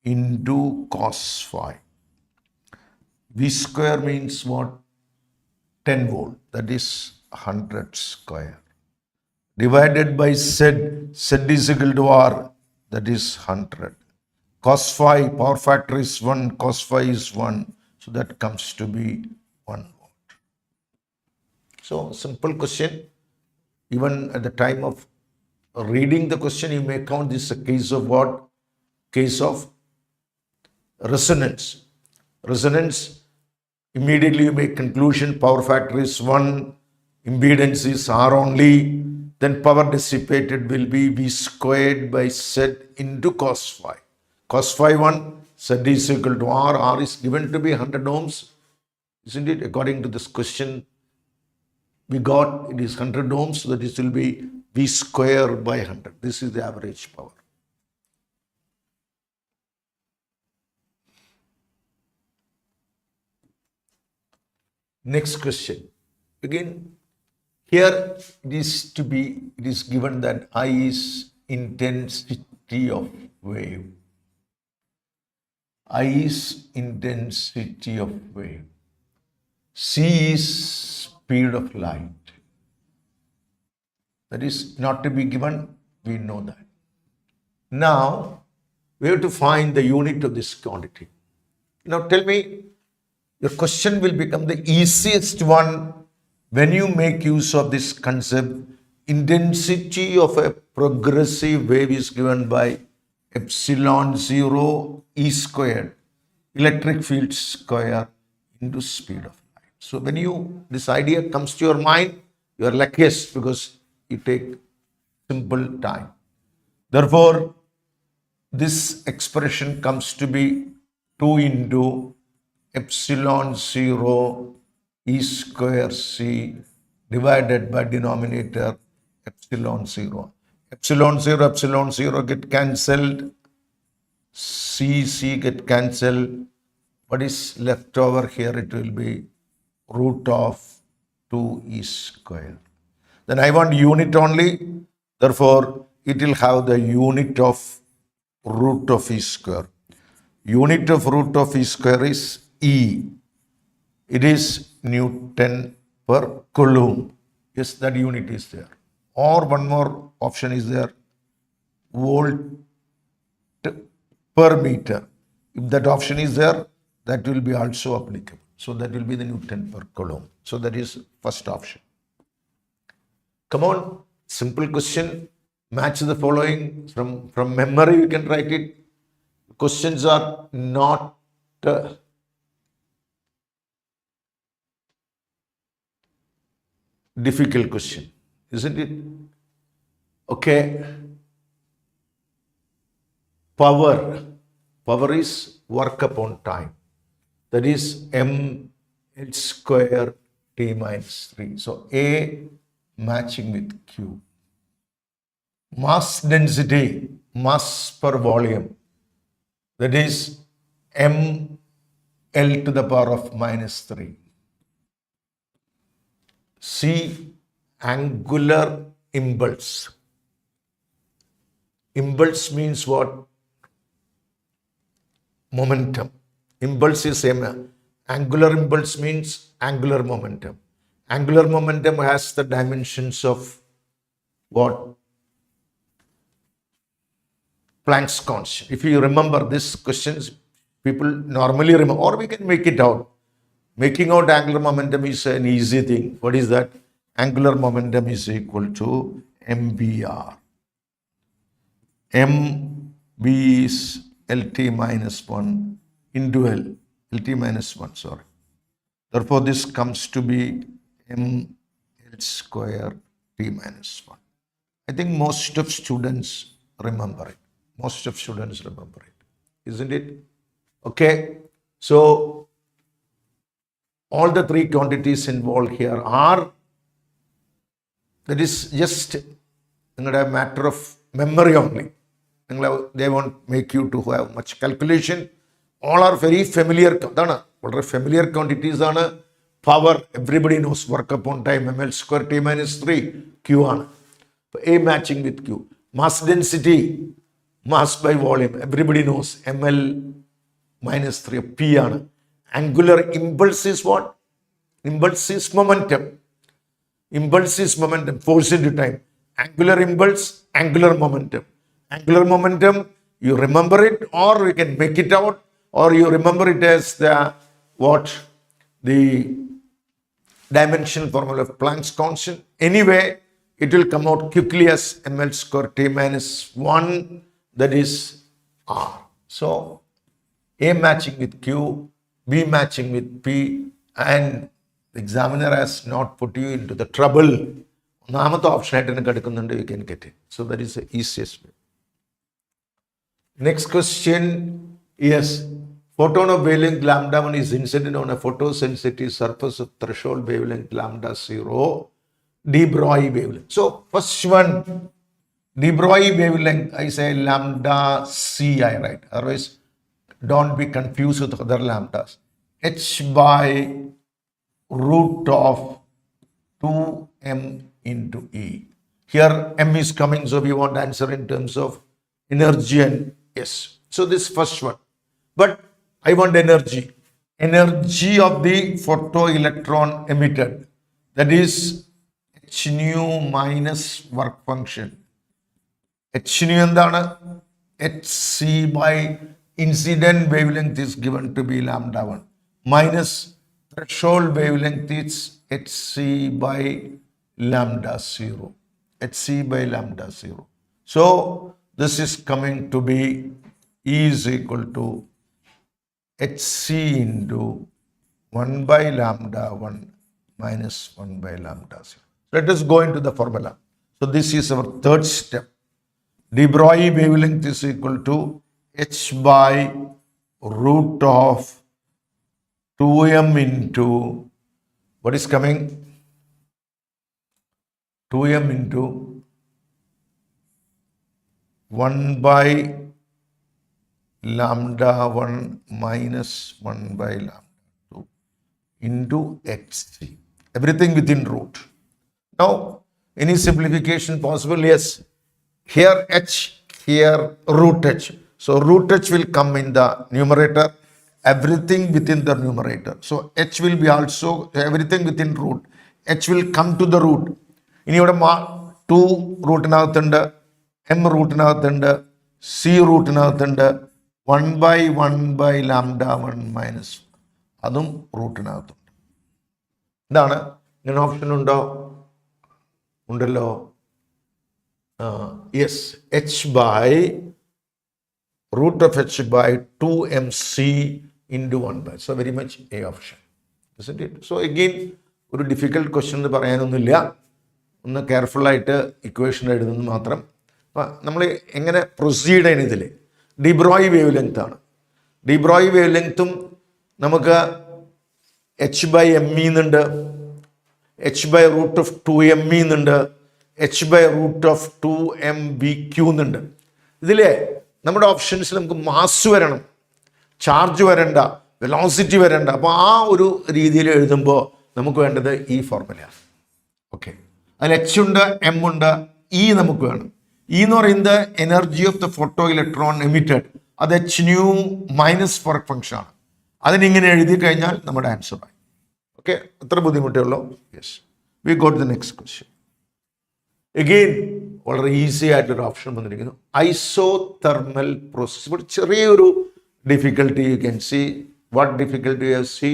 into cos phi. V square means what? 10 volt, that is 100 square. Divided by Z, Z is equal to R, that is 100. Cos phi, power factor is 1, cos phi is 1, so that comes to be 1 volt. So, simple question. Even at the time of reading the question, you may count this a case of what? Case of resonance. Resonance, immediately you make conclusion, power factor is 1, impedance is R only, then power dissipated will be V squared by Z into cos phi. Cos phi 1, Z is equal to R, R is given to be 100 ohms, isn't it? According to this question, we got it is 100 ohms, so that it will be V square by 100. This is the average power. Next question. Again, here it is given that I is intensity of wave. I is intensity of wave. C is speed of light. That is not to be given, we know that. Now, we have to find the unit of this quantity. Now tell me, your question will become the easiest one when you make use of this concept. Intensity of a progressive wave is given by epsilon 0 E squared, electric field square into speed of light. So when this idea comes to your mind, you are luckiest because you take simple time. Therefore, this expression comes to be 2 into epsilon 0 E square C divided by denominator epsilon 0. Epsilon 0 get cancelled. C get cancelled. What is left over here? It will be root of 2 E square. Then I want unit only. Therefore, it will have the unit of root of E square. Unit of root of E square is E. It is Newton per Coulomb. Yes, that unit is there. Or one more option is there, volt per meter. If that option is there, that will be also applicable. So that will be the Newton per Coulomb. So that is first option. Come on, simple question. Match the following. From memory you can write it. Questions are not difficult question, isn't it? Okay. Power is work upon time. That is mL square T minus 3. So A matching with Q. Mass density, mass per volume. That is mL to the power of minus 3. C, angular impulse. Impulse means what? Momentum. Impulse is same. Angular impulse means angular momentum. Angular momentum has the dimensions of what? Planck's constant. If you remember these questions, people normally remember, or we can make it out. Making out angular momentum is an easy thing. What is that? Angular momentum is equal to mvr. mv is lt minus 1 into lt minus 1, sorry. Therefore, this comes to be ml square t minus 1. I think most of students remember it. Most of students remember it, isn't it? Okay, so all the three quantities involved here are, that is just a matter of memory only. They won't make you to have much calculation. All are very familiar. Familiar quantities are power. Everybody knows work upon time. ml square t minus 3. Q on. A matching with Q. Mass density. Mass by volume. Everybody knows ml minus 3. P on. Angular impulse is what? Impulse is momentum. Impulse is momentum. Force into time. Angular impulse, angular momentum. Angular momentum, you remember it, or we can make it out, or you remember it as the what? The dimensional formula of Planck's constant. Anyway, it will come out quickly as ml square t minus 1, that is R. So, A matching with Q, B matching with P, and the examiner has not put you into the trouble. You can get it. So that is the easiest way. Next question. Yes, photon of wavelength lambda 1 is incident on a photosensitive surface of threshold wavelength lambda 0, de Broglie wavelength. So first one, de Broglie wavelength, I say lambda C, I write. Otherwise, don't be confused with other lambdas. H by root of 2m into E. Here m is coming, so we want answer in terms of energy and S. So this first one. But I want energy. Energy of the photoelectron emitted. That is h nu minus work function. H nu endana hc by incident wavelength is given to be lambda 1 minus threshold wavelength is hc by lambda 0. hc by lambda 0. So this is coming to be E is equal to hc into 1 by lambda 1 minus 1 by lambda 0. Let us go into the formula. So this is our third step. De Broglie wavelength is equal to h by root of 2m into, what is coming? 2m into 1 by lambda 1 minus 1 by lambda 2 into hc. Everything within root. Now, any simplification possible? Yes. Here h, here root h. So root h will come in the numerator, everything within the numerator. So h will be also everything within root. H will come to the root. In your 2 root m root c root 1 by lambda 1 minus അതും റൂട്ടിനകത്തുണ്ട്. ഇതാണ് ഇങ്ങനെ option ഉണ്ടോ? ഉണ്ടല്ലോ. Yes, h by root of h by 2mc into 1 by. So very much a option, isn't it? So again, ഒരു difficult question എന്ന് പറയാനൊന്നുമില്ല. ഒന്ന് കെയർഫുള്ളായിട്ട് equation എഴുതുന്നത് മാത്രം. അപ്പം നമ്മൾ എങ്ങനെ പ്രൊസീഡ് ചെയ്യണം? ഇതിൽ ഡി ബ്രോയി വേവ് ലെങ്ത് ആണ്. ഡി ബ്രോയി വേവ് ലെങ്ത്തും നമുക്ക് എച്ച് ബൈ എം ഇ എന്നുണ്ട്, h by root of 2m എന്നുണ്ട്, h by root of 2m b q എന്നുണ്ട്. ഇതിലെ നമ്മുടെ ഓപ്ഷൻസിൽ നമുക്ക് മാസ് വരണം, ചാർജ് വരണ്ട, വെലോസിറ്റി വരണ്ട. അപ്പോൾ ആ ഒരു രീതിയിൽ എഴുതുമ്പോൾ നമുക്ക് വേണ്ടത് ഈ ഫോർമുലയാണ്. ഓക്കെ, അതിൽ എച്ച് ഉണ്ട്, എം ഉണ്ട്, ഇ നമുക്ക് വേണം. ഇ എന്ന് പറയുന്നത് energy of the photo electron emitted. അത് H nu minus work function ആണ്. അതിനിങ്ങനെ എഴുതി കഴിഞ്ഞാൽ നമ്മുടെ ആൻസർ ആയി. ഓക്കെ, അത്ര ബുദ്ധിമുട്ടേ ഉള്ളൂ. Yes, we got the next question. Again വളരെ ഈസി ആയിട്ടൊരു ഓപ്ഷൻ വന്നിരിക്കുന്നു, ഐസോതെർമൽ പ്രോസസ്. ഇവിടെ ചെറിയൊരു difficulty you can see. What difficulty you see?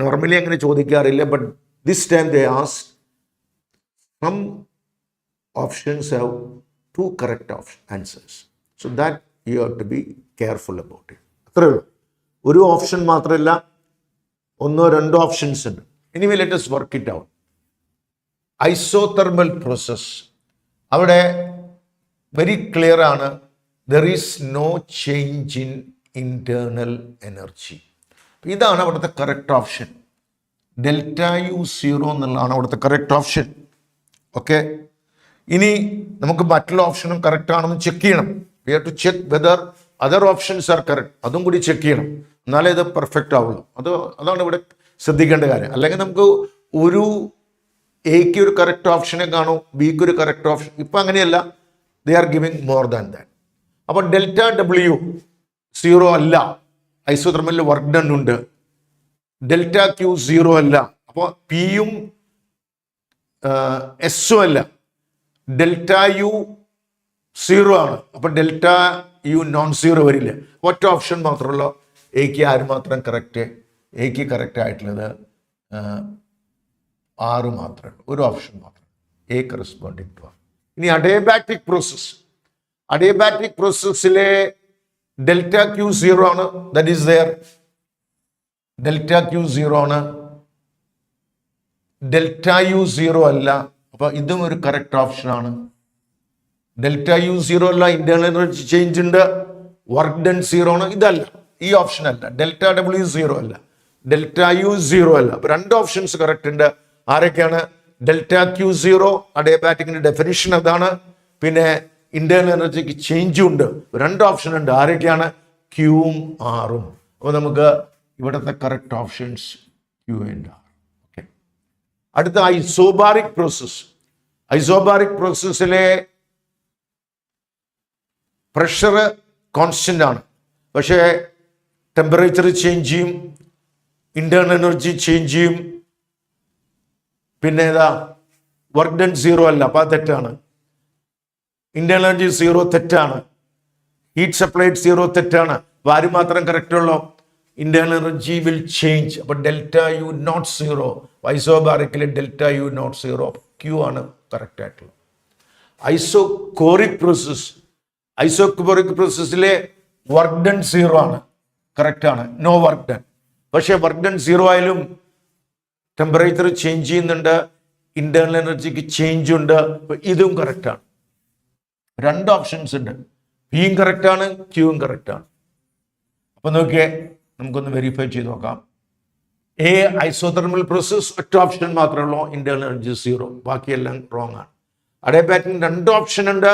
Normally അങ്ങനെ ചോദിക്കാറില്ല, but this time they ask some options have 2 correct answers. So that you have to be careful about it. അത്രേ ഉള്ളൂ. ഒരു option മാത്രമല്ല, 1-2 options ഉണ്ട്. Anyway let us work it out. Isothermal process, അവിടെ very clear ആണ്, there is no change in internal energy. ഇതാണ് അവിടുത്തെ correct option. Delta U 0 എന്നുള്ളതാണ് അവിടുത്തെ കറക്റ്റ് ഓപ്ഷൻ. ഓക്കെ, ഇനി നമുക്ക് മറ്റുള്ള ഓപ്ഷനും കറക്റ്റ് ആണെന്ന് ചെക്ക് ചെയ്യണം. We have to check whether other options are correct. അതും കൂടി ചെക്ക് ചെയ്യണം, എന്നാലേ ഇത് പെർഫെക്റ്റ് ആവുള്ളൂ. അതാണ് ഇവിടെ ശ്രദ്ധിക്കേണ്ട കാര്യം. അല്ലെങ്കിൽ നമുക്ക് ഒരു എക്ക് ഒരു കറക്റ്റ് ഓപ്ഷനെ കാണും, ബിക്ക് ഒരു കറക്റ്റ് ഓപ്ഷൻ. ഇപ്പം അങ്ങനെയല്ല, they are giving more than that. അപ്പോൾ ഡെൽറ്റ ഡബ്ല്യു 0 അല്ല, ഐസോതെർമലിൽ വർക്ക് ഡൺ ഉണ്ട്. ഡെൽറ്റ ക്യൂ 0 അല്ല, അപ്പോൾ പിയും എസും അല്ല. ഡെൽറ്റ യു 0 ആണ്, അപ്പോൾ ഡെൽറ്റ യു നോൺ 0 വരില്ല. ഒറ്റ ഓപ്ഷൻ മാത്രമല്ലോ എക്ക്. ആര് മാത്രം കറക്റ്റ്? എക്ക് കറക്റ്റ് ആയിട്ടുള്ളത് 6 മാത്രമേ ഉള്ളൂ, ഒരു ഓപ്ഷൻ മാത്രം, എ കറസ്പോണ്ടിങ് ടു 6. ഇനി അഡിയബാറ്റിക് പ്രോസസ്. അഡിയബാറ്റിക് പ്രോസസ്സിലെ ഡെൽറ്റ ക്യൂ 0 ആണ്, that is there. Delta Q 0 ആണ്, ഡെൽറ്റ യു 0 അല്ല, അപ്പോൾ ഇതും ഒരു കറക്റ്റ് ഓപ്ഷനാണ്. ഡെൽറ്റ യു 0 അല്ല, ഇന്റേണൽ എനർജി ചേഞ്ച് ഉണ്ട്, വർക്ക് ഡൺ 0 ആണ്. ഇതല്ല, ഈ ഓപ്ഷൻ അല്ല. ഡെൽറ്റ ഡബ്ല്യു 0 അല്ല, ഡെൽറ്റ യു 0 അല്ല. അപ്പോൾ 2 ഓപ്ഷൻസ് കറക്റ്റ് ഉണ്ട്. ആരൊക്കെയാണ്? ഡെൽറ്റ ക്യൂ 0, അഡിയബാറ്റിക്കിന്റെ ഡെഫിനിഷൻ അതാണ്. പിന്നെ ഇന്റേണൽ എനർജിക്ക് ചേഞ്ചും ഉണ്ട്. 2 ഓപ്ഷൻ ഉണ്ട്. ആരൊക്കെയാണ്? ക്യൂവും ആറും. അപ്പോൾ നമുക്ക് ഇവിടുത്തെ correct options Q and R. Okay, അടുത്ത ഐസോബാറിക് പ്രോസസ്. ഐസോബാറിക് പ്രോസസ്സിലെ പ്രഷർ കോൺസ്റ്റന്റ് ആണ്, പക്ഷേ ടെമ്പറേച്ചർ ചേഞ്ച് ചെയ്യും, ഇന്റേണൽ എനർജി ചേഞ്ച് ചെയ്യും. പിന്നെ ഏതാ? വർക്ക് ഡൺ 0 അല്ല, അപ്പോൾ തെറ്റാണ്. ഇന്റേണൽ എനർജി 0 തെറ്റാണ്. ഹീറ്റ് സപ്ലൈഡ് 0 തെറ്റാണ്. വാരി മാത്രം കറക്റ്റ് ഉള്ളൂ. Internal energy will change. അപ്പൊ ഡെൽറ്റ യു നോട്ട് 0. ഐസോബാറിക്കിൽ ഡെൽറ്റ യു നോട്ട് 0. ക്യൂ ആണ് കറക്റ്റ് ആയിട്ടുള്ളത്. ഐസോകോറിക് പ്രോസസ്സിലെ വർക്ക് ഡൺ 0 ആണ്, കറക്റ്റ് ആണ്. No work done. പക്ഷെ വർക്ക് ഡൺ 0 ആയാലും ടെമ്പറേച്ചർ ചേഞ്ച് ചെയ്യുന്നുണ്ട്, ഇന്റേണൽ എനർജിക്ക് ചേഞ്ച് ഉണ്ട്. ഇതും കറക്റ്റ് ആണ്. 2 ഓപ്ഷൻസ് ഉണ്ട്. പിയും കറക്റ്റ് ആണ്, ക്യൂവും കറക്റ്റ് ആണ്. അപ്പൊ നോക്കിയേ, നമുക്കൊന്ന് വെരിഫൈ ചെയ്ത് നോക്കാം. എ ഐസോതെർമൽ പ്രോസസ് ഒറ്റ ഓപ്ഷൻ മാത്രമേ ഉള്ളൂ, ഇന്റേണൽ എനർജി 0. ബാക്കിയെല്ലാം റോങ് ആണ്. അഡേബാറ്റിന് 2 ഓപ്ഷൻ ഉണ്ട്.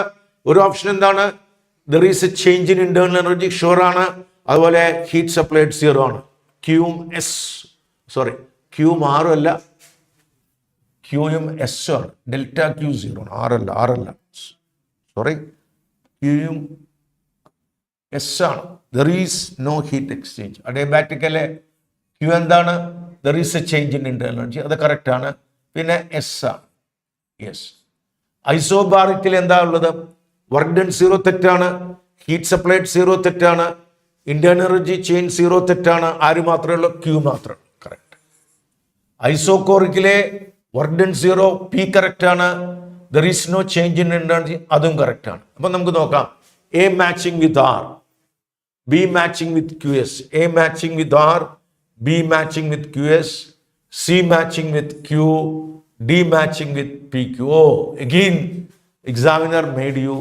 ഒരു ഓപ്ഷൻ എന്താണ്? There is a change in internal energy, sure ആണ്. അതുപോലെ ഹീറ്റ് സപ്ലൈഡ് 0 ആണ്. ക്യൂവും ആറും അല്ല, ക്യൂയും എസ് ആണ്. ഡെൽറ്റ ക്യൂ 0 ആണ്, ആറല്ല. സോറി, ക്യൂയും എസ് ആണ്. There is no heat exchange. അഡേബാറ്റിക്കലെ ക്യൂ എന്താണ്? There is a change in internal energy, അത് കറക്റ്റ് ആണ്. പിന്നെ എസ് ആണ്. യെസ്. ഐസോബാറിക്കിൽ എന്താ ഉള്ളത്? വർക്ക് ഡൺ 0 തെറ്റാണ്, ഹീറ്റ് സപ്ലൈഡ് 0 തെറ്റാണ്, ഇന്റേണൽ എനർജി ചേഞ്ച് 0 തെറ്റാണ്. ആര് മാത്രമേ ഉള്ളൂ? ക്യൂ മാത്രം കറക്റ്റ്. ഐസോകോറിക്കിലെ വർക്ക് ഡൺ 0, പി കറക്റ്റ് ആണ്. There is no change in energy, അതും കറക്റ്റ് ആണ്. അപ്പൊ നമുക്ക് നോക്കാം. A matching with R, B matching with Q S, A matching with R, B matching with Q S, C matching with Q, D matching with PQ. Oh, again, examiner made you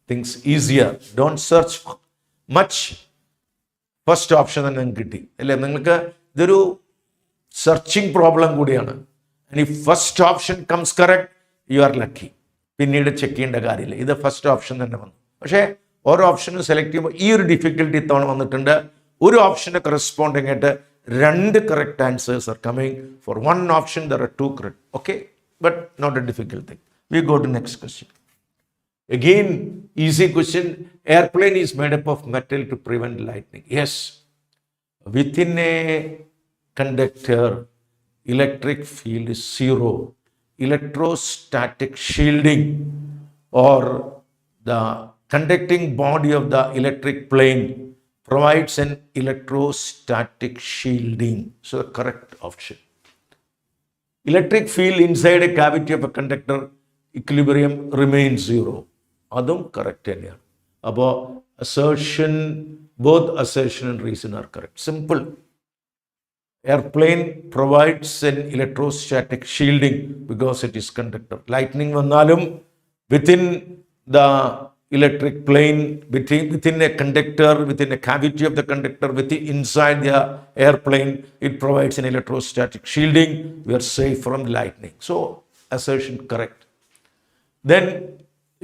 things easier. Don't search much. First option തന്നെ കിട്ടി അല്ലേ? നിങ്ങൾക്ക് ഇതൊരു searching problem കൂടിയാണ്. ഇനി first option comes correct, you are lucky. പിന്നീട് check ചെയ്യേണ്ട കാര്യമില്ല. ഇത് ഫസ്റ്റ് ഓപ്ഷൻ തന്നെ വന്നു. പക്ഷേ ഓരോ ഓപ്ഷനും സെലക്ട് ചെയ്യുമ്പോൾ ഈ ഒരു ഡിഫിക്കൽട്ടി ഇത്തവണ വന്നിട്ടുണ്ട്. ഒരു ഓപ്ഷന് കറസ്പോണ്ടിങ് ആയിട്ട് 2 correct answers are coming. For one option, there are 2 correct. Okay, but not a difficult thing. We go to next question. Again, easy question. Airplane is made up of metal to prevent lightning. Yes. Within a conductor, electric field is 0. Electrostatic shielding, or the conducting body of the electric plane, provides an electrostatic shielding. So the correct option. Electric field inside a cavity of a conductor, equilibrium remains 0. Adum correct theneyanu. Appo assertion, both assertion and reason are correct. Simple. Airplane provides an electrostatic shielding because it is conductor. Lightning vannalum within the electric plane, within a conductor, within a cavity of the conductor, inside the airplane, it provides an electrostatic shielding. We are safe from lightning. So assertion correct. Then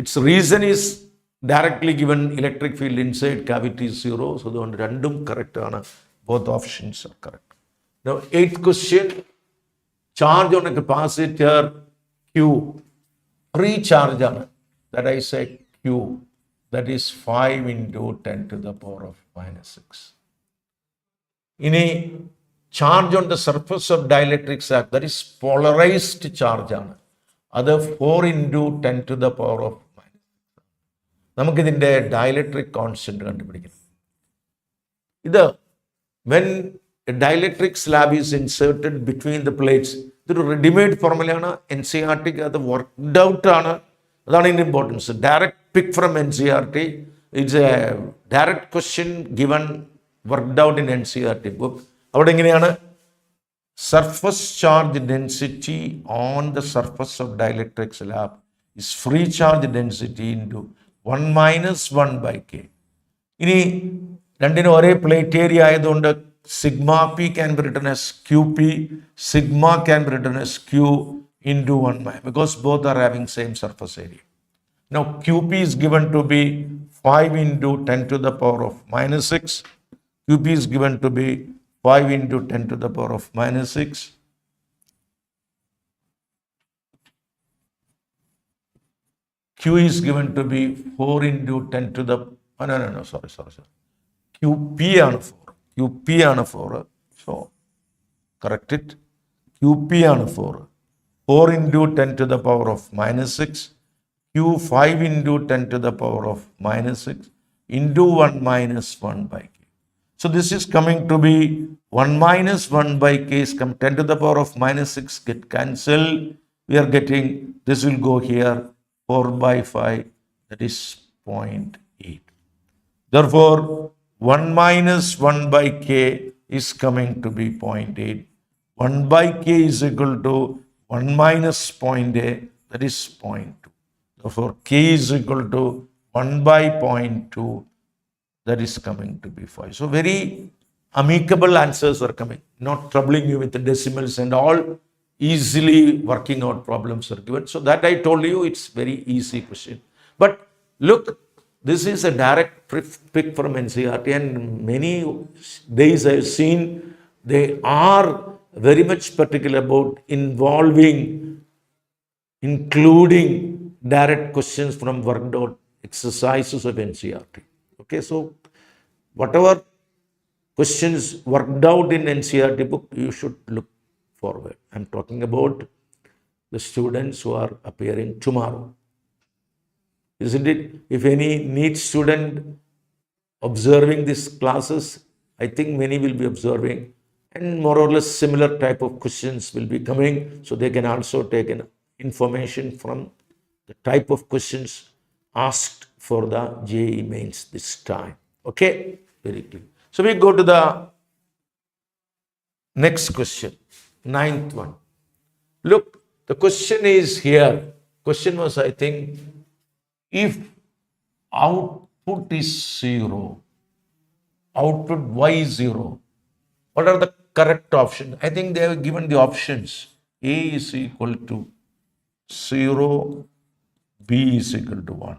its reason is directly given. Electric field inside cavity is 0. So the random correct ആണ്. Both options are correct. Now 8th question. Charge on a capacitor Q, free charge ആണ്. That I say Q, that is 5 into 10 to the power of -6. ഇനി charge on the surface of dielectric sack, that is polarized charge ആണ്. അത് 4 into 10 to the power of -6. നമുക്കിതിൻ്റെ dielectric constant കണ്ടുപിടിക്കണം. ഇത് when a dielectric slab is inserted between the plates, ഇതൊരു readymade ഫോർമുലയാണ്. NCERT അത് worked out ആണ്. അതാണ് ഇതിൻ്റെ importance. Direct pick from NCERT. It's A direct question given worked out in NCERT book. അവിടെ എങ്ങനെയാണ്? Surface charge density on the surface of dielectric slab is free charge density into 1 - 1/k. ഇനി രണ്ടിനും ഒരേ plate area ആയതുകൊണ്ട് sigma p can be written as qp, sigma can be written as q into 1 because both are having same surface area. Now qp is given to be 5 into 10 to the power of -6. qp is given to be 5 into 10 to the power of -6. q is given to be 4 into 10 to the sorry. qp ആണ് 4. QP ആണ് 4. So correct it. QP ആണ് 4. 4 into 10 to the power of -6. Q 5 into 10 to the power of -6. into 1 minus 1 by k. So this is coming to be 1 minus 1 by k is come 10 to the power of minus 6 get cancelled. We are getting, this will go here, 4 by 5, that is 0.8. Therefore, 1 minus 1 by k is coming to be 0.8. 1 by k is equal to 1 minus 0.8, that is 0.2. Therefore, k is equal to 1 by 0.2, that is coming to be 5. So, very amicable answers are coming, not troubling you with the decimals and all, easily working out problems are given. So, that I told you, it's very easy question. But look, this is a direct pick from NCERT, and many days I've seen they are very much particular about including direct questions from worked out exercises of NCERT. Okay, so whatever questions worked out in NCERT book, you should look forward. I'm talking about the students who are appearing tomorrow. Isn't it? If any NEET student observing these classes, I think many will be observing, and more or less similar type of questions will be coming, so they can also take an information from the type of questions asked for the JEE Mains this time. Okay, very clear. So we go to the next question, 9th one. Look, the question is here. Question was, I think, if output is 0, output y is 0, what are the correct options? I think they have given the options. A is equal to 0, B is equal to 1.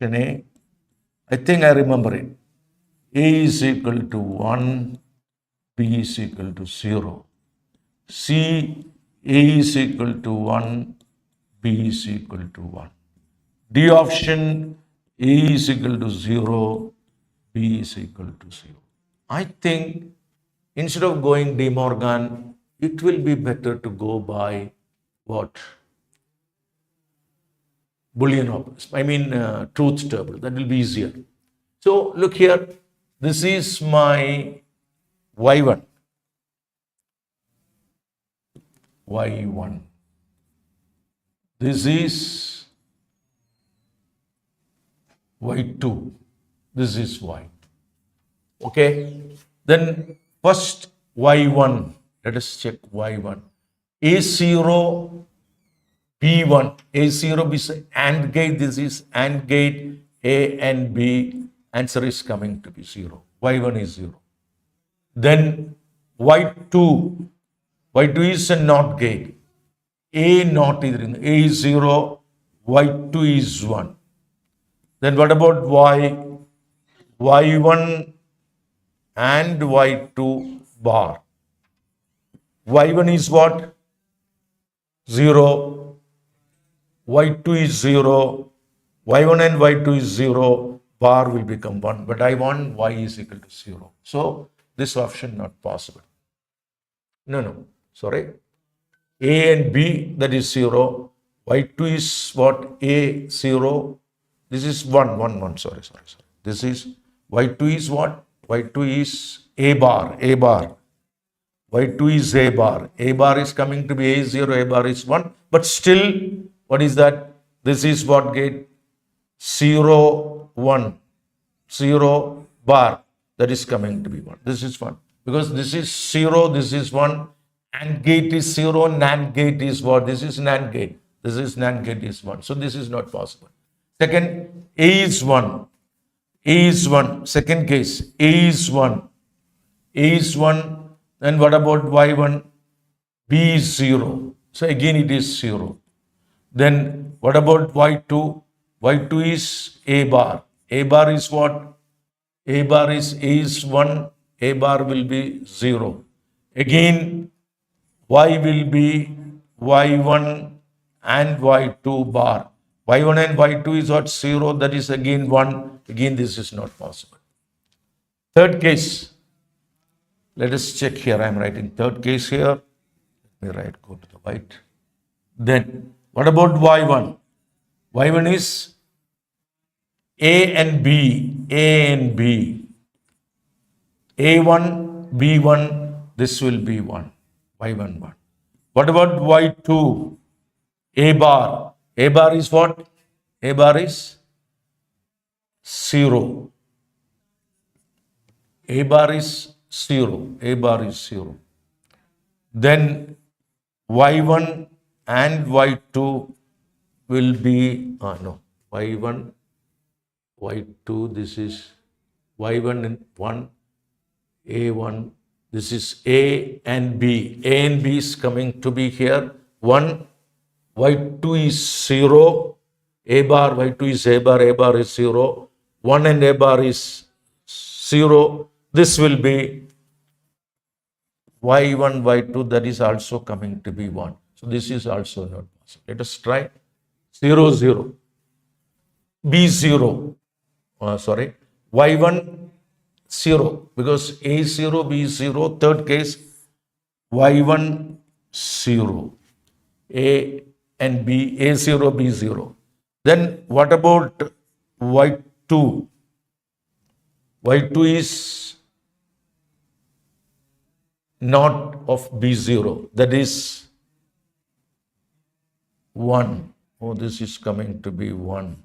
Option A, I think I remember it. A is equal to 1, B is equal to 0. C, A is equal to 1, B is equal to 1. D option, A is equal to 0, B is equal to 0. I think instead of going De Morgan, it will be better to go by what? Boolean operators. I mean truth table. That will be easier. So look here. This is my y1. y1. This is y2. This is y. Okay. Then first y1. Let us check y1. A0, B1. A0 is AND gate. This is AND gate. A and B. Answer is coming to be 0. y1 is 0. Then y2. y2 is a NOT gate. A not either. A is 0. y2 is 1. Then what about y? y1 and y2 bar. y1 is what? 0. y2 is 0. y1 and y2 is 0. Bar will become 1. But I want y is equal to 0. So this option not possible. No. Sorry. A and B, that is 0. y2 is what? A, 0. This is 1. Sorry. This is y2 is what? y2 is A bar. y2 is A bar. A bar is coming to be A is 0, A bar is 1. But still, what is that? This is what gate? 0, 1. 0 bar. That is coming to be 1. This is 1. Because this is 0, this is 1. AND gate is 0, NAND gate is what? This is NAND gate. This is NAND gate is 1. So this is not possible. Second, A is 1. A is 1. Second case, A is 1. A is 1. Then what about y1? B is 0. So again it is 0. Then what about y2? y2 is A bar. A bar is what? A bar is A is 1. A bar will be 0. Again, y will be y1 and y2 bar. y1 and y2 is what? 0. That is again 1. Again, this is not possible. Third case. Let us check here. I am writing third case here. Let me write, go to the right. Then, what about y1? y1 is A and B, A and B, A1, B1, this will be 1, Y1, 1. What about Y2? A bar. A bar is what? A bar is 0. A bar is 0. A bar is 0. Then Y1 and Y2 will be, Y1, Y2, this is Y1 and 1, A1, this is A and B. A and B is coming to be here. 1, Y2 is 0, A bar, Y2 is A bar is 0, 1 and A bar is 0. This will be Y1, Y2, that is also coming to be 1. So this is also not possible. Let us try 0, 0. B0, Y1, 0, because A is 0, B is 0. Third case, Y1, 0. A and B, A0, B0. Then what about Y2? Y2 is not of B0, that is 1. Oh, this is coming to be 1.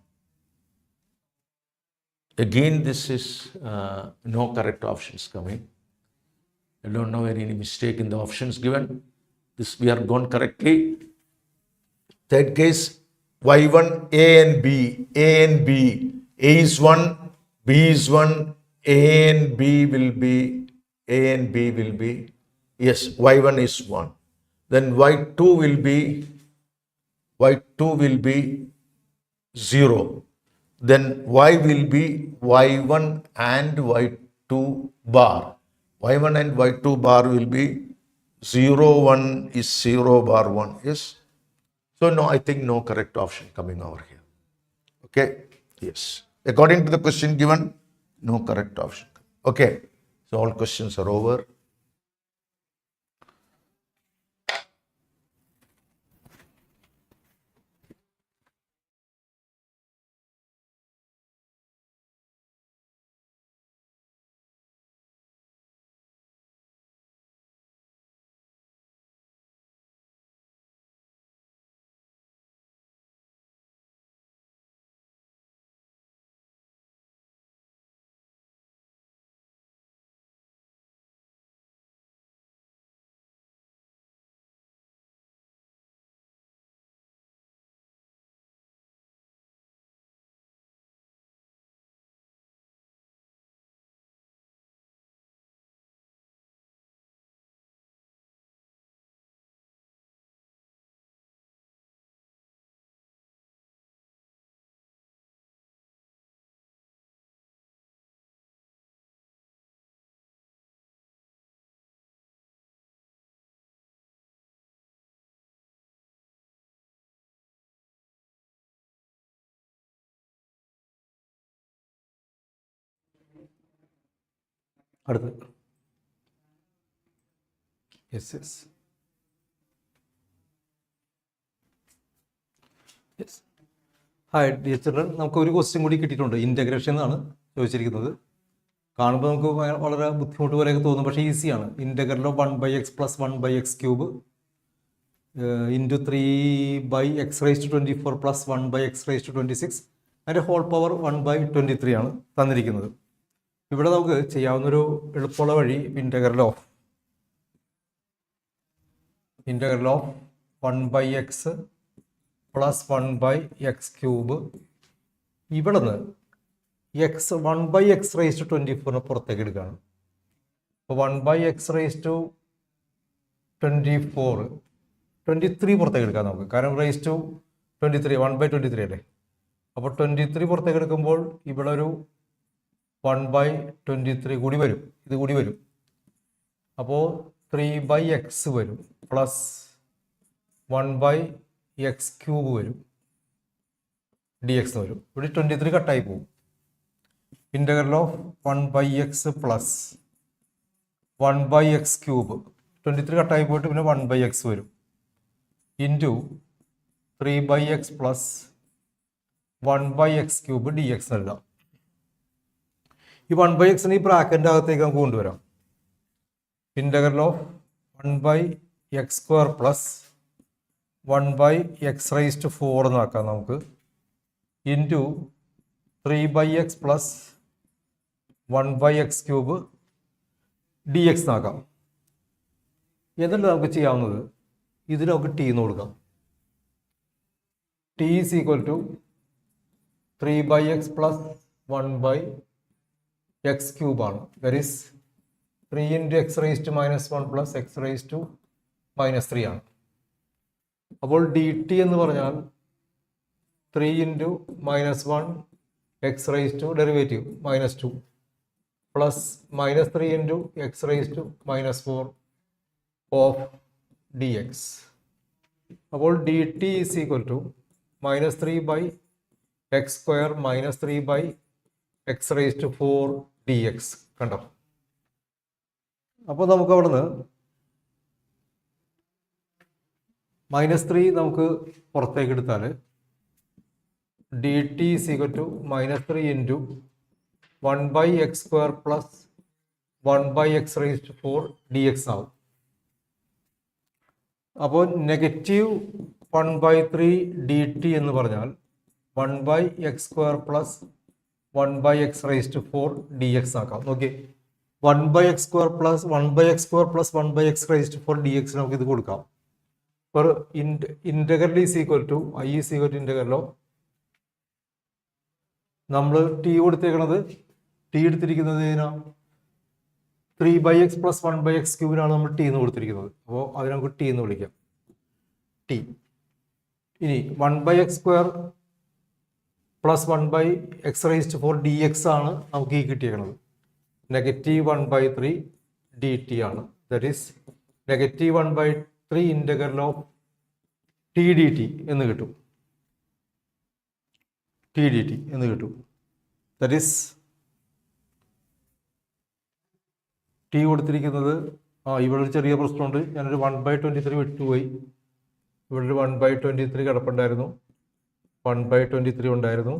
Again, this is no correct options coming. I don't know any mistake in the options given. This we are gone correctly. Third case, Y1, A and B, A and B. A is 1, B is 1, A and B will be, yes, Y1 is 1. Then Y2 will be 0. Then Y will be Y1 and Y2 bar. Y1 and Y2 bar will be 0, 1 is 0 bar 1. Yes. So no, I think no correct option coming over here. Okay. Yes. According to the question given, no correct option. Okay. So all questions are over. അടുത്ത് yes yes yes hi dear children, നമുക്ക് ഒരു question കൂടി കിട്ടിയിട്ടുണ്ട്. Integration എന്നാണ് ചോദിച്ചിരിക്കുന്നത്. കാണുമ്പോൾ നമുക്ക് വളരെ ബുദ്ധിമുട്ട് പോലെയൊക്കെ തോന്നും, പക്ഷേ ഈസിയാണ്. Integral of 1/x + 1/x³ into 3/x⁻24 + 1/x⁻26 അതിൻ്റെ ഹോൾ പവർ 1/23 ആണ് തന്നിരിക്കുന്നത്. ഇവിടെ നമുക്ക് ചെയ്യാവുന്നൊരു എളുപ്പമുള്ള വഴി ഇൻ്റഗ്രൽ ഓഫ് 1/x + 1/x³ ഇവിടെ നിന്ന് 1/x⁻24 പുറത്തേക്ക് എടുക്കുകയാണ്. അപ്പോൾ 1/x⁻23 പുറത്തേക്ക് എടുക്കാം നമുക്ക്, കാരണം ⁻23 1/23 അല്ലേ. അപ്പോൾ 23 പുറത്തേക്ക് എടുക്കുമ്പോൾ ഇവിടെ ഒരു 1/23 കൂടി വരും, ഇത് കൂടി വരും. അപ്പോൾ 3/x വരും പ്ലസ് 1/x³ വരും, dx വരും. ഇവിടെ 23 കട്ടായി പോകും. ഇൻ്റഗ്രൽ ഓഫ് 1/x + 1/x³ 23 കട്ടായി പോയിട്ട് പിന്നെ 1/x വരും ഇൻറ്റു 3/x + 1/x³ dx എഴുതാം. ഈ 1/x ഈ ബ്രാക്കറ്റിൻ്റെ അകത്തേക്ക് നമുക്ക് കൊണ്ടുവരാം. Integral of 1/x² plus 1/x⁴ എന്നാക്കാം നമുക്ക് into 3/x plus 1/x³ dx എന്നാക്കാം. എന്നിട്ട് നമുക്ക് ചെയ്യാവുന്നത് ഇതിന് നമുക്ക് t എന്ന് കൊടുക്കാം. t is equal to 3/x plus 1/x³ ആണ്. That is 3 into x⁻⁻1 plus x⁻⁻3 ആണ്. അപ്പോൾ dt എന്ന് പറഞ്ഞാൽ 3 into -1 x⁻⁻2 plus -3 into x⁻⁻4 of dx. അപ്പോൾ dt is equal to -3/x² -3/x⁻⁴ dx. കണ്ടോ? അപ്പോൾ നമുക്ക് അവിടുന്ന് -3 നമുക്ക് പുറത്തേക്ക് എടുത്താൽ dt is equal to -3 into 1/x² plus 1/x⁻⁴ dx ആവും. അപ്പോൾ -1/3 dt എന്ന് പറഞ്ഞാൽ 1/x² പ്ലസ് 1/x⁻⁴ dx ആക്കാം. Okay, 1/x² plus 1/x² dx നമുക്ക് ഇത് കൊടുക്കാം. For integral is equal to I is equal to integral of നമ്മൾ t കൊടുത്തേക്കണത് t എടുത്തിരിക്കുന്നത് 3/x പ്ലസ് 1/x³ നമ്മൾ t എന്ന് കൊടുത്തിരിക്കുന്നത്. അപ്പോൾ അതിനെ നമുക്ക് t എന്ന് വിളിക്കാം. t ഇനി 1/x² പ്ലസ് 1/x⁻⁴ dx ആണ് നമുക്ക് ഈ കിട്ടിയേക്കണത്. -1/3 dt ആണ്. That is -1/3 integral of t dt എന്ന് കിട്ടും. t dt എന്ന് കിട്ടും. ദാറ്റ് ഈസ് t കൊടുത്തിരിക്കുന്നത് ഇവിടെ ഒരു ചെറിയ പ്രശ്നമുണ്ട്. ഞാനൊരു 1/23 വിട്ടുപോയി. ഇവിടെ ഒരു 1/23 കിടപ്പുണ്ടായിരുന്നു, 1/23 ഉണ്ടായിരുന്നു,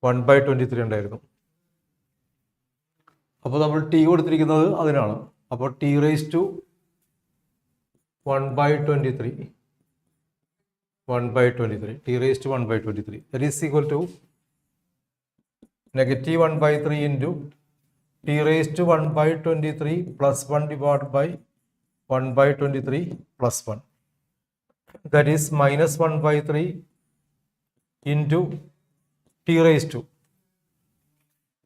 1/23 ഉണ്ടായിരുന്നു. അപ്പോൾ നമ്മൾ t കൊടുത്തിരിക്കുന്നത് അതിനാണ്. അപ്പോൾ t raised to 1/23 t raised to 1/23 that is equal to -1/3 into t raised to 1/23 plus 1 divided by 1/23 plus 1, that is -1/3 into t raised to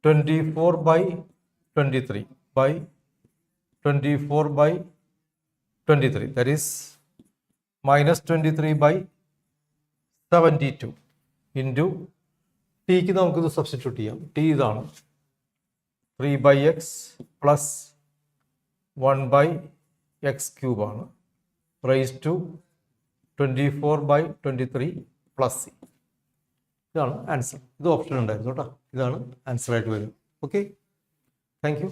24/23 by 24/23, that is -23/72 into tക്ക് നമുക്കിത് സബ്സ്റ്റിറ്റ്യൂട്ട് ചെയ്യാം. t ഇതാണ് 3/x plus 1/x³ ആണ് raise to 24/23 plus c. ഇതാണ് answer. ഇത് option ഉണ്ടായിരുന്നു കേട്ടോ. ഇതാണ് answer ആയിട്ട് വരും. Okay, thank U.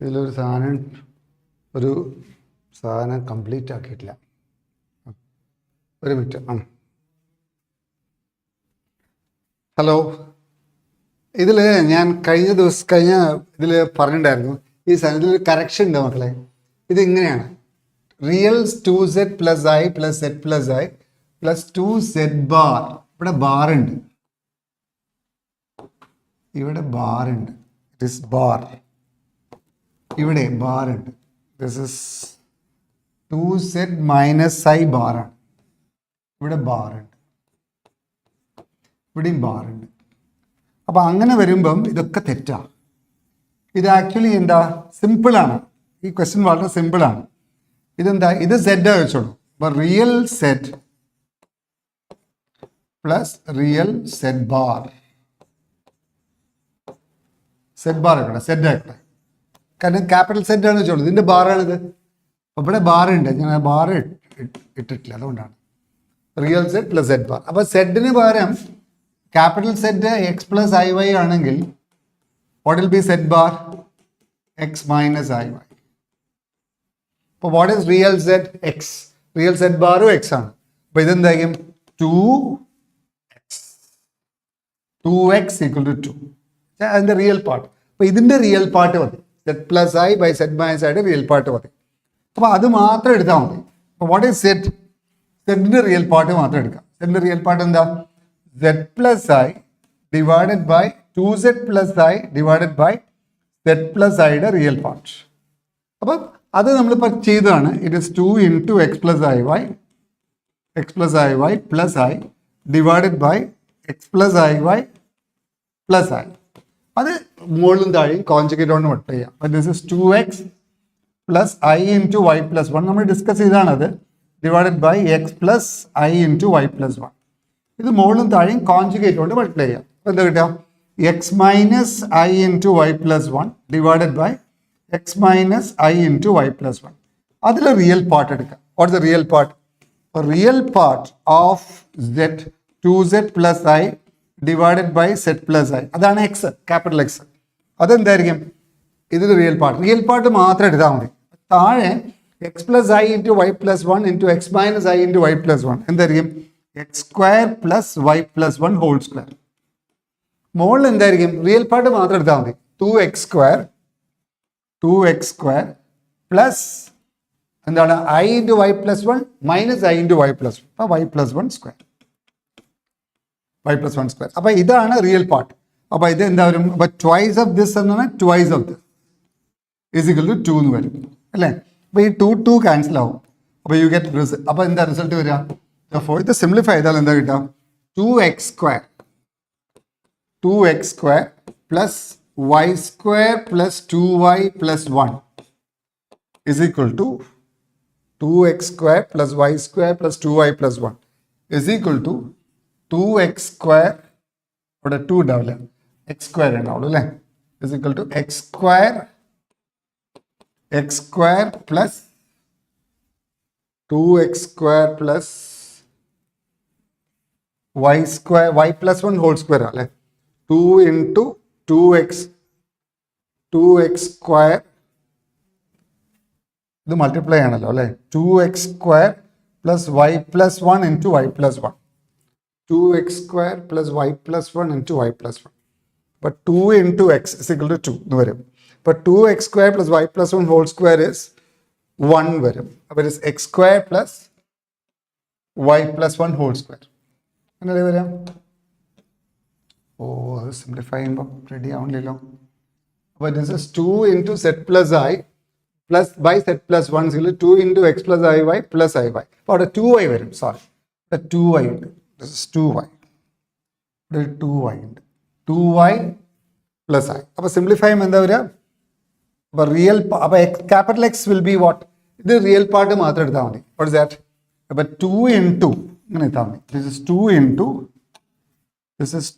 ഇതിലൊരു സാധനം കംപ്ലീറ്റ് ആക്കിയിട്ടില്ല. ഒരു മിനിറ്റ്. ഹലോ, ഇതിൽ ഞാൻ കഴിഞ്ഞ ഇതിൽ പറഞ്ഞിട്ടുണ്ടായിരുന്നു ഈ സാധനത്തിൽ കറക്ഷൻ ഉണ്ട് മക്കളെ. ഇതിങ്ങനെയാണ്: real 2z plus i plus z plus i plus 2z bar. ഇവിടെ ബാറുണ്ട്, ഇവിടെ ബാറുണ്ട്. It is bar. ഇവിടെ ബാറുണ്ട്. This is 2z minus i ബാറാണ്. ഇവിടെ ബാറുണ്ട്, ഇവിടെയും ബാറുണ്ട്. അപ്പം അങ്ങനെ വരുമ്പം ഇതൊക്കെ തെറ്റാണ്. ഇത് ആക്ച്വലി എന്താ, സിമ്പിളാണ്. ഈ ക്വസ്റ്റ്യൻ വളരെ സിമ്പിളാണ്. ഇതെന്താ, ഇത് സെഡ് വെച്ചോളൂ. അപ്പോൾ real Z plus real Z bar. Z bar ആക്കട്ടെ, സെഡ് ആക്കട്ടെ, കാരണം ക്യാപിറ്റൽ സെഡ് ആണ് വെച്ചോളൂ. ഇതിൻ്റെ ബാറാണിത്. അപ്പോൾ ഇവിടെ ബാറുണ്ട്, ഞാൻ ആ ബാർ ഇട്ടിട്ടില്ല, അതുകൊണ്ടാണ് real Z plus Z bar. അപ്പോൾ സെഡിന് പകരം capital Z X plus I Y ആണെങ്കിൽ what will be z bar? X minus iy. അപ്പോൾ what is real z? X. Real z bar x ആണ്. അപ്പോൾ ഇതെന്തായിരിക്കും 2x. 2x equal to 2. അതിൻ്റെ real part. അപ്പോൾ ഇതിൻ്റെ റിയൽ പാർട്ട് മതി. z plus I by z minus ഐയുടെ real part മതി. അപ്പോൾ അത് മാത്രം എടുത്താൽ മതി. അപ്പോൾ വാട്ട് ഈസ് z? സെഡിൻ്റെ റിയൽ പാർട്ട് മാത്രം എടുക്കാം. സെഡിൻ്റെ റിയൽ പാർട്ട് എന്താ? z plus I divided by 2z plus i divided by z plus iയുടെ റിയൽ പാർട്ട്. അപ്പം അത് നമ്മളിപ്പോൾ ചെയ്തതാണ്. It is 2 into x plus iy plus I divided by x plus iy plus I. അത് മുകളിലും താഴെയും conjugate കൊണ്ട് മൾട്ടിപ്ലൈ ചെയ്യാം. അപ്പം this is 2x plus I into Y plus 1. നമ്മൾ ഡിസ്കസ് ചെയ്താണത്. Divided by X plus I into Y plus 1. ഇത് മുകളിലും താഴെയും കോൺജുഗേറ്റ് കൊണ്ട് മൾട്ടിപ്ലൈ ചെയ്യാം. അപ്പോൾ എന്താ കിട്ടുക? x minus I into y plus 1 divided by x minus I into y plus 1. അതിൽ റിയൽ പാർട്ട് എടുക്കാം. What is the real part? Real part of z 2z plus I divided by z plus I. അതാണ് X, capital X. അതെന്തായിരിക്കും? ഇതിൽ real part. Real part മാത്രം എടുത്താൽ മതി. താഴെ X plus I into Y plus 1 into X minus I into Y plus 1 എന്തായിരിക്കും? X square plus Y plus 1 whole square. മുകളിൽ എന്തായിരിക്കും? റിയൽ പാർട്ട് മാത്രം എടുത്താൽ മതി. 2x സ്ക്വയർ പ്ലസ് എന്താണ്? I into Y plus 1 minus I into Y plus 1. അപ്പോൾ Y plus 1 square. അപ്പോൾ ഇതാണ് റിയൽ പാർട്ട്. അപ്പോൾ ഇത് എന്താ വരും? അപ്പോൾ ട്വൈസ് ഓഫ് ദിസ് എന്നാണ് twice of this is equal to 2 എന്ന് വരും അല്ലേ? അപ്പോൾ ഈ 2 ക്യാൻസൽ ആവും. അപ്പോൾ യു ഗെറ്റ് റിസൾട്ട്. അപ്പോൾ എന്താ റിസൾട്ട് വരിക? അപ്പോൾ ഇത് സിംപ്ലിഫൈ ചെയ്താൽ എന്താ കിട്ടുക? 2x square plus y square plus 2y plus 1 is equal to 2x square plus y square plus 2y plus 1 is equal to 2x square ഇവിടെ 2 ഉണ്ടാവില്ല, x square ഉണ്ടാവുള്ളൂ അല്ലേ? is equal to x square plus 2x square plus y square y plus 1 whole square അല്ലേ? 2 into 2x square ഇത് multiply ആണല്ലോ അല്ലേ? 2x square plus y plus 1 into y plus 1. 2x square plus y plus 1 into y plus 1. But 2 into x is equal to 2 എന്ന് വരും. But 2x square plus y plus 1 whole square is 1 വരും. അപ്പോൾ it is x square plus y plus 1 whole square. എന്നല്ലേ വരാം? അത് simplify ചെയ്യുമ്പോൾ ready ആവണില്ലല്ലോ. അപ്പോൾ this is 2 into Z plus I plus by Z plus 1 2 into X plus I Y plus I Y. അപ്പോൾ അവിടെ 2y വരും. സോറി, ഇവിടെ 2y ഉണ്ട്. This is 2y. ഇവിടെ 2y ഉണ്ട്. 2y plus I. അപ്പോൾ സിംപ്ലിഫൈ ചെയ്യുമ്പോൾ എന്താ വരിക? അപ്പോൾ റിയൽ അപ്പോൾ capital X will be what? ഇത് റിയൽ പാർട്ട് മാത്രം എടുത്താൽ മതി. What is that? അപ്പോൾ 2 ഇൻറ്റു ഇങ്ങനെ എടുത്താൽ മതി. This is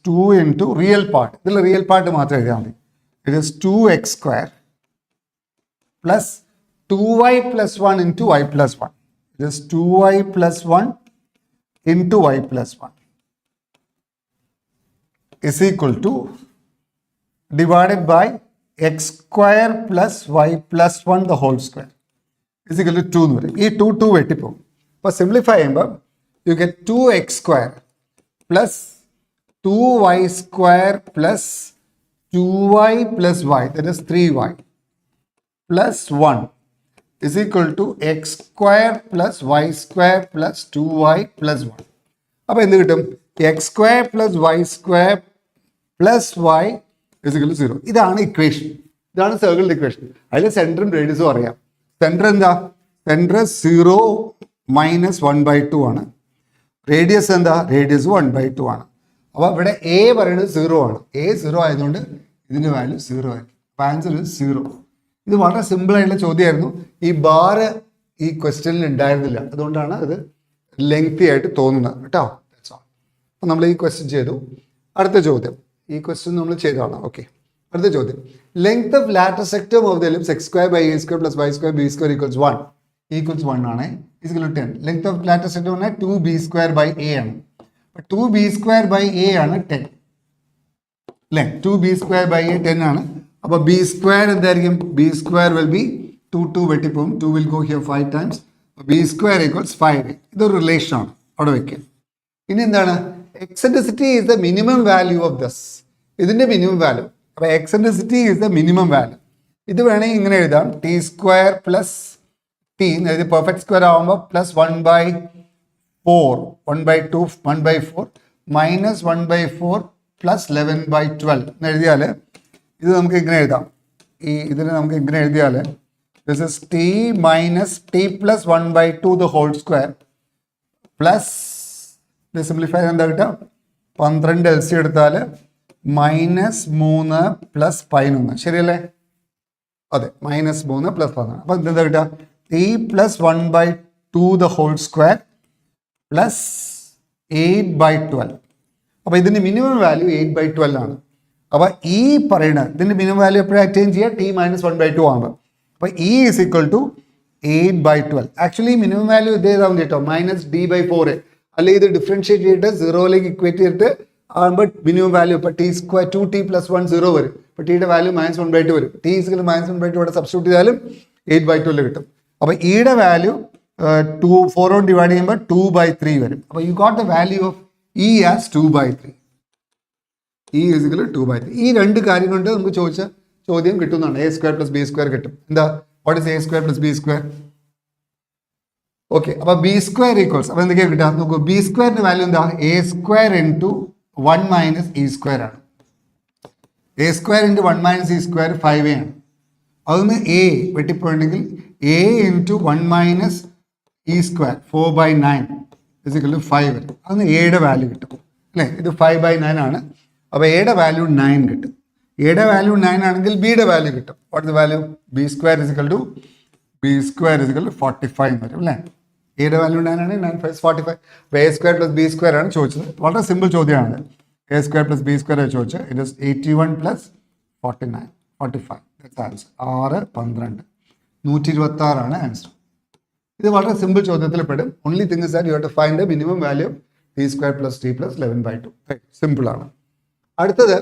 2 into real part. ഇതിൽ റിയൽ പാർട്ട് മാത്രം എഴുതിയാൽ മതി. It is 2x square plus 2y plus 1 into y plus 1. It is 2y plus 1 into y plus 1 is equal to divided by x square plus y plus 1 the whole square is equal to 2 എന്ന് പറയും. ഈ 2 വെട്ടിപ്പോകും. അപ്പോൾ simplify ചെയ്യുമ്പോൾ you get 2x square plus 2y square plus 2y plus y, that is 3y plus 1 is equal to x square plus y square plus 2y plus 1. അപ്പോൾ എന്ത് കിട്ടും? x square plus y square plus y is equal to 0. ഇതാണ് equation. ഇതാണ് സർക്കിളിൻ്റെ equation. അതിൽ സെൻറ്ററും റേഡിയസും അറിയാം. Centre എന്താ? Centre 0 minus 1/2 ആണ്. റേഡിയസ് എന്താ? റേഡിയസ് 1/2 ആണ്. അപ്പോൾ ഇവിടെ എ പറയുന്നത് 0 ആണ്. എ 0 ആയതുകൊണ്ട് ഇതിൻ്റെ വാല്യൂ 0 ആയിരിക്കും. അപ്പോൾ ആൻസർ ഇസ് 0. ഇത് വളരെ സിമ്പിൾ ആയിട്ടുള്ള ചോദ്യമായിരുന്നു. ഈ ബാർ ഈ ക്വസ്റ്റ്യനിൽ ഉണ്ടായിരുന്നില്ല, അതുകൊണ്ടാണ് അത് ലെങ്തി ആയിട്ട് തോന്നുന്നത് കേട്ടോ. അപ്പോൾ നമ്മൾ ഈ ക്വസ്റ്റ്യൻ ചെയ്തു. അടുത്ത ചോദ്യം, ഈ ക്വസ്റ്റ്യൻ നമ്മൾ ചെയ്തതാണ്. ഓക്കെ, അടുത്ത ചോദ്യം. Length of latus rectum of the ellipse x square by a square plus y square b square equals 1 equals 1 ആണ്, is equal to 10. Length of latus rectum പറഞ്ഞാൽ 2b square by a ആണ്. അപ്പോൾ 2b square by a ആണ് 10 അല്ലേ. 2b square by a 10 ആണ്. അപ്പോൾ b square എന്തായിരിക്കും? b square will be 2 വെട്ടിപ്പോവും, 2 will go here 5 times. b square equals 5a. ഇതൊരു relation ആണ്, അവിടെ വയ്ക്കുക. ഇനി എന്താണ്? Eccentricity is the minimum value of this. ഇതിൻ്റെ മിനിമം വാല്യൂ. അപ്പോൾ eccentricity is the minimum value. ഇത് വേണമെങ്കിൽ ഇങ്ങനെ എഴുതാം, ടി സ്ക്വയർ പ്ലസ് ടി, അതായത് പെർഫെക്റ്റ് സ്ക്വയർ ആകുമ്പോൾ പ്ലസ് 1/4, 1/2, 1/4 മൈനസ് 1/4 പ്ലസ് 11/12 എന്ന് എഴുതിയാൽ ഇത് നമുക്ക് ഇങ്ങനെ എഴുതാം. ഇതിന് നമുക്ക് ഇങ്ങനെ എഴുതിയാൽ this is t minus t plus 1/2 the whole square plus ഇത് സിംപ്ലിഫൈ എന്താ കിട്ടുക? 12 LC എടുത്താൽ -3 പ്ലസ് 11, ശരിയല്ലേ? അതെ, -3 പ്ലസ് 11. അപ്പം എന്താ കിട്ടുക? t plus 1/2 the whole square plus 8/12. അപ്പോൾ ഇതിൻ്റെ മിനിമം വാല്യൂ 8/12 ആണ്. അപ്പോൾ ഈ പറയുന്നത് ഇതിൻ്റെ മിനിമം വാല്യൂ എപ്പോഴും അറ്റൈൻ ചെയ്യുക? t - 1/2 ആകുമ്പോൾ. അപ്പോൾ E is equal to 8/12. Actually minimum value ഇത് ചെയ്താൽ മതി കേട്ടോ, -d/4. അല്ലെങ്കിൽ ഇത് ഡിഫറൻഷിയേറ്റ് ചെയ്തിട്ട് 0ലേക്ക് ഇക്വേറ്റ് ചെയ്തിട്ട് ആകുമ്പോൾ മിനിമം വാല്യൂ ഇപ്പോൾ ടി സ്ക്വയർ 2t + 1 0 വരും. ഇപ്പോൾ ടിയുടെ വാല്യൂ -1/2 വരും. t is equal to -1/2 ഇവിടെ സബ്സ്റ്റിറ്റ്യൂട്ട് ചെയ്താലും 8/12 കിട്ടും. അപ്പോൾ ഇയുടെ വാല്യൂ 4 കൊണ്ട് ഡിവൈഡ് ചെയ്യുമ്പോൾ 2/3 വരും. അപ്പോൾ you got the value of E as 2/3. E is equal to 2/3. ഈ രണ്ട് കാര്യം കൊണ്ട് നമുക്ക് ചോദിച്ച ചോദ്യം കിട്ടുന്നതാണ്. a² + b² കിട്ടും. എന്താ? What is a² + b²? Okay, അപ്പോൾ b² ഈക്വൽസ്, അപ്പോൾ എന്തൊക്കെയാണ് കിട്ടുക നോക്കൂ. b²ന്റെ വാല്യൂ എന്താ? a² × 1 - e² ആണ്. a² × 1 - e² 5a ആണ്. അതൊന്ന് a വെട്ടിപ്പോയിട്ടുണ്ടെങ്കിൽ a × 1 - e² 4/9 = 5 വരും. അതൊന്ന് എയുടെ വാല്യൂ കിട്ടും അല്ലേ. ഇത് 5/9 ആണ്. അപ്പോൾ എയുടെ വാല്യൂ 9 കിട്ടും. എയുടെ വാല്യൂ 9 ആണെങ്കിൽ ബിയുടെ വാല്യൂ കിട്ടും. What the value? b² = 45 എന്ന് വരും അല്ലേ. എയുടെ വാല്യൂ 9 ആണ്, 9 5 45. അപ്പോൾ a² + b² ആണ് ചോദിച്ചത്. വളരെ സിമ്പിൾ ചോദ്യമാണ്. a² + b² ചോദിച്ചത്. It is 81 + 49 45. That's answer. 6 12 126 ആണ് ആൻസർ. ഇത് വളരെ സിമ്പിൾ ചോദ്യത്തിൽ പെടും. Only thing is that you have to find the minimum value t² + t + 11/2. Simple ആണ്. അടുത്തത്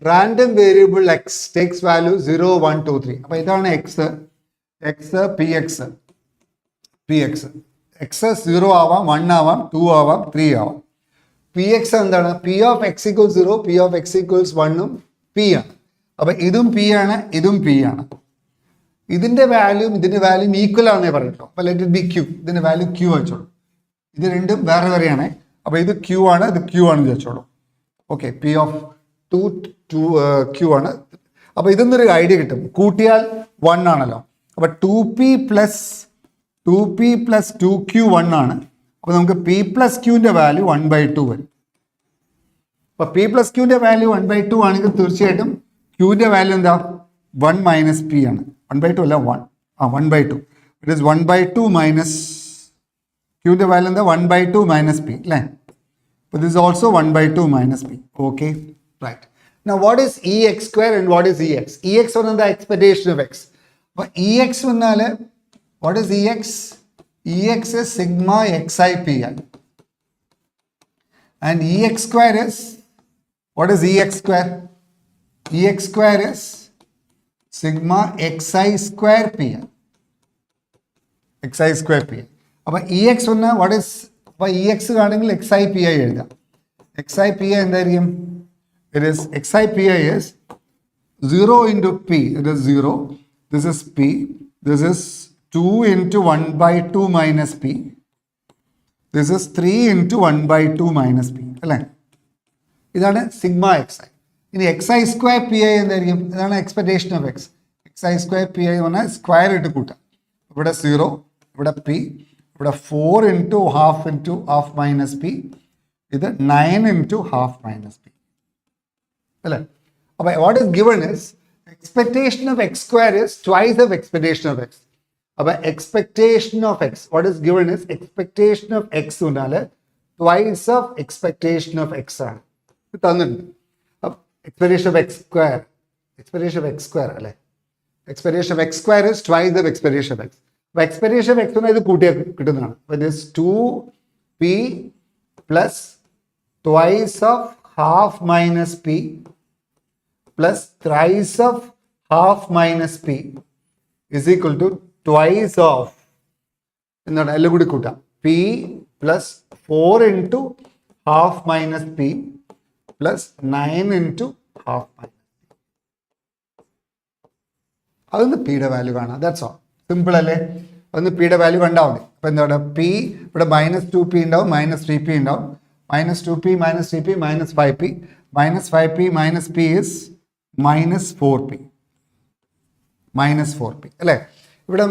random variable X takes value 0 1 2 3. അപ്പോൾ ഇതാണ് എക്സ് പി എക്സ്. എക്സ് 0 ആവാം, 1 ആവാം, 2 ആവാം, 3 ആവാം. പി എക്സ് എന്താണ്? p of x = 0, p of x = 1 p ആണ്. അപ്പോൾ ഇതും p ആണ്, ഇതും p ആണ്. ഇതിൻ്റെ വാല്യൂം ഇതിൻ്റെ വാല്യൂം ഈക്വൽ ആണെന്നേ പറയട്ടോ. അപ്പോൾ ലെറ്റ് ഇറ്റ് ബി q. ഇതിൻ്റെ വാല്യൂ q വെച്ചോളൂ. ഇത് രണ്ടും വേറെ വേറെയാണ്. അപ്പോൾ ഇത് q ആണ്, ഇത് q ആണെന്ന് വെച്ചോളൂ. ഓക്കെ, p of 2 q ആണ്. അപ്പോൾ ഇതൊന്നൊരു ഐഡിയ കിട്ടും. കൂട്ടിയാൽ 1 ആണല്ലോ. അപ്പോൾ 2p + 2q 1 ആണ്. അപ്പോൾ നമുക്ക് p + qൻ്റെ വാല്യൂ 1/2 വരും. അപ്പോൾ p + qൻ്റെ വാല്യൂ 1/2 ആണെങ്കിൽ തീർച്ചയായിട്ടും qൻ്റെ വാല്യൂ എന്താ? 1 - p ആണ്. 1/2 അല്ല 1. 1/2. ഇറ്റ് ഈസ് 1/2 മൈനസ് qൻ്റെ വാല്യൂ എന്താ? 1/2 - p അല്ലേ. അപ്പോൾ ദിസ് ഓൾസോ 1/2 - p. Okay, right. Now what is ex² and what is ex? Ex പറഞ്ഞാൽ the expectation of x. അപ്പോൾ ex വന്നാൽ what is ex? Ex is sigma xi pi. And ex² is, what is ex²? ex² is sigma xi² pi. xi² pi. അപ്പോൾ ex വന്നാൽ what is? അപ്പോൾ ex ആണെങ്കിൽ xi pi എഴുതാം. xi pi എന്തായിരിക്കും? It is xi pi is 0 into p. It is 0. This is p. This is 2 into 1/2 minus p. This is 3 into 1/2 minus p. അല്ലേ? ഇതാണ് sigma xi. ഇനി xi² pi എന്തായിരിക്കും? ഇതാണ് expectation of x. xi² pi എന്ന് പറഞ്ഞാൽ square ഇട്ട് കൂട്ടാം. ഇവിടെ 0, ഇവിടെ p, ഇവിടെ 4 into half minus p. ഇത് 9 into half minus p. അല്ലേ? അപ്പോൾ what is given is expectation of x square is twice of expectation of x. But expectation of x, what is given is expectation of x unale twice of expectation of x ആണ്. ഇത് തന്നിട്ടുണ്ട്. Expectation of x square. Expectation of x square അല്ലേ? Expectation of x square is twice of expectation of x. അപ്പോൾ expectation of x എന്ന് ഇത് കൂട്ടിയാൽ കിട്ടുന്നതാണ്. അപ്പോൾ this 2p plus twice of half minus p plus thrice of half minus p is equal to twice of എന്താണ് എല്ലാം കൂടി കൂട്ടാം p plus 4 into half minus p plus 9 into half minus p. അതൊന്ന് പിയുടെ വാല്യൂ കാണാം. That's all. Simple അല്ലേ? അതൊന്ന് പിയുടെ വാല്യൂ കണ്ടാൽ മതി. അപ്പോൾ എന്താണ് പി ഇവിടെ -2p ഉണ്ടാവും, -3p ഉണ്ടാവും, -2p -3p -5p -5p minus p is -4p -4p അല്ലേ? ഇവിടെ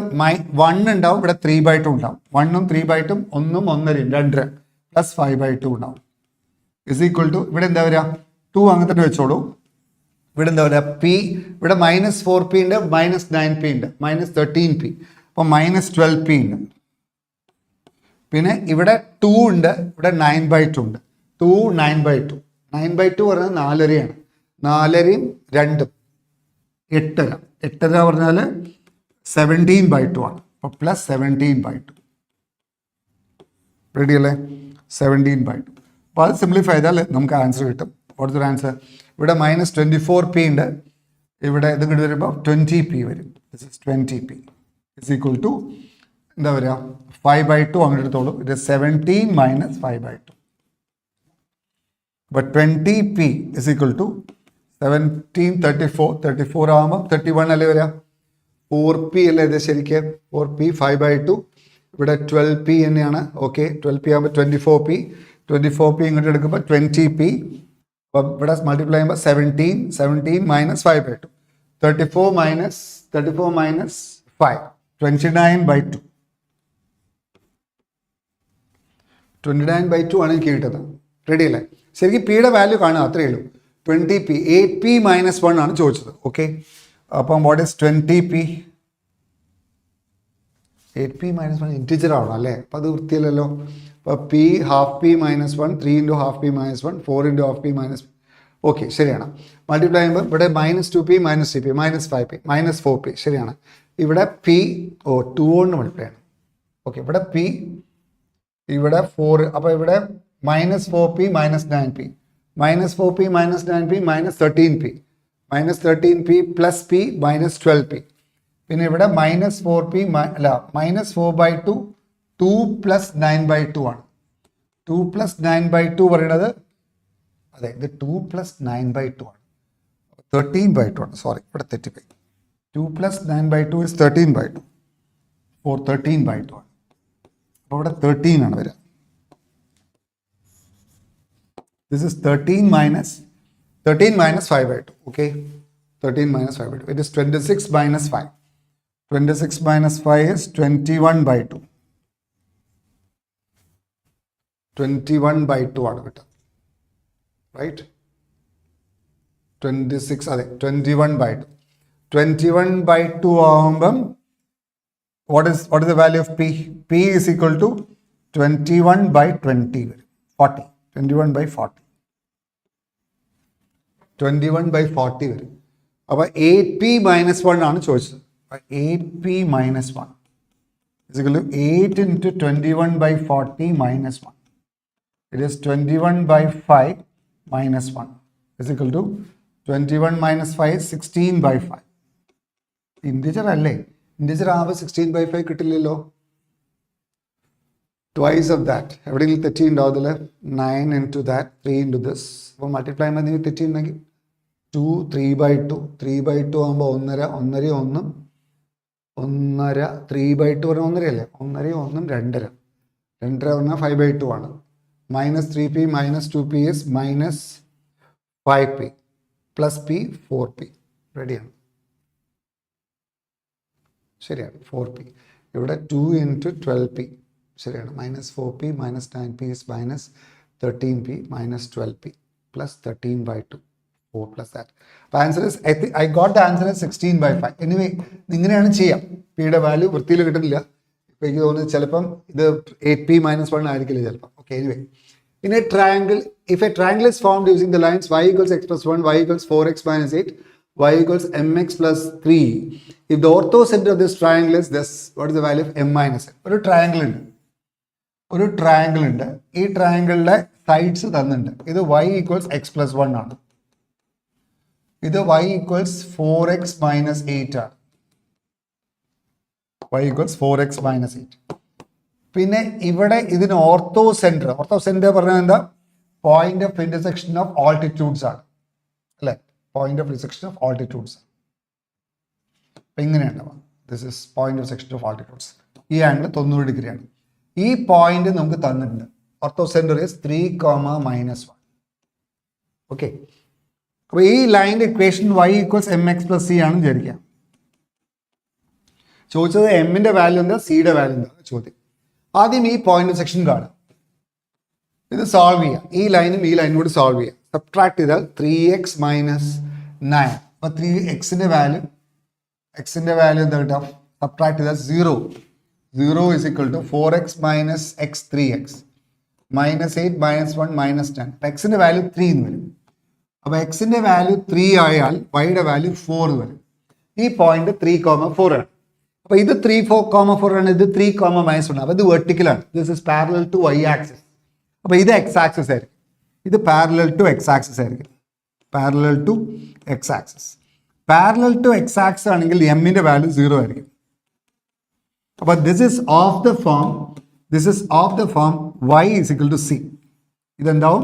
1 ഉണ്ടാവും, ഇവിടെ 3/2 ഉണ്ടാവും. 1ഉം 3/2ഉം 1ഉം 1.5 2 പ്ലസ് 5/2 ഉണ്ടാവും. ഇസ് ഈക്വൽ ടു ഇവിടെ എന്താ വരിക 2 അങ്ങനെ തന്നെ വെച്ചോളൂ. ഇവിടെ എന്താ പറയുക പി ഇവിടെ -4p ഉണ്ട്, -9p ഉണ്ട്, -13p, അപ്പോൾ -12p ഉണ്ട്. പിന്നെ ഇവിടെ 2 ഉണ്ട്, ഇവിടെ 9/2 ഉണ്ട്. 2 9/2 9/2 പറഞ്ഞാൽ 4.5 4.5 2 8.5 8.5 പറഞ്ഞാൽ 17/2 ആണ്. അപ്പോൾ പ്ലസ് 17/2 റെഡി അല്ലേ? 17/2. അപ്പോൾ അത് സിംപ്ലിഫൈ ചെയ്താൽ നമുക്ക് ആൻസർ കിട്ടും. What's the answer? ഇവിടെ -24p ഉണ്ട്, ഇവിടെ ഇത് കിട്ടി വരുമ്പോൾ 20p വരും. This is 20p is equal to എന്താ പറയുക 5/2 അങ്ങനെ എടുത്തോളൂ. ഇത് 17 - 5/2. But 20p is equal to 17 34 ആകുമ്പോൾ 31 അല്ലേ വരിക? 4p അല്ലേ ഇത് ശരിക്കും? 4p 5/2 ഇവിടെ 12p തന്നെയാണ്. ഓക്കെ 12p ആകുമ്പോൾ 24p ഇങ്ങോട്ട് എടുക്കുമ്പോൾ 20p. അപ്പം ഇവിടെ മൾട്ടിപ്ലൈ ചെയ്യുമ്പോൾ 17 - 5/2 34 - 5 29/2 29/2 ആണ് എനിക്ക് കിട്ടുന്നത്. റെഡി അല്ലേ? ശരിക്കും പിയുടെ വാല്യൂ കാണുക, അത്രയേ ഉള്ളൂ. 20p 8p - 1 ആണ് ചോദിച്ചത്. ഓക്കെ അപ്പം what is 20p? 8p - 1 integer ആവണം അല്ലേ? അപ്പം അത് വൃത്തിയല്ലല്ലോ. അപ്പോൾ p ½ p - 1 3 × ½ p - 1 4 × ½ p okay ശരിയാണ്. മൾട്ടിപ്ലൈ ചെയ്യുമ്പോൾ ഇവിടെ -2p -3p -5p -4p ശരിയാണ്. ഇവിടെ p 2 കൊണ്ട് മൾട്ടിപ്ലൈ ചെയ്യണം. ഓക്കെ ഇവിടെ p ഇവിടെ 4 അപ്പോൾ ഇവിടെ -4p -9p -4p -9p -13p -13p plus p -12p. പിന്നെ ഇവിടെ -4p അല്ല -4/2 2 + 9/2 ആണ്. 2 + 9/2 പറയുന്നത് അതെ ഇത് 2 + 9/2 ആണ്, 13/2 ആണ്. സോറി ഇവിടെ തെറ്റിപ്പോയി. 2 + 9/2 is 13/2. 13/2 ആണ്. അപ്പോൾ ഇവിടെ 13 ആണ് വരിക. This is 13 - 5/2. Okay, 13 - 5/2. It is 26 - 5. 26 - 5 is 21/2. 21/2 ആണ് കിട്ടുക. റൈറ്റ് 26 അതെ 21/2. 21/2 ആകുമ്പം what is the value of p? P is equal to 21/20 വരും. 40 21/40 21/40 വരും. അപ്പോൾ 8p - 1 ആണ് ചോദിച്ചത്. 8p - 1 is equal to 8 into 21/40 minus 1. It is 21/5 minus 1 is equal to 21 minus 5 is 16/5. Integer അല്ലേ? ഇൻറ്റിജർ ആകുമ്പോൾ 16/5 കിട്ടില്ലല്ലോ. Twice of that. എവിടെയെങ്കിലും തെറ്റിയുണ്ടാവും അതിൽ? 9 into that 3 into this. അപ്പോൾ മൾട്ടിപ്ലൈ ചെയ്യുമ്പോൾ നിങ്ങൾ തെറ്റിയുണ്ടെങ്കിൽ 2 3/2 3/2 ആകുമ്പോൾ 1.5 1.5 1 1.5 3/2 പറഞ്ഞാൽ 1.5 അല്ലേ? 1.5 1 2.5 2.5 പറഞ്ഞാൽ 5/2 ആണ്. -3p -2p is -5p plus p 4p. റെഡിയാണ്. ശരിയാണ് 4p. ഇവിടെ 2 into 12p ശരിയാണ്. -4p -9p is -13p -12p plus 13/2 4 plus that. The answer is, I got the answer as 16 by 5. Anyway, ഇങ്ങനെയാണ് ചെയ്യാം. പിയുടെ വാല്യൂ വൃത്തിയിൽ കിട്ടുന്നില്ല. ഇപ്പം എനിക്ക് തോന്നുന്നത് ചിലപ്പം ഇത് 8p minus 1 ആയിരിക്കില്ല ചിലപ്പം. Okay, anyway. In a triangle, if a triangle is formed using the lines y equals x plus 1, y equals 4x minus 8, y equals mx plus 3, if the orthocenter of this triangle is this, what is the value of m minus n? ഒരു triangle ഉണ്ട്. ഒരു triangle ഉണ്ട്. ഈ triangleലെ sides തന്നിട്ടുണ്ട്. ഇത് y equals x plus 1 ആണ്. ഇത് y equals 4x minus 8 ആണ്. y equals 4x minus 8. പിന്നെ ഇവിടെ ഇതിന് ഓർത്തോ സെൻറ്റർ പറഞ്ഞാൽ എന്താ, point of intersection of altitudes ആണ് അല്ലേ, point of intersection of altitudes. അപ്പം ഇങ്ങനെയുണ്ടാവാം. This is point of section of altitudes. ഈ ആംഗിൾ 90 ഡിഗ്രിയാണ്. ഈ പോയിന്റ് നമുക്ക് തന്നിട്ടുണ്ട്. Orthocentre is 3, okay. അപ്പോൾ ഈ ലൈൻ്റെ equation y equals mx plus c ആണെന്ന് വിചാരിക്കാം. ചോദിച്ചത് എമ്മിൻ്റെ വാല്യൂ എന്താ, സിയുടെ വാല്യൂ എന്താ ചോദ്യം. ആദ്യം ഈ പോയിന്റ് സെക്ഷൻ കാണാം. ഇത് സോൾവ് ചെയ്യാം. ഈ ലൈനും ഈ ലൈനും കൂടി സോൾവ് ചെയ്യാം. സബ്ട്രാക്ട് ചെയ്താൽ 3x minus 9. അപ്പോൾ 3xൻ്റെ വാല്യൂ എന്താ കിട്ടാം, സബ്ട്രാക്ട് ചെയ്താൽ 0 is equal to 4x minus x 3x minus 8 minus 1 minus 10. അപ്പോൾ എക്സിൻ്റെ വാല്യൂ 3 എന്ന് വരും. അപ്പോൾ എക്സിൻ്റെ വാല്യൂ 3 ആയാൽ വൈയുടെ വാല്യൂ 4 വരും. ഈ പോയിന്റ് 3,4 ആണ്. അപ്പോൾ ഇത് 3,4 ആണ്, ഇത് 3,-1. അപ്പോൾ ഇത് വെർട്ടിക്കലാണ്. This is parallel to y axis. അപ്പോൾ ഇത് x ആക്സിസ് ആയിരിക്കും. ഇത് പാരലൽ ടു x ആക്സിസ് ആയിരിക്കും. Parallel to x axis. Parallel to x axis ആണെങ്കിൽ എമ്മിൻ്റെ വാല്യൂ 0 ആയിരിക്കും. അപ്പോൾ this is of the form y is equal to c. ഇതെന്താവും,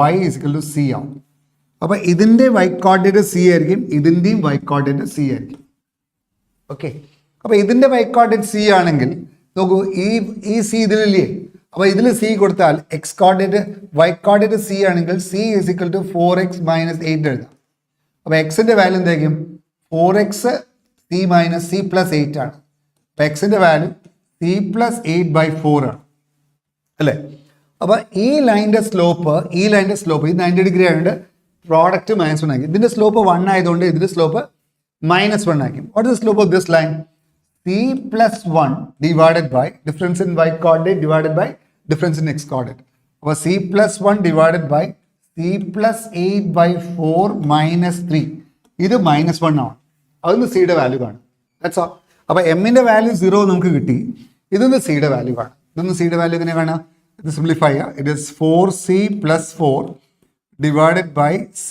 y is equal to c ആവും. അപ്പോൾ ഇതിൻ്റെ y കോർഡിനേറ്റ് c ആയിരിക്കും, ഇതിൻ്റെയും y കോർഡിനേറ്റ് c ആയിരിക്കും. ഓക്കെ. അപ്പോൾ ഇതിൻ്റെ y കോർഡിനേറ്റ് c ആണെങ്കിൽ നോക്കൂ, ഈ c ഇതിലില്ലേ, അപ്പോൾ ഇതിൽ c കൊടുത്താൽ x coordinate y coordinate c ആണെങ്കിൽ c is equal to 4x minus 8 എഴുതാം. അപ്പോൾ എക്സിൻ്റെ വാല്യൂ എന്തായിരിക്കും, 4x c minus c plus 8 ആണ്. അപ്പോൾ എക്സിൻ്റെ വാല്യൂ c plus 8/4 ആണ് അല്ലേ. അപ്പോൾ ഈ ലൈൻ്റെ സ്ലോപ്പ് ഈ 90 ഡിഗ്രി ആയതുകൊണ്ട് പ്രോഡക്റ്റ് -1 ആക്കി. ഇതിൻ്റെ സ്ലോപ്പ് 1 ആയതുകൊണ്ട് ഇതിൻ്റെ സ്ലോപ്പ് -1 ആക്കി. What is the slope of this line, c plus 1 divided by difference in y coordinate divided by difference in x coordinate. അപ്പോൾ c plus 1 divided by c plus 8/4 minus 3. ഇത് -1 ആണ്. അതൊന്ന് സിയുടെ വാല്യൂ കാണും. That's all. അപ്പോൾ എമ്മിൻ്റെ value 0 നമുക്ക് കിട്ടി. ഇതൊന്ന് സിയുടെ വാല്യൂ കാണും. ഇതൊന്ന് സിയുടെ വാല്യൂ എങ്ങനെ കാണാം, ഇത് സിംപ്ലിഫൈ ചെയ്യുക. It is 4c plus 4 divided by c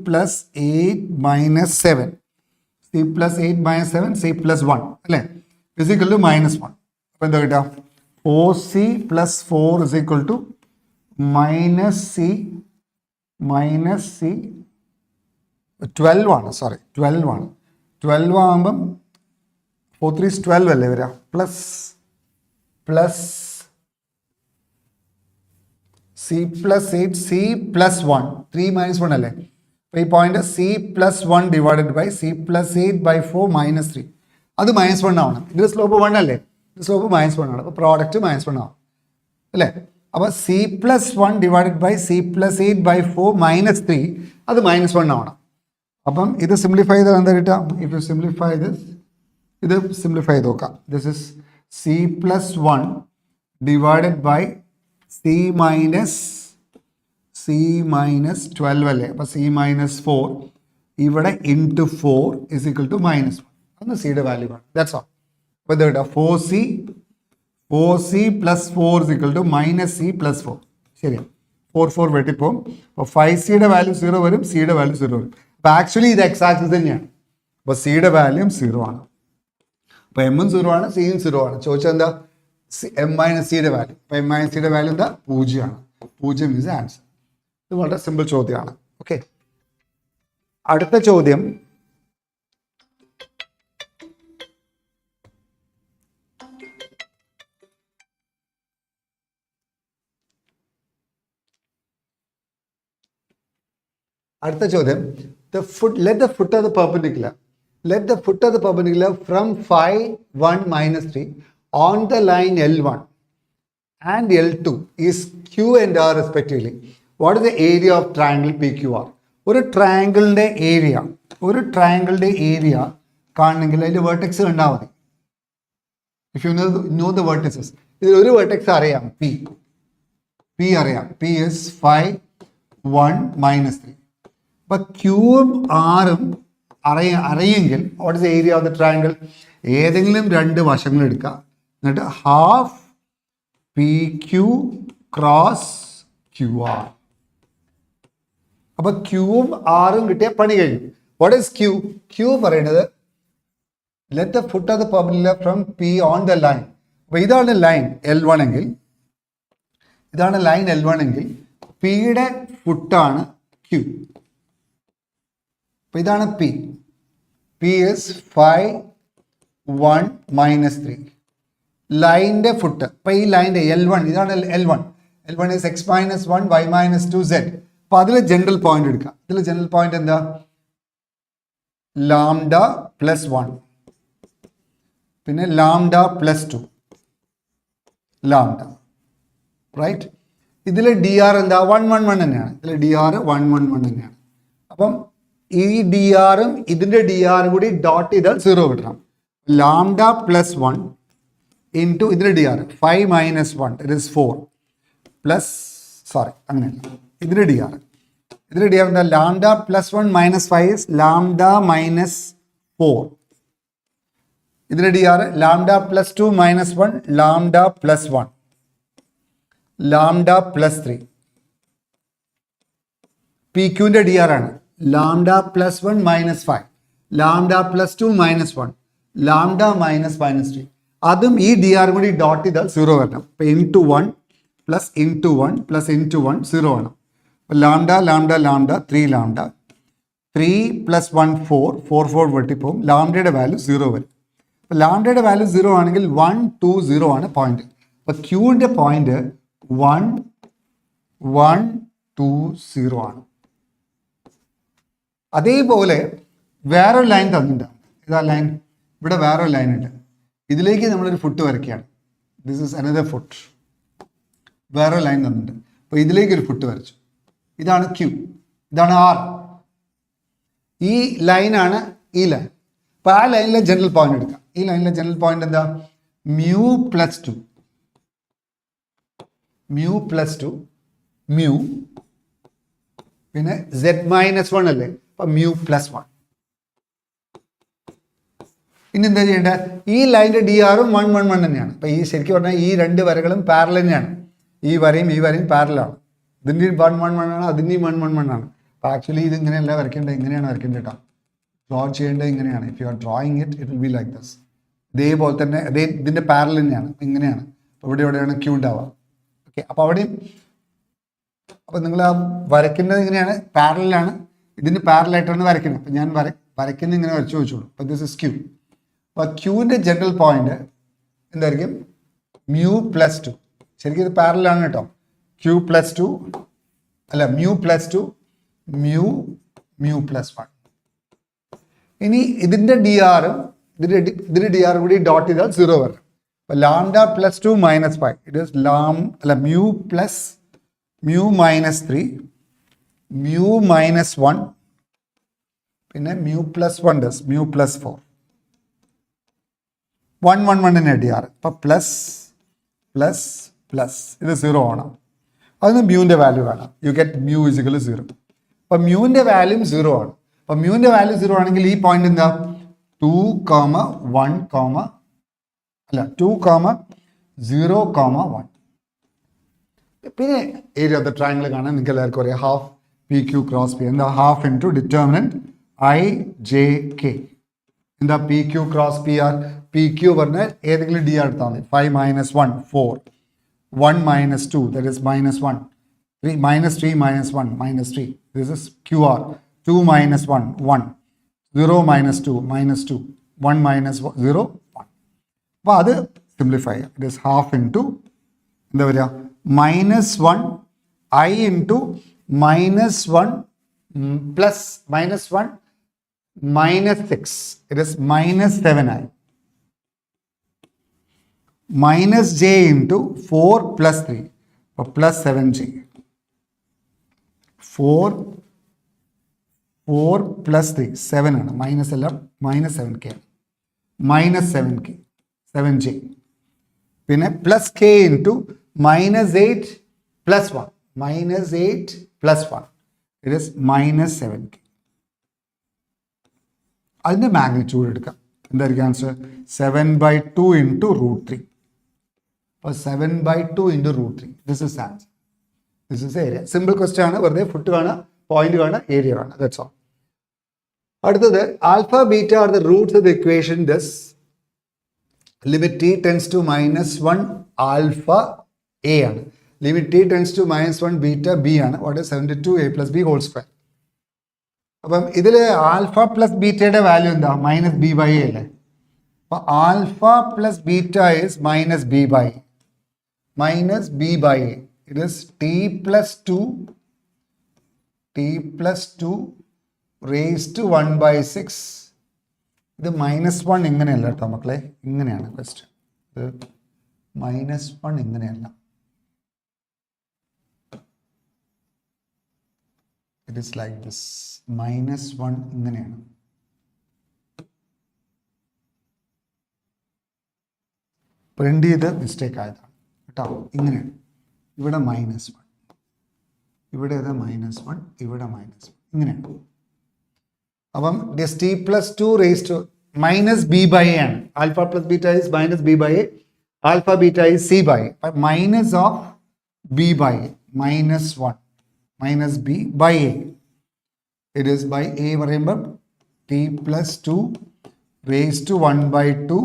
plus 8 minus 7. c plus 8 minus 7, c plus 1 അല്ലേ, is equal to -1. അപ്പോൾ എന്താ കിട്ടുക, 4c plus 4 is equal to minus c 12 ആണ്. 12 ആണ്. 12 ആകുമ്പം 4 3 is 12 അല്ലേ വരിക, plus c plus 8 c plus 1 3 minus 1 അല്ലേ. അപ്പോൾ ഈ point c plus 1 divided by c plus 8/4 minus 3. അത് -1 ആവണം. ഇതിൻ്റെ സ്ലോപ്പ് 1 അല്ലേ, ഇത് സ്ലോപ്പ് -1 ആണ്. അപ്പോൾ പ്രോഡക്റ്റ് -1 ആവും അല്ലേ. അപ്പോൾ c plus 1 divided by c plus 8/4 minus 3, അത് -1 ആവണം. അപ്പം ഇത് സിംപ്ലിഫൈ ചെയ്താൽ എന്താ കിട്ടുക, ഇഫ് യു സിംപ്ലിഫൈ ദിസ്, ഇത് സിംപ്ലിഫൈ ചെയ്ത് നോക്കാം. This is c plus 1 divided by c minus 12 അല്ലേ. അപ്പോൾ c minus 4 ഇവിടെ ഇൻറ്റു 4 is equal to -1. അന്ന് സിയുടെ വാല്യൂ ആണ്. That's all. അപ്പോൾ ഇത് കേട്ടോ 4c plus 4 is equal to -c plus 4. ശരിയാണ്. 4 വെട്ടിപ്പോവും. അപ്പോൾ 5cയുടെ വാല്യൂ 0 വരും, സിയുടെ വാല്യൂ 0 വരും. അപ്പോൾ ആക്ച്വലി ഇത് എക്സ് ആക്സിസ് തന്നെയാണ്. അപ്പോൾ സിയുടെ വാല്യൂം 0 ആണ്. അപ്പോൾ എമ്മും 0 ആണ്, സിയും 0 ആണ്. ചോദിച്ചാൽ എന്താ, m minus സിയുടെ വാല്യൂ. അപ്പോൾ m minus സിയുടെ വാല്യൂ എന്താ, 0 ആണ്. 0 is ആൻസർ. ഇത് വളരെ സിമ്പിൾ ചോദ്യമാണ്. ഓക്കെ. അടുത്ത ചോദ്യം, let the foot of the perpendicular from phi 1 minus 3 on the line L1 and L2 is Q and R respectively. What is the area of triangle PQR? ഒരു ട്രയാങ്കിളിൻ്റെ area കാണണമെങ്കിൽ അതിൻ്റെ vertex കണ്ടാൽ മതി. If you know the വേർട്ടെക്സസ്, ഇതിൽ ഒരു vertex അറിയാം, P അറിയാം, P is 5 1 -3. അപ്പം ക്യൂവും ആറും അറിയെങ്കിൽ what is the area of the triangle? ഏതെങ്കിലും രണ്ട് വശങ്ങൾ എടുക്കുക, എന്നിട്ട് half P Q cross Q R. അപ്പൊ ക്യൂവും ആറും കിട്ടിയ പണി കഴിഞ്ഞു. What is Q? ക്യൂ പറയുന്നത് let the foot of the perpendicular from P on the line. അപ്പൊ ഇതാണ് ലൈൻ L1 എങ്കിൽ, പിയുടെ ഫുട്ടാണ് ക്യൂ. അപ്പൊ ഇതാണ് പി ഇസ് 5 1 -3. ലൈൻ്റെ ഫുട്ട്, അപ്പൊ ഈ ലൈൻ്റെ L1, ഇതാണ് L1 is x - 1 y - 2 z. അപ്പൊ അതിൽ ജനറൽ പോയിന്റ് എടുക്കാം. ഇതിൽ ജനറൽ പോയിന്റ് എന്താ? ലാംഡ +1, പിന്നെ ലാംഡ +2 ലാംഡ, റൈറ്റ്? ഇതിൽ ഡി ആർ എന്താ? 1 1 1 തന്നെയാണ്. ഇതിൽ ഡി ആർ 1 1 1 തന്നെയാണ്. അപ്പം ഈ ഡി ആറും ഇതിൻ്റെ ഡി ആറും കൂടി ഡോട്ട് ചെയ്താൽ 0 കിട്ടണം. ലാംഡ +1 ഇൻറ്റു ഇതിൻ്റെ D R 5 - 1 it is 4 plus, sorry അങ്ങനെയല്ല, ഇതിൻ്റെ ഡി ആർ എന്താ? Lambda +1 - 5 is lambda -4. ഇതിൻ്റെ D R lambda +2 - 1 lambda +1 lambda +3. P ക്യൂവിൻ്റെ ഡി ആർ ആണ് ലാംഡ +1 - 5 ലാംഡ +2 - 1 ലാംഡ -3. അതും ഈ ഡി ആർ കൂടി ഡോട്ട് ചെയ്താൽ 0 വരണം. ഇപ്പം into 1 plus into 1 plus into 1 0 വേണം. അപ്പോൾ ലാംഡ 3 ലാംഡ 3 + 1 4 വെട്ടിപ്പോവും. ലാംഡയുടെ വാല്യൂ 0 വരും. അപ്പോൾ ലാംഡയുടെ വാല്യൂ 0 ആണെങ്കിൽ 1 2 0 ആണ് പോയിന്റ്. അപ്പോൾ ക്യൂവിൻ്റെ പോയിന്റ് 1 1 2 0 ആണ്. അതേപോലെ വേറൊരു ലൈൻ തന്നിട്ടുണ്ട്. ഇതാ ലൈൻ, ഇവിടെ വേറൊരു ലൈൻ ഉണ്ട്. ഇതിലേക്ക് നമ്മളൊരു ഫുട്ട് വരയ്ക്കുകയാണ്. This is another foot. വേറെ ലൈൻ തന്നിട്ടുണ്ട്. അപ്പോൾ ഇതിലേക്ക് ഒരു ഫുട്ട് വരച്ചു. ഇതാണ് ക്യൂ, ഇതാണ് ആർ. ഈ ലൈനാണ് ഈ ലൈൻ. അപ്പോൾ ആ ലൈനിലെ ജനറൽ പോയിന്റ് എടുക്കാം. ഈ ലൈനിലെ ജനറൽ പോയിന്റ് എന്താ? മ്യൂ +2 പിന്നെ z - 1 അല്ലേ, അപ്പം മ്യൂ +1. ഇനി എന്താ ചെയ്യേണ്ടത്? ഈ ലൈൻ്റെ ഡി ആറും 1 1 1 തന്നെയാണ്. അപ്പം ഈ ശരിക്കും പറഞ്ഞാൽ ഈ രണ്ട് വരകളും പാരലൽ തന്നെയാണ്. ഈ വരയും പാരലാണ്. ഇതിൻ്റെയും 1 1 1 ആണ്, അതിൻ്റെയും 1 1 1 ആണ്. അപ്പോൾ ആക്ച്വലി ഇത് ഇങ്ങനെയല്ല വരയ്ക്കേണ്ടത്, ഇങ്ങനെയാണ് വരയ്ക്കേണ്ടത് കേട്ടോ. ഡ്രോ ചെയ്യേണ്ടത് ഇങ്ങനെയാണ്. If you are drawing it will be like this. ഇതേപോലെ തന്നെ ഇതിൻ്റെ പാരലൽ തന്നെയാണ്, ഇങ്ങനെയാണ്. അപ്പോൾ എവിടെയാണ് ക്യൂ ഉണ്ടാവുക. ഓക്കെ, അപ്പോൾ അവിടെയും അപ്പോൾ നിങ്ങൾ ആ വരയ്ക്കുന്നത് ഇങ്ങനെയാണ്, പാരലാണ്. ഇതിന് പാരലായിട്ടാണ് വരയ്ക്കുന്നത്. അപ്പം ഞാൻ വരയ്ക്കുന്നത് ഇങ്ങനെ വരച്ചു വെച്ചോളൂ. അപ്പോൾ ദിസ് ഇസ് ക്യൂ. അപ്പോൾ ക്യൂവിൻ്റെ ജനറൽ പോയിന്റ് എന്തായിരിക്കും? മ്യൂ +2. ശരിക്കും ഇത് പാരലാണ് കേട്ടോ. ക്യൂ +2 അല്ല, മ്യൂ +2 മ്യൂ +1. ഇനി ഇതിൻ്റെ ഡി ആറും ഇതിൻ്റെ ഡി ആറും കൂടി ഡോട്ട് ചെയ്താൽ 0 വരണം. അപ്പോൾ lambda +2 - 5 it is mu -3 mu -1 പിന്നെ മ്യൂ +1 മ്യൂ +4 1 1 1 തന്നെ ഡി ആർ. അപ്പോൾ പ്ലസ് ഇത് 0 ആണ്. അതിന് മ്യൂവിൻ്റെ വാല്യൂ വേണം. You get mu = 0. അപ്പോൾ മ്യൂവിൻ്റെ വാല്യൂ 0 ആണ്. അപ്പോൾ മ്യൂവിൻ്റെ വാല്യൂ 0 ആണെങ്കിൽ ഈ പോയിന്റ് എന്താ? 2, 1, 2, 0, 1. പിന്നെ ഏരിയ ഓഫ് ദ ട്രയാങ്കിൾ കാണാൻ നിങ്ങൾക്ക് എല്ലാവർക്കും അറിയാം. Half P Q cross P എന്താ? Half into determinant IJK. എന്താ? P Q cross P R. P Q പറഞ്ഞാൽ ഏതെങ്കിലും ഡി ആർ എടുത്താൽ മതി. 5 - 1 4 1 - 2 that is -1 3 - 3 - 1 -3 this is QR. 2 - 1 1 0 - 2 -2 1 - 0 1. അപ്പോൾ അത് സിംപ്ലിഫൈ ചെയ്യാം. ഇറ്റ് ഇസ് ഹാഫ് ഇൻറ്റു എന്താ പറയുക? -1 I into -1 plus -1 -6 it is -7I -j into 4 + 3 or +7j 4 4 plus 3 7 ആണ്, മൈനസ് എല്ലാം മൈനസ് 7k ആണ്, മൈനസ് 7k 7j, പിന്നെ plus k into minus 8 plus 1 minus 8 plus 1 it is minus 7k. അതിൻ്റെ magnitude എടുക്കാം. എന്തായിരിക്കും answer? 7/2 into √3. അപ്പോൾ 7/2 into √3 this is answer. This is area. Simple question ആണ്. വെറുതെ ഫുട്ട് കാണുക, പോയിന്റ് കാണുക, ഏരിയ കാണുക, ദാറ്റ്സ് ഓൾ. അടുത്തത് alpha beta are the roots of the equation thus limit t tends to -1 alpha a ആണ്, limit t tends to -1 beta b ആണ്. What is 72a + b whole square. അപ്പം ഇതിൽ alpha plus ബീറ്റയുടെ value എന്താ? -b/a അല്ലേ? അപ്പോൾ alpha plus beta is -b/a. -b/a it is t + 2 raised to 1/6. ഇത് -1 ഇങ്ങനെയല്ല കേട്ടോ മക്കളെ, ഇങ്ങനെയാണ് ക്വസ്റ്റ്യൻ. ഇത് -1 ഇങ്ങനെയല്ല, ഇറ്റ് ഇസ് ലൈക്ക് ദിസ്. -1 ഇങ്ങനെയാണ്. പ്രിന്റ് ചെയ്ത് മിസ്റ്റേക്ക് ആയതാണ് കേട്ടോ. ഇങ്ങനെയാണ്. ഇവിടെ -1, ഇവിടെ -1, ഇവിടെ -1 ഇങ്ങനെയാണ്. അപ്പം this t + 2 raised to -b/a ആണ്. Alpha plus beta is -b/a, alpha beta is c/a. Minus of b/a, -1 -b/a. It is by a പറയുമ്പോൾ t + 2 raised to 1/2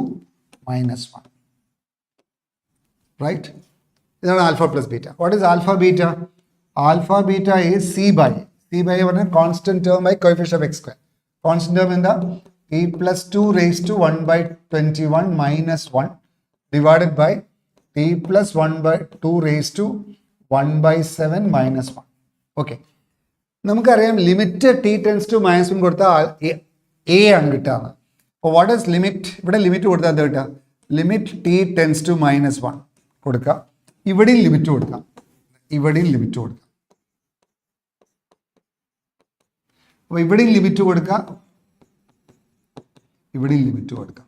-1. റൈറ്റ്? ഇതാണ് alpha plus beta. What is alpha beta? Alpha beta is c/a. c/a പറഞ്ഞാൽ constant term by coefficient of x². Constant term എന്താ? t + 2 raised to 1/21 -1 divided by t + 1/2 raised to 1/7 -1. Okay, നമുക്കറിയാം limit t tends to -1 കൊടുത്താൽ a ആണ് കിട്ടുക. അപ്പോൾ what is limit? ഇവിടെ limit കൊടുത്താൽ എന്താ കിട്ടുക? ലിമിറ്റ് t ടെൻസ് ടു -1 കൊടുക്കുക, ഇവിടെയും ലിമിറ്റ് കൊടുക്കാം, ഇവിടെയും ലിമിറ്റ് കൊടുക്കാം. അപ്പോൾ ഇവിടെയും ലിമിറ്റ് കൊടുക്കാം, ഇവിടെയും ലിമിറ്റ് കൊടുക്കാം.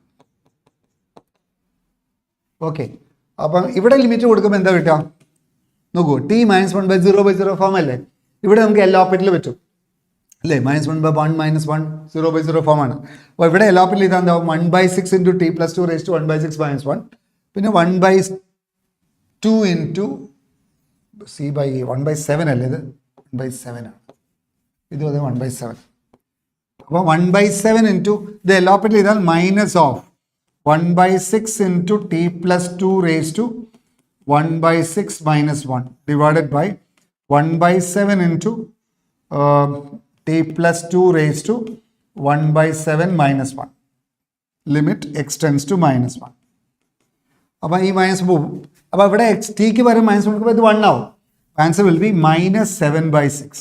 ഓക്കെ, അപ്പം ഇവിടെ ലിമിറ്റ് കൊടുക്കുമ്പോൾ എന്താ കിട്ടുക? നോക്കൂ, t -1 / 0/0 ഫോം അല്ലേ? ഇവിടെ നമുക്ക് എലോപ്പിറ്റിൽ പറ്റും അല്ലേ? -1/1 -1 0/0 ഫോം ആണ്. അപ്പോൾ ഇവിടെ എലോപ്പിറ്റിൽ ഇതാ എന്താവും? 1/6 ഇൻറ്റു t + 2 raised to 1/6 -1, പിന്നെ 1/2 ഇൻറ്റു c/a 1/7 അല്ലേ? ഇത് 1/7 ആണ്, ഇത് അതെ 1/7. അപ്പോൾ 1/7 ഇൻറ്റു ഇത് എലോപ്പിറ്റിൽ ഇതാൽ minus of 1/6 into t + 2 raised to 1/6 -1 divided by 1/7 into t + 2 raised to 1/7 -1. Limit x tends to -1. അപ്പോൾ ഈ മൈനസ് പോകും. അപ്പോൾ ഇവിടെ ടിക്ക് വരെ -1 കൊടുക്കുമ്പോൾ ഇത് 1 ആവും. Answer will B -7/6.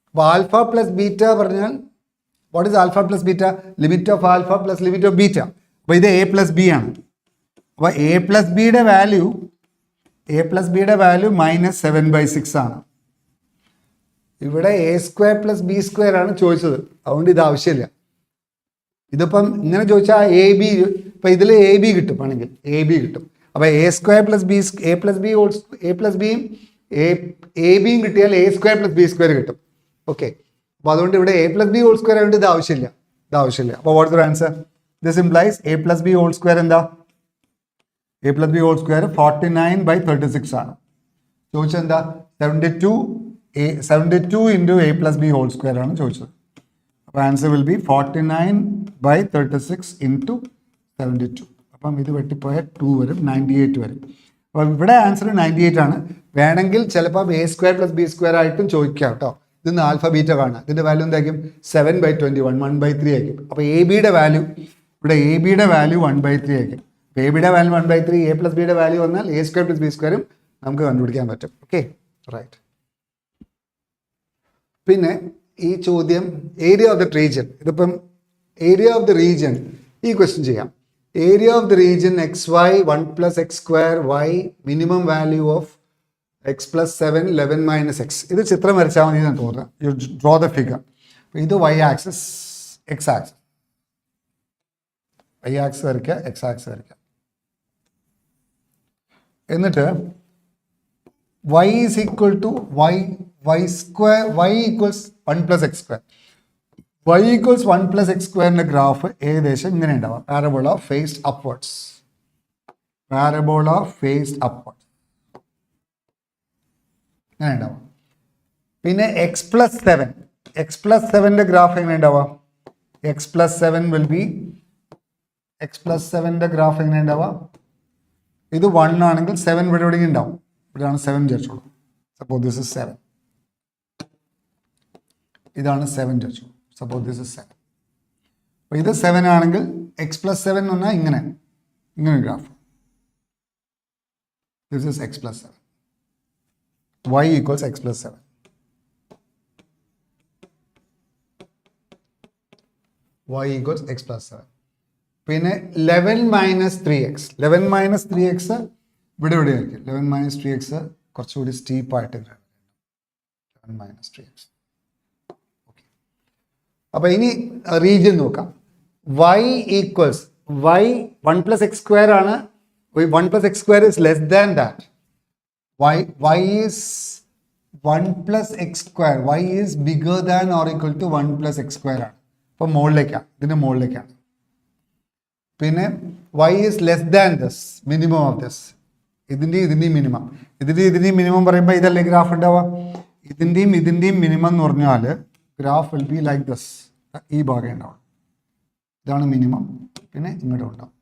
അപ്പോൾ ആൽഫ പ്ലസ് ബീറ്റ പറഞ്ഞാൽ what is alpha plus beta? Limit of alpha plus limit of beta. അപ്പോൾ ഇത് a + b ആണ്. അപ്പോൾ a + bയുടെ വാല്യൂ -7/6 ആണ്. ഇവിടെ a² + b² ആണ് ചോദിച്ചത്, അതുകൊണ്ട് ഇത് ആവശ്യമില്ല. ഇതിപ്പം ഇങ്ങനെ ചോദിച്ചാൽ ab, ഇപ്പം ഇതിൽ ab കിട്ടും, ആണെങ്കിൽ ab കിട്ടും. അപ്പോൾ a² + b ab കിട്ടിയാൽ a² + b² കിട്ടും. ഓക്കെ, അപ്പോൾ അതുകൊണ്ട് ഇവിടെ a + b ഹോൾ സ്ക്വയർ ആയതുകൊണ്ട് ഇത് ആവശ്യമില്ല, ഇത് ആവശ്യമില്ല. അപ്പോൾ what is the answer? This implies a + b whole square എന്താ? a + b ഹോൾ സ്ക്വയർ 49/36 ആണ്. ചോദിച്ചത് എന്താ? 72 into a + b whole square ആണ് ചോദിച്ചത്. അപ്പോൾ ആൻസർ വിൽ ബി 49/36 ഇൻറ്റു 72. അപ്പം ഇത് വെട്ടിപ്പോയാൽ 2 വരും, 98 വരും. അപ്പോൾ ഇവിടെ ആൻസർ 98 ആണ്. വേണമെങ്കിൽ ചിലപ്പോൾ a² + b² ആയിട്ടും ചോദിക്കാം കേട്ടോ. ഇതിന്ന് ആൽഫ ബീറ്റ കാണാം. ഇതിൻ്റെ വാല്യൂ എന്തായിരിക്കും? 7/21 1/3 ആയിരിക്കും. അപ്പോൾ എ ബിയുടെ വാല്യൂ ഇവിടെ a ബിയുടെ വാല്യൂ 1/3 ആയിരിക്കും. അപ്പോൾ a ബിയുടെ വാല്യൂ 1/3, a + bയുടെ വാല്യൂ വന്നാൽ a² + b² നമുക്ക് കണ്ടുപിടിക്കാൻ പറ്റും. Okay, right. പിന്നെ ഈ ചോദ്യം ഏരിയ ഓഫ് ദ റീജിയൻ, ഇതിപ്പം ഏരിയ ഓഫ് ദ റീജിയൻ ഈ ക്വസ്റ്റ്യൻ ചെയ്യാം. Area of the region XY 1 + x² y minimum value of X plus 7 11 minus X. ഇത് ചിത്രം വരച്ചാൽ മതി എന്ന് തോന്നുന്നത്. You draw the figure. ഇത് Y axis, X axis. Y axis വരയ്ക്കുക, എക്സ് ആക്സിസ് വരയ്ക്കുക. എന്നിട്ട് y is equal to y square, y equals 1 plus x square. y equals 1 plus x square graph ഏകദേശം ഇങ്ങനെ ഉണ്ടാവാം. Parabola faced upwards. Parabola faced upwards ഇങ്ങനെ ഉണ്ടാവാം. പിന്നെ X plus 7 graph എങ്ങനെ ഉണ്ടാവാം? X plus 7 will be, X plus 7 graph എങ്ങനെ ഉണ്ടാവാം? ഇത് 1 ആണെങ്കിൽ 7 ഇവിടെ എവിടെയെങ്കിലും ഉണ്ടാവും. ഇവിടെയാണ് 7 വിചാരിച്ചോളൂ. Suppose this is 7. ഇതാണ് 7 വിചാരിച്ചോളൂ. Suppose this is 7. അപ്പോൾ ഇത് 7 ആണെങ്കിൽ എക്സ് പ്ലസ് 7 എന്ന് പറഞ്ഞാൽ ഇങ്ങനെ graph. This is X plus 7. y equals X plus 7. y equals X plus 7. പിന്നെ 11 മൈനസ് 3x. 11 മൈനസ് 3x ഇവിടെ ആയിരിക്കും. 11 മൈനസ് 3x കുറച്ചുകൂടി സ്റ്റീപ്പായിട്ട് 11 മൈനസ് 3x. ഓക്കെ, അപ്പോൾ ഇനി റീജിയൻ നോക്കാം. y equals y 1 plus x square ആണ്. 1 plus x square is less than that. y is 1 plus x square. y is bigger than or equal to 1 plus x square ആണ്. അപ്പോൾ മുകളിലേക്കാണ്, ഇതിൻ്റെ മുകളിലേക്കാണ്. പിന്നെ y is less than this, minimum of this. ഇതിൻ്റെയും minimum. ഇതിൻ്റെയും minimum പറയുമ്പോൾ ഇതല്ലേ ഗ്രാഫ് ഉണ്ടാവുക. ഇതിൻ്റെയും മിനിമം എന്ന് പറഞ്ഞാൽ graph will be like this. ഈ ഭാഗം ഉണ്ടാവും. ഇതാണ് മിനിമം. പിന്നെ ഇങ്ങോട്ടും ഉണ്ടാവും.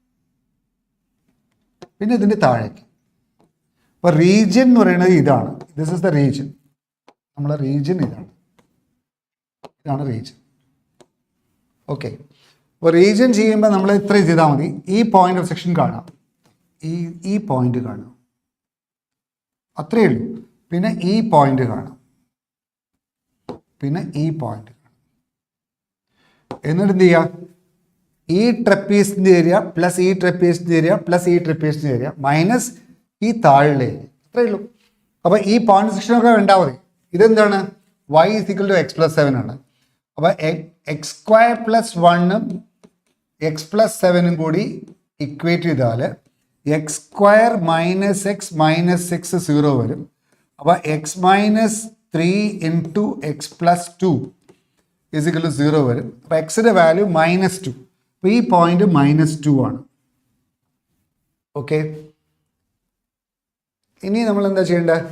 പിന്നെ ഇതിൻ്റെ താഴേക്ക്. അപ്പോൾ റീജിയൻ എന്ന് പറയുന്നത് ഇതാണ്. This is the region. നമ്മളെ റീജിയൻ ഇതാണ് റീജിയൻ. ഓക്കെ, അപ്പോൾ റീജിയൻ ചെയ്യുമ്പോൾ നമ്മൾ ഇത്ര ചെയ്താൽ മതി. ഈ പോയിന്റ് ഓഫ് സെക്ഷൻ കാണാം, ഈ പോയിന്റ് കാണാം, അത്രയേ ഉള്ളൂ. പിന്നെ ഈ പോയിന്റ് കാണാം, പിന്നെ ഈ പോയിന്റ് കാണാം. എന്നിട്ട് എന്ത് ചെയ്യുക? ഈ ട്രപ്പീസിൻ്റെ ഏരിയ പ്ലസ് ഈ ട്രപ്പീസിൻ്റെ ഏരിയ പ്ലസ് ഈ ട്രപ്പീസിൻ്റെ ഏരിയ മൈനസ് ഈ താഴെ ഏരിയ, അത്രയേ ഉള്ളൂ. അപ്പോൾ ഈ പോയിന്റ് സെക്ഷനൊക്കെ ഉണ്ടാവും മതി. ഇതെന്താണ്? y is equal to x plus 7 ആണ്. അപ്പോൾ എക്സ് സ്ക്വയർ പ്ലസ് 1ഉം എക്സ് പ്ലസ് 7ഉം കൂടി ഇക്വേറ്റ് ചെയ്താൽ X square minus X minus 6 0 വരും. അപ്പോൾ X minus 3 into X plus 2 is equal to 0 വരും. അപ്പോൾ എക്സിൻ്റെ വാല്യൂ -2. അപ്പോൾ ഈ പോയിന്റ് -2 ആണ്. ഓക്കെ, ഇനി നമ്മൾ എന്താ ചെയ്യേണ്ടത്?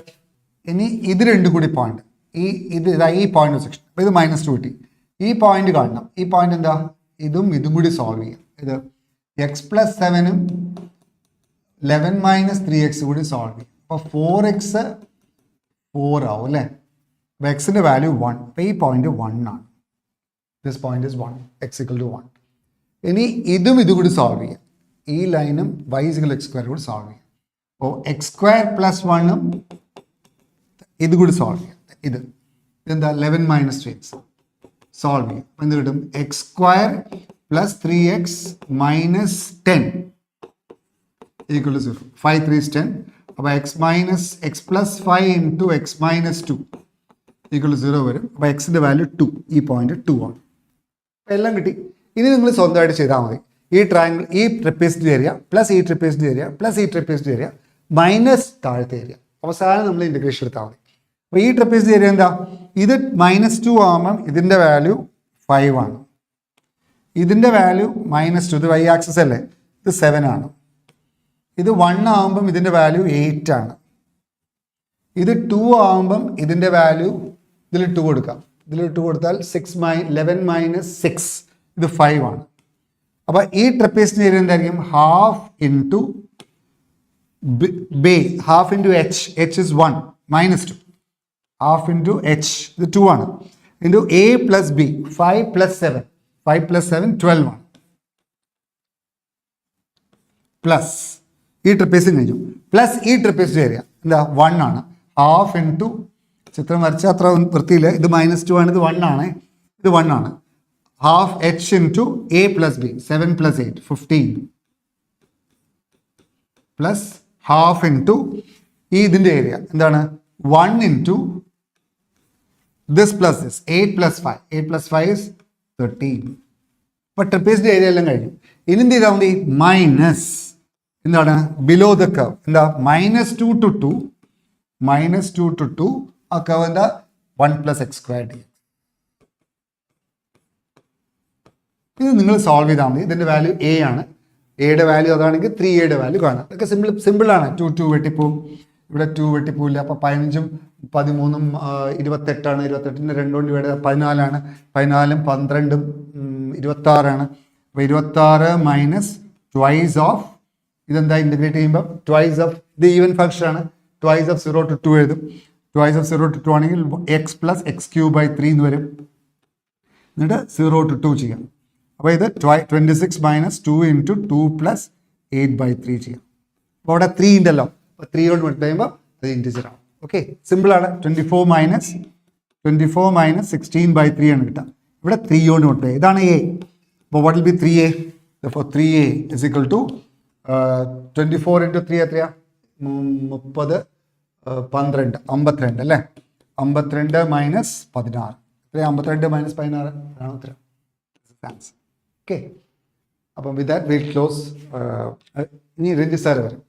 ഇനി ഇത് രണ്ടും കൂടി പോയിന്റ്, ഈ പോയിന്റ് സെക്ഷൻ. അപ്പോൾ ഇത് -2 കിട്ടി. ഈ പോയിന്റ് കാണണം. ഈ പോയിന്റ് എന്താ? ഇതും കൂടി സോൾവ് ചെയ്യാം. ഇത് എക്സ് പ്ലസ് 7ഉം 11 മൈനസ് 3x കൂടി സോൾവ് ചെയ്യും. അപ്പോൾ 4x 4 ആവും അല്ലേ? അപ്പോൾ എക്സിൻ്റെ വാല്യൂ 1. അപ്പോൾ ഈ പോയിന്റ് 1 ആണ്. This point is 1, x equal to 1. ഇനി ഇതും കൂടി സോൾവ് ചെയ്യാം. ഈ ലൈനും y is equal to x square കൂടി സോൾവ് ചെയ്യാം. അപ്പോൾ എക്സ് സ്ക്വയർ പ്ലസ് 1ഉം ഇത് കൂടി സോൾവ് ചെയ്യാം. ഇതെന്താ? 11 മൈനസ് 3x സോൾവ് ചെയ്യും. അപ്പോൾ എന്ത് കിട്ടും? X square plus 3x minus 10 equal to 0. 5 3 is 10. അപ്പോൾ X plus 5 into X minus 2 equal to 0 വരും. അപ്പോൾ എക്സിൻ്റെ വാല്യൂ 2. ഈ പോയിന്റ് 2 ആണ്. അപ്പോൾ എല്ലാം കിട്ടി. ഇനി നിങ്ങൾ സ്വന്തമായിട്ട് ചെയ്താൽ മതി. ഈ ട്രയാങ്കിൾ, ഈ ട്രപ്പീസിൻ്റെ ഏരിയ പ്ലസ് ഈ ട്രപ്പീസിൻ്റെ ഏരിയ പ്ലസ് ഈ ട്രപ്പീസിൻ്റെ ഏരിയ മൈനസ് താഴത്തെ ഏരിയ. അവസാനം നമ്മൾ ഇൻ്റഗ്രേഷൻ എടുത്താൽ മതി. അപ്പോൾ ഈ ട്രപ്പീസിൻ്റെ ഏരിയ എന്താ? ഇത് -2 ആകുമ്പം ഇതിൻ്റെ വാല്യൂ 5 ആണ്. ഇതിൻ്റെ വാല്യൂ -2. ഇത് y ആക്സിസ് അല്ലേ? ഇത് 7 ആണ്. ഇത് 1 ആകുമ്പം ഇതിൻ്റെ വാല്യൂ 8 ആണ്. ഇത് 2 ആകുമ്പം ഇതിൻ്റെ വാല്യൂ ഇതിലിട്ട് കൊടുക്കാം. ഇതിലിട്ട് കൊടുത്താൽ 11 മൈനസ് 6 ഇത് 5 ആണ്. അപ്പോൾ ഈ ട്രപ്പീസിൻ്റെ ഏരിയ എന്തായിരിക്കും? Half into half into h is 1 -2. Half into h ഇത് 2 ആണ്. Into a plus b 5 plus 7 12 ആണ്. പ്ലസ് ഈ ട്രപ്പീസും കഴിഞ്ഞു. പ്ലസ് ഈ ട്രപ്പീസിൻ്റെ ഏരിയ എന്താ? 1 ആണ്. ഹാഫ് ഇൻറ്റു, ചിത്രം വരച്ച അത്ര വൃത്തിയില്ല, ഇത് -2 ആണ്, ഇത് 1 ആണ്, ഇത് 1 ആണ്. Half h into a plus b 7 plus 8 15 plus half into ഈ ഇതിൻ്റെ ഏരിയ എന്താണ് 1 into this plus this 8 plus 5 8 plus 5 is 13. അപ്പോൾ ട്രപ്പീസിൻ്റെ ഏരിയ എല്ലാം കഴിഞ്ഞു. ഇനി എന്ത് ചെയ്താൽ മതി മൈനസ് എന്താണ് ബിലോ ദ കർവ് എന്താ -2 to 2 -2 to 2 ആ കർവ് എന്താ 1 plus x squared dx. ഇത് നിങ്ങൾ സോൾവ് ചെയ്താൽ മതി. ഇതിൻ്റെ വാല്യൂ എ ആണ്. എയുടെ വാല്യൂ അതാണെങ്കിൽ 3a വാല്യൂ കാണാം. ഇതൊക്കെ സിമ്പിളാണ്. 2 വെട്ടിപ്പോവും, ഇവിടെ 2 വെട്ടിപ്പോവില്ല. അപ്പോൾ 15ഉം 13ഉം 28ആണ്. 28ൻ്റെ 2 കൊണ്ട് ഇവിടെ 14ആണ്. 14ഉം 12ഉം 26ആണ്. അപ്പോൾ 26 മൈനസ് ട്വൈസ് ഓഫ് ഇതെന്താ ഇൻറ്റഗ്രേറ്റ് ചെയ്യുമ്പോൾ ട്വൈസ് ഓഫ് ഇത് ഈവൻ ഫംഗ്ഷൻ ആണ്. ട്വൈസ് ഓഫ് 0 to 2 എഴുതും. ട്വൈസ് ഓഫ് 0 to 2 ആണെങ്കിൽ x plus x³ എന്ന് വരും. എന്നിട്ട് 0 to 2 ചെയ്യാം. അപ്പോൾ ഇത് 26 minus 2 into 2 plus 8/3 ചെയ്യാം. അപ്പോൾ അവിടെ 3 ഉണ്ടല്ലോ. അപ്പോൾ 3 കൊണ്ട് മൾട്ടിപ്ലൈ ചെയ്യുമ്പോൾ അത് ഇൻറ്റിജർ ആണ്. ഓക്കെ, സിമ്പിളാണ്. 24 minus 16/3 ആണ് കിട്ടുക. ഇവിടെ 3 കൊണ്ട് മൾട്ടിപ്ലൈ. ഇതാണ് എ. അപ്പോൾ വാട്ട് വിൽ ബി 3a? അപ്പോൾ 3a is equal to 24 into 3 എത്രയാ 30 12 52 അല്ലേ. 52 മൈനസ് 16 എത്രയാ 52 മൈനസ് 16 ആണോ ഉത്തരം. ആൻസർ. ഓക്കെ, അപ്പം വിത്ത് ദാറ്റ് വിൽ ക്ലോസ്. ഇനി രഞ്ജിത് സാർ വരും.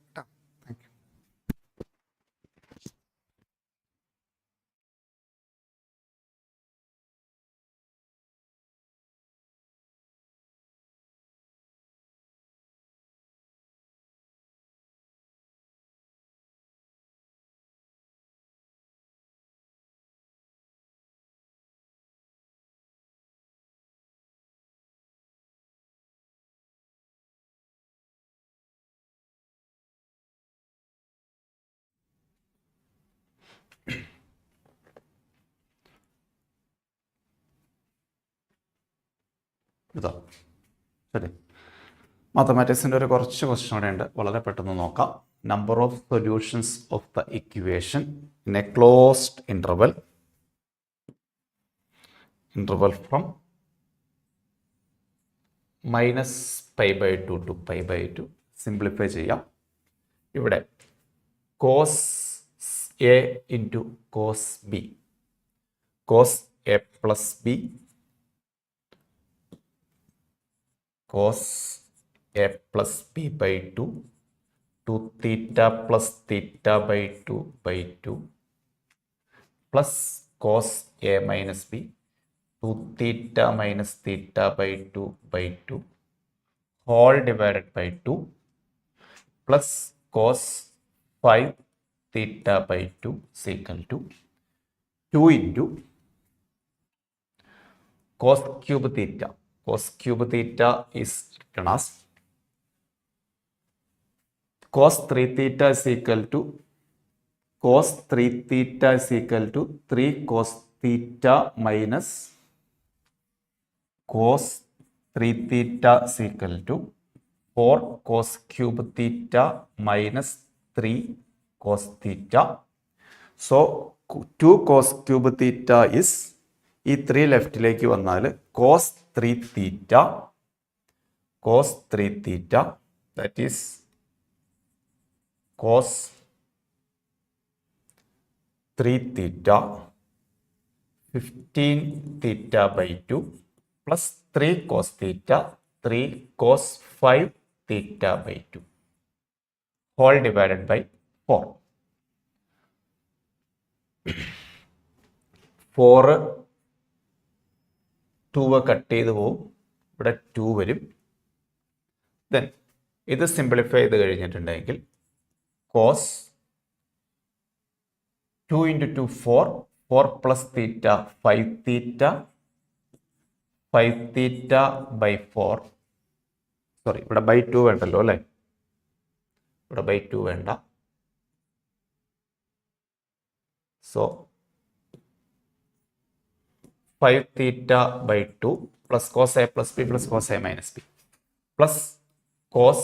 ഇതാ ശരി. മാത്തമാറ്റിക്സിൻ്റെ ഒരു കുറച്ച് ക്വസ്റ്റ്യൻ കൂടെ ഉണ്ട്, വളരെ പെട്ടെന്ന് നോക്കാം. Number of solutions of the equation in a closed interval from -π/2 to π/2. Simplify ചെയ്യാം. ഇവിടെ cos a into cos b, cos a plus b, cos a plus b/2 to theta plus theta/2 plus cos a minus b to theta minus theta/2 whole divided by 2 plus cos 5 theta/2 is equal to 2 into cos cube theta. Cos cube theta is written as cos 3 theta is equal to 3 cos theta minus cos 3 theta is equal to 4 cos cube theta minus 3 cos theta. So 2 cos cube theta is ഈ 3 ലെഫ്റ്റിലേക്ക് വന്നാൽ cos 3 theta that is cos 3 theta 15 theta/2 plus 3 cos theta 3 cos 5 theta/2 whole divided by 4. 4 2 cut ചെയ്ത് പോവും, ഇവിടെ 2 വരും. Then ഇത് simplify ചെയ്ത് കഴിഞ്ഞിട്ടുണ്ടെങ്കിൽ cos 2 into 2 4 plus theta 5 theta/4. Sorry, ഇവിടെ by 2 വേണ്ടല്ലോ അല്ലേ, ഇവിടെ by 2 വേണ്ട. So 5 theta/2 plus cos a plus b plus cos a minus b plus cos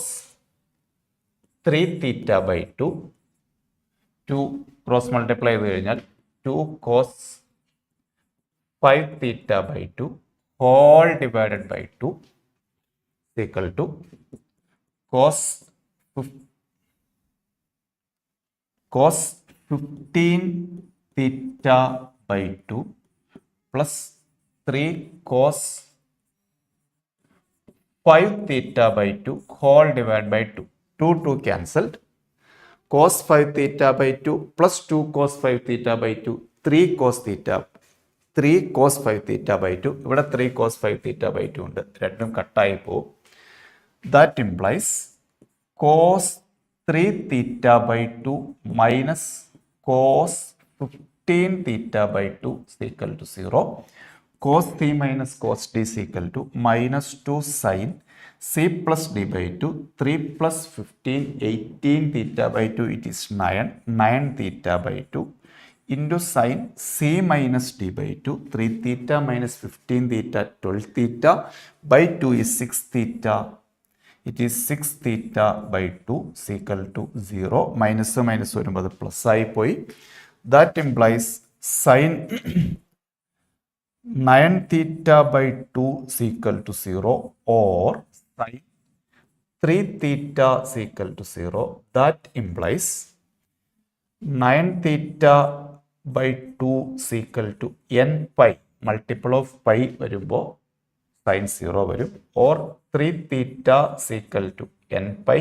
3 theta/2 2 cross multiply ചെയ്ത് കഴിഞ്ഞാൽ 2 cos 5 theta/2 whole divided by 2 is equal to cos cos 15 theta by 2 plus 3 cos 5 theta by 2 whole divided by 2. 2 cancelled. Cos 5 theta by 2 plus 2 cos 5 theta by 2, 3 cos theta, 3 cos 5 theta by 2. ഇവിടെ 3 cos 5 theta by 2 ഉണ്ട്. രണ്ടും കട്ടായി പോകും. That implies cos 3 theta by 2 minus cos 15 theta by 2 is equal to 0. Cos c minus cos d is equal to minus 2 sin c plus d by 2, 3 plus 15, 18 theta by 2, it is 9, 9 theta by 2 into sin c minus d by 2, 3 theta minus 15 theta, 12 theta by 2 is 6 theta. It is 6 theta by 2 is equal to 0. Minus minus വരുമ്പോൾ അത് plus ആയി പോയി. That implies sin 9 theta by 2 is equal to 0 or sin 3 theta is equal to 0. That implies 9 theta by 2 is equal to n pi. Multiple of pi വരുമ്പോൾ sin 0 വരും. Or 3 theta is equal to n pi.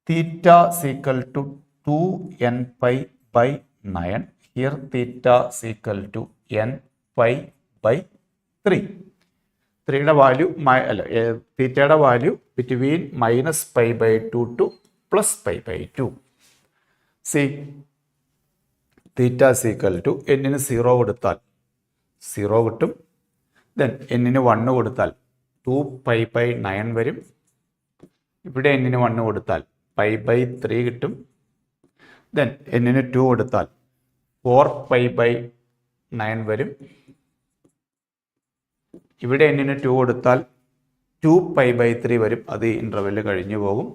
Theta is equal to 2 n pi by 9. Here theta is equal to n pi by 3. 3യുടെ value തീറ്റയുടെ value between minus pi by 2 to plus pi by 2. C theta സീക്വൽ to എന്നിന് 0 കൊടുത്താൽ 0 കിട്ടും. Then എന്നിന് 1 കൊടുത്താൽ 2 pi by 9 വരും. ഇവിടെ എന്നിന് 1 കൊടുത്താൽ പൈ ബൈ 3 കിട്ടും. ദെൻ എന്നിന് 2 കൊടുത്താൽ 4 പൈ ബൈ 9 വരും. ഇവിടെ എന്നിന് 2 കൊടുത്താൽ 2 പൈ ബൈ 3 വരും. അത് ഇൻ്റർവെല് കഴിഞ്ഞു പോകും.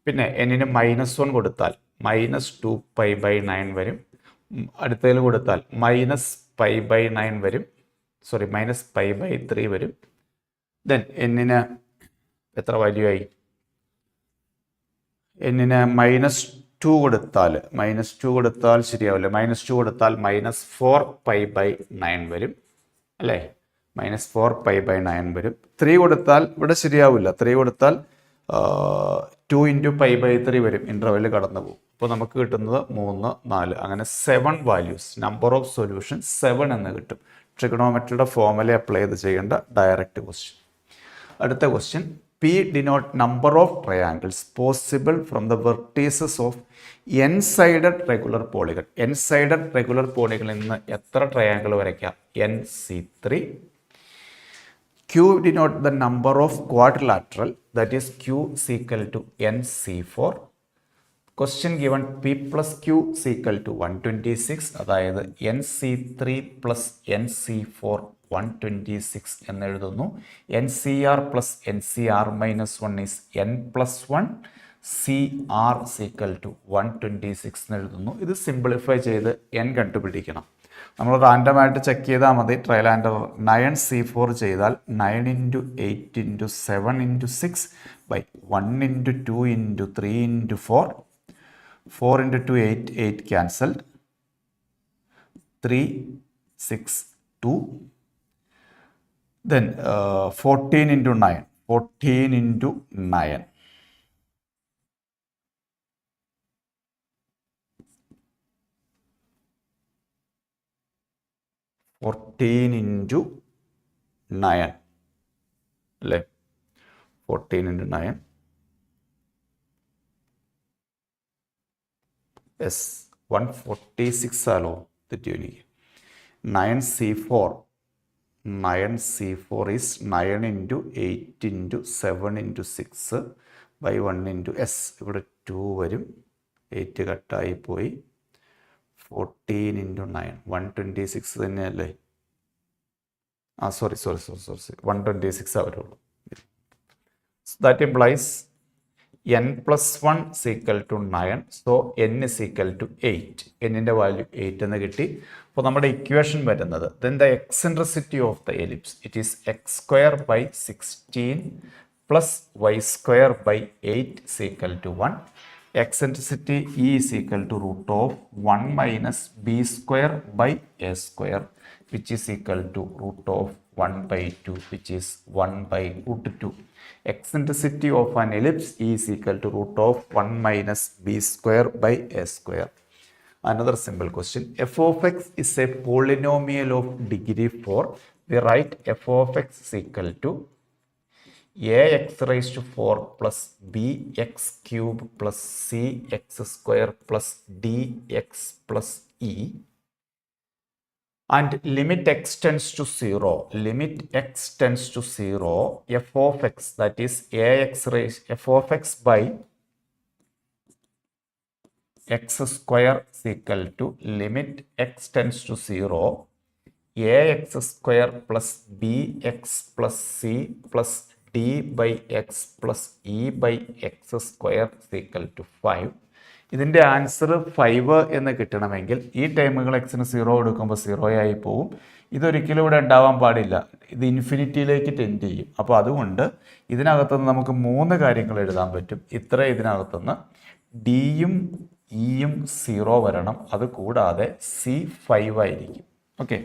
പിന്നെ എന്നിന് -1 കൊടുത്താൽ -2 പൈ ബൈ 9 വരും. അടുത്തതിൽ കൊടുത്താൽ -π ബൈ 9 വരും. സോറി -π ബൈ 3 വരും. ദെൻ എന്നിന് എത്ര വാല്യൂ ആയി? എന്നിന് -2 കൊടുത്താൽ ശരിയാവില്ല. -2 കൊടുത്താൽ -4 പൈ ബൈ 9 വരും അല്ലേ? -4 പൈ ബൈ 9 വരും. 3 കൊടുത്താൽ ഇവിടെ ശരിയാവില്ല. 3 കൊടുത്താൽ 2 ഇൻറ്റു പൈ ബൈ 3 വരും. ഇൻ്റർവെല് കടന്നു പോകും. അപ്പോൾ നമുക്ക് കിട്ടുന്നത് 3, 4 അങ്ങനെ 7 വാല്യൂസ്. നമ്പർ ഓഫ് സൊല്യൂഷൻ 7 എന്ന് കിട്ടും. ട്രിഗണോമെട്രിയുടെ ഫോർമുല അപ്ലൈ ചെയ്ത് ചെയ്യേണ്ട ഡയറക്റ്റ് ക്വസ്റ്റ്യൻ. അടുത്ത question, P denote number of triangles possible from the vertices of n-sided regular polygon. n-sided regular polygon നിന്ന് എത്ര ട്രയാങ്കിൾ വരയ്ക്കാം? NC3. Q denote the number of quadrilateral, that is Q is equal to NC4. Question given P plus Q is equal to 126, അതായത് NC3 plus NC4 126 എന്ന് എഴുതുന്നു. NCR plus NCR minus 1 is n plus 1. CR is equal to 126 എന്ന് എഴുതുന്നു. ഇത് simplify ചെയ്ത് n കണ്ടുപിടിക്കണം. നമ്മൾ റാൻഡമായിട്ട് check ചെയ്താൽ മതി. Trial and error. 9C4 ചെയ്താൽ 9 into 8 into 7 into 6 by 1 into 2 into 3 into 4. 4 into 2, 8, 8 cancelled. 3, 6, 2. Then 14 into 9. 14 into 9. into 9. അല്ലേ? 14 into 9. Yes, 146 ആലോ തെറ്റി എനിക്ക്. 9C4 is 9 into 8 into 7 into 6 by 1 into S. ഇവിടെ 2 വരും. 8 കട്ടായി പോയി. 14 into 9 126 തന്നെയല്ലേ? സോറി 126 വരുള്ളൂ. That implies n plus 1 is equal to 9. So n is equal to 8. n-ന്റെ value 8 എന്ന് കിട്ടി. അപ്പോൾ നമ്മുടെ ഇക്വേഷൻ വരുന്നത്, then the eccentricity of the ellipse, it is x square by 16 plus y square by 8 is equal to 1. eccentricity E is equal to root of 1 minus b square by a square, which is equal to root of 1 by 2, which is 1 by root 2. Eccentricity of an ellipse E is equal to root of 1 minus b square by a square. Another simple question. F of x is a polynomial of degree 4. We write f of x is equal to ax raised to 4 plus bx cube plus cx square plus dx plus e, and limit x tends to 0, limit x tends to 0, f of x, that is ax raised f of x by x square is equal to limit x tends to 0, ax square plus bx plus c plus d by x plus e by x square is equal to 5. ഇതിൻ്റെ answer 5 എന്ന് കിട്ടണമെങ്കിൽ ഈ ടൈമുകൾ എക്സിന് 0 കൊടുക്കുമ്പോൾ 0 ആയി പോവും. ഇതൊരിക്കലും ഇവിടെ ഉണ്ടാവാൻ പാടില്ല, ഇത് ഇൻഫിനിറ്റിയിലേക്ക് ടെൻഡ് ചെയ്യും. അപ്പോൾ അതുകൊണ്ട് ഇതിനകത്തുനിന്ന് നമുക്ക് 3 കാര്യങ്ങൾ എഴുതാൻ പറ്റും. ഇത്ര ഇതിനകത്തുനിന്ന് ഡിയും ഇയും 0 വരണം, അത് കൂടാതെ സി 5 ആയിരിക്കും. ഓക്കെ,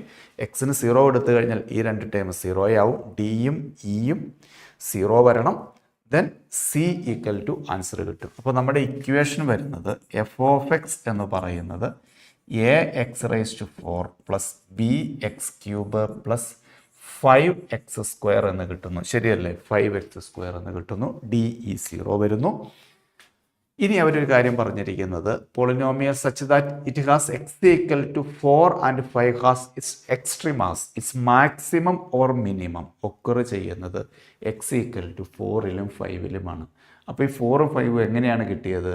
എക്സിന് 0 എടുത്തു കഴിഞ്ഞാൽ ഈ 2 ടേം 0 ആവും, ഡിയും ഇയും 0 വരണം, then C equal to answer കിട്ടും. അപ്പോൾ നമ്മുടെ ഇക്വേഷൻ വരുന്നത് എഫ് ഓഫ് എക്സ് എന്ന് പറയുന്നത് A X raise to 4 plus B X cube plus 5x square എന്ന് കിട്ടുന്നു. ശരിയല്ലേ? 5x സ്ക്വയർ എന്ന് കിട്ടുന്നു. ഡി ഇ 0 വരുന്നു. ഇനി അവരൊരു കാര്യം പറഞ്ഞിരിക്കുന്നത് polynomial such that it has X equal to 4 and 5 has its extremas, its maximum or minimum occur ചെയ്യുന്നത് എക്സ് ഈക്വൽ ടു 4ലും 5ലുമാണ്. അപ്പോൾ ഈ 4ഉം 5ഉം എങ്ങനെയാണ് കിട്ടിയത്?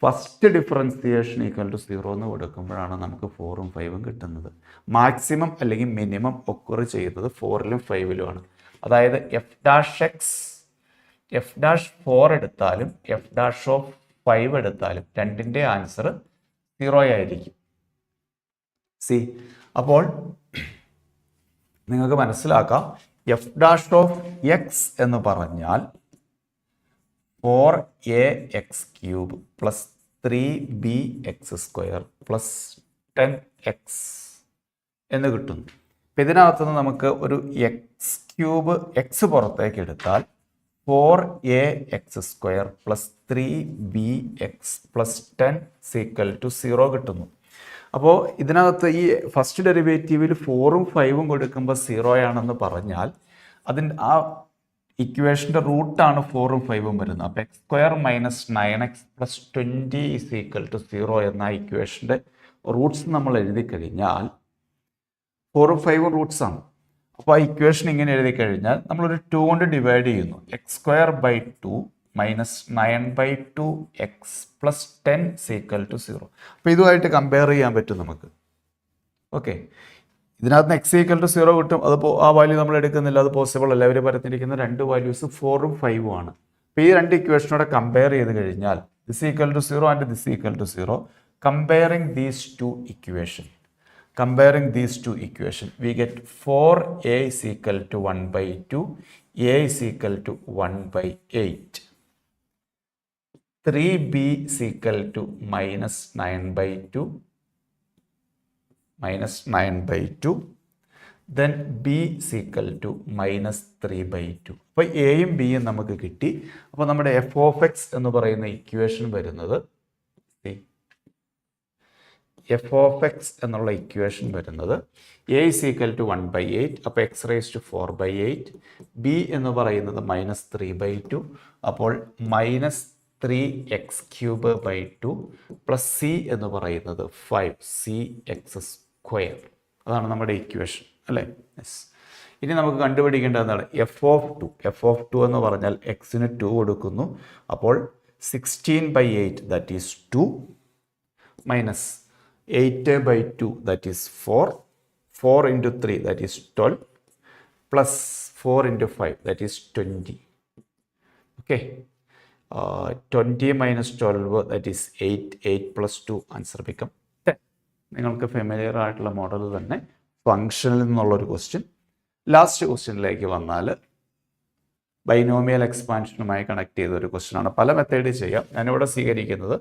ഫസ്റ്റ് ഡിഫറൻസിയേഷൻ ഈക്വൽ ടു 0 എന്ന് കൊടുക്കുമ്പോഴാണ് നമുക്ക് 4ഉം 5ഉം കിട്ടുന്നത്. മാക്സിമം അല്ലെങ്കിൽ മിനിമം ഒക്കർ ചെയ്യുന്നത് 4ലും 5ലുമാണ്. അതായത് F dash X, F dash 4 എടുത്താലും എഫ് ഡാഷ് ഓഫ് 5 എടുത്താലും രണ്ടിൻ്റെ ആൻസർ 0 ആയിരിക്കും. സി, അപ്പോൾ നിങ്ങൾക്ക് മനസ്സിലാക്കാം എഫ് ഡാഷ് ഓഫ് എക്സ് എന്ന് പറഞ്ഞാൽ 4ax cube plus 3bx square plus 10x എന്ന് കിട്ടുന്നു. അപ്പം ഇതിനകത്തുനിന്ന് നമുക്ക് ഒരു എക്സ് ക്യൂബ് എക്സ് പുറത്തേക്ക് എടുത്താൽ 4ax square plus 3bx plus 10 equal to 0 കിട്ടുന്നു. അപ്പോൾ ഇതിനകത്ത് ഈ ഫസ്റ്റ് ഡെറിവേറ്റീവിൽ 4ഉം 5ഉം കൊടുക്കുമ്പോൾ 0 ആണെന്ന് പറഞ്ഞാൽ അതിൻ്റെ ആ ഇക്വേഷൻ്റെ റൂട്ടാണ് 4ഉം 5ഉം വരുന്നത്. അപ്പോൾ X square minus 9x plus 20 is equal to 0 എന്ന ഇക്വേഷൻ്റെ റൂട്ട്സ് നമ്മൾ എഴുതി കഴിഞ്ഞാൽ 4ഉം 5ഉം റൂട്ട്സ് ആണ്. അപ്പോൾ ആ ഇക്വേഷൻ ഇങ്ങനെ എഴുതി കഴിഞ്ഞാൽ നമ്മളൊരു 2 കൊണ്ട് ഡിവൈഡ് ചെയ്യുന്നു. X square by 2 minus 9/2 X plus 10 equal to 0. അപ്പോൾ ഇതുമായിട്ട് കമ്പയർ ചെയ്യാൻ പറ്റും നമുക്ക്. ഓക്കെ, ഇതിനകത്ത് എക്സ് ഈക്വൽ ടു 0 കിട്ടും. അത് ആ വാല്യൂ നമ്മൾ എടുക്കുന്നില്ല, അത് പോസിബിൾ അല്ല. അവർ പറഞ്ഞിരിക്കുന്ന 2 വാല്യൂസ് 4ഉം 5ഉം ആണ്. അപ്പോൾ ഈ 2 ഇക്വേഷനോടെ കമ്പയർ ചെയ്ത് കഴിഞ്ഞാൽ this equal to 0 and this equal to 0. Comparing these 2 equation, comparing these 2 equations, we get 4a is equal to 1/2, a is equal to 1/8, 3b is equal to minus 9/2, then b is equal to minus 3/2. അപ്പോൾ എയും ബിയും നമുക്ക് കിട്ടി. അപ്പോൾ നമ്മുടെ F of X എന്ന് പറയുന്ന equation വരുന്നത് എഫ് ഓഫ് എക്സ് എന്നുള്ള ഇക്വേഷൻ വരുന്നത് എ ഇസ് ഈക്വൽ ടു 1/8, അപ്പോൾ എക്സ് റേസ് ടു 4/8, ബി എന്ന് പറയുന്നത് മൈനസ് 3/2, അപ്പോൾ minus 3x cube by 2 plus C എന്ന് പറയുന്നത് 5cx സ്ക്വയർ. അതാണ് നമ്മുടെ ഇക്വേഷൻ അല്ലേ? യെസ്. ഇനി നമുക്ക് കണ്ടുപിടിക്കേണ്ടത് എന്താണ്? F of 2. എഫ് ഓഫ് 2 എന്ന് പറഞ്ഞാൽ എക്സിന് 2 കൊടുക്കുന്നു. അപ്പോൾ 16/8 that is 2 minus 8/2 that is 4, 4 into 3 that is 12, plus 4 into 5 that is 20. Okay, 20 minus 12 that is 8, 8 plus 2 answer become 10. നിങ്ങൾക്ക് ഫെമിലിയർ ആയിട്ടുള്ള മോഡൽ തന്നെ ഫംഗ്ഷനിൽ നിന്നുള്ളൊരു ക്വസ്റ്റ്യൻ. ലാസ്റ്റ് ക്വസ്റ്റ്യനിലേക്ക് വന്നാൽ ബൈനോമിയൽ എക്സ്പാൻഷനുമായി കണക്ട് ചെയ്ത ഒരു ക്വസ്റ്റ്യൻ ആണ്. പല മെത്തേഡിൽ ചെയ്യാം. ഞാനിവിടെ സ്വീകരിക്കുന്നത്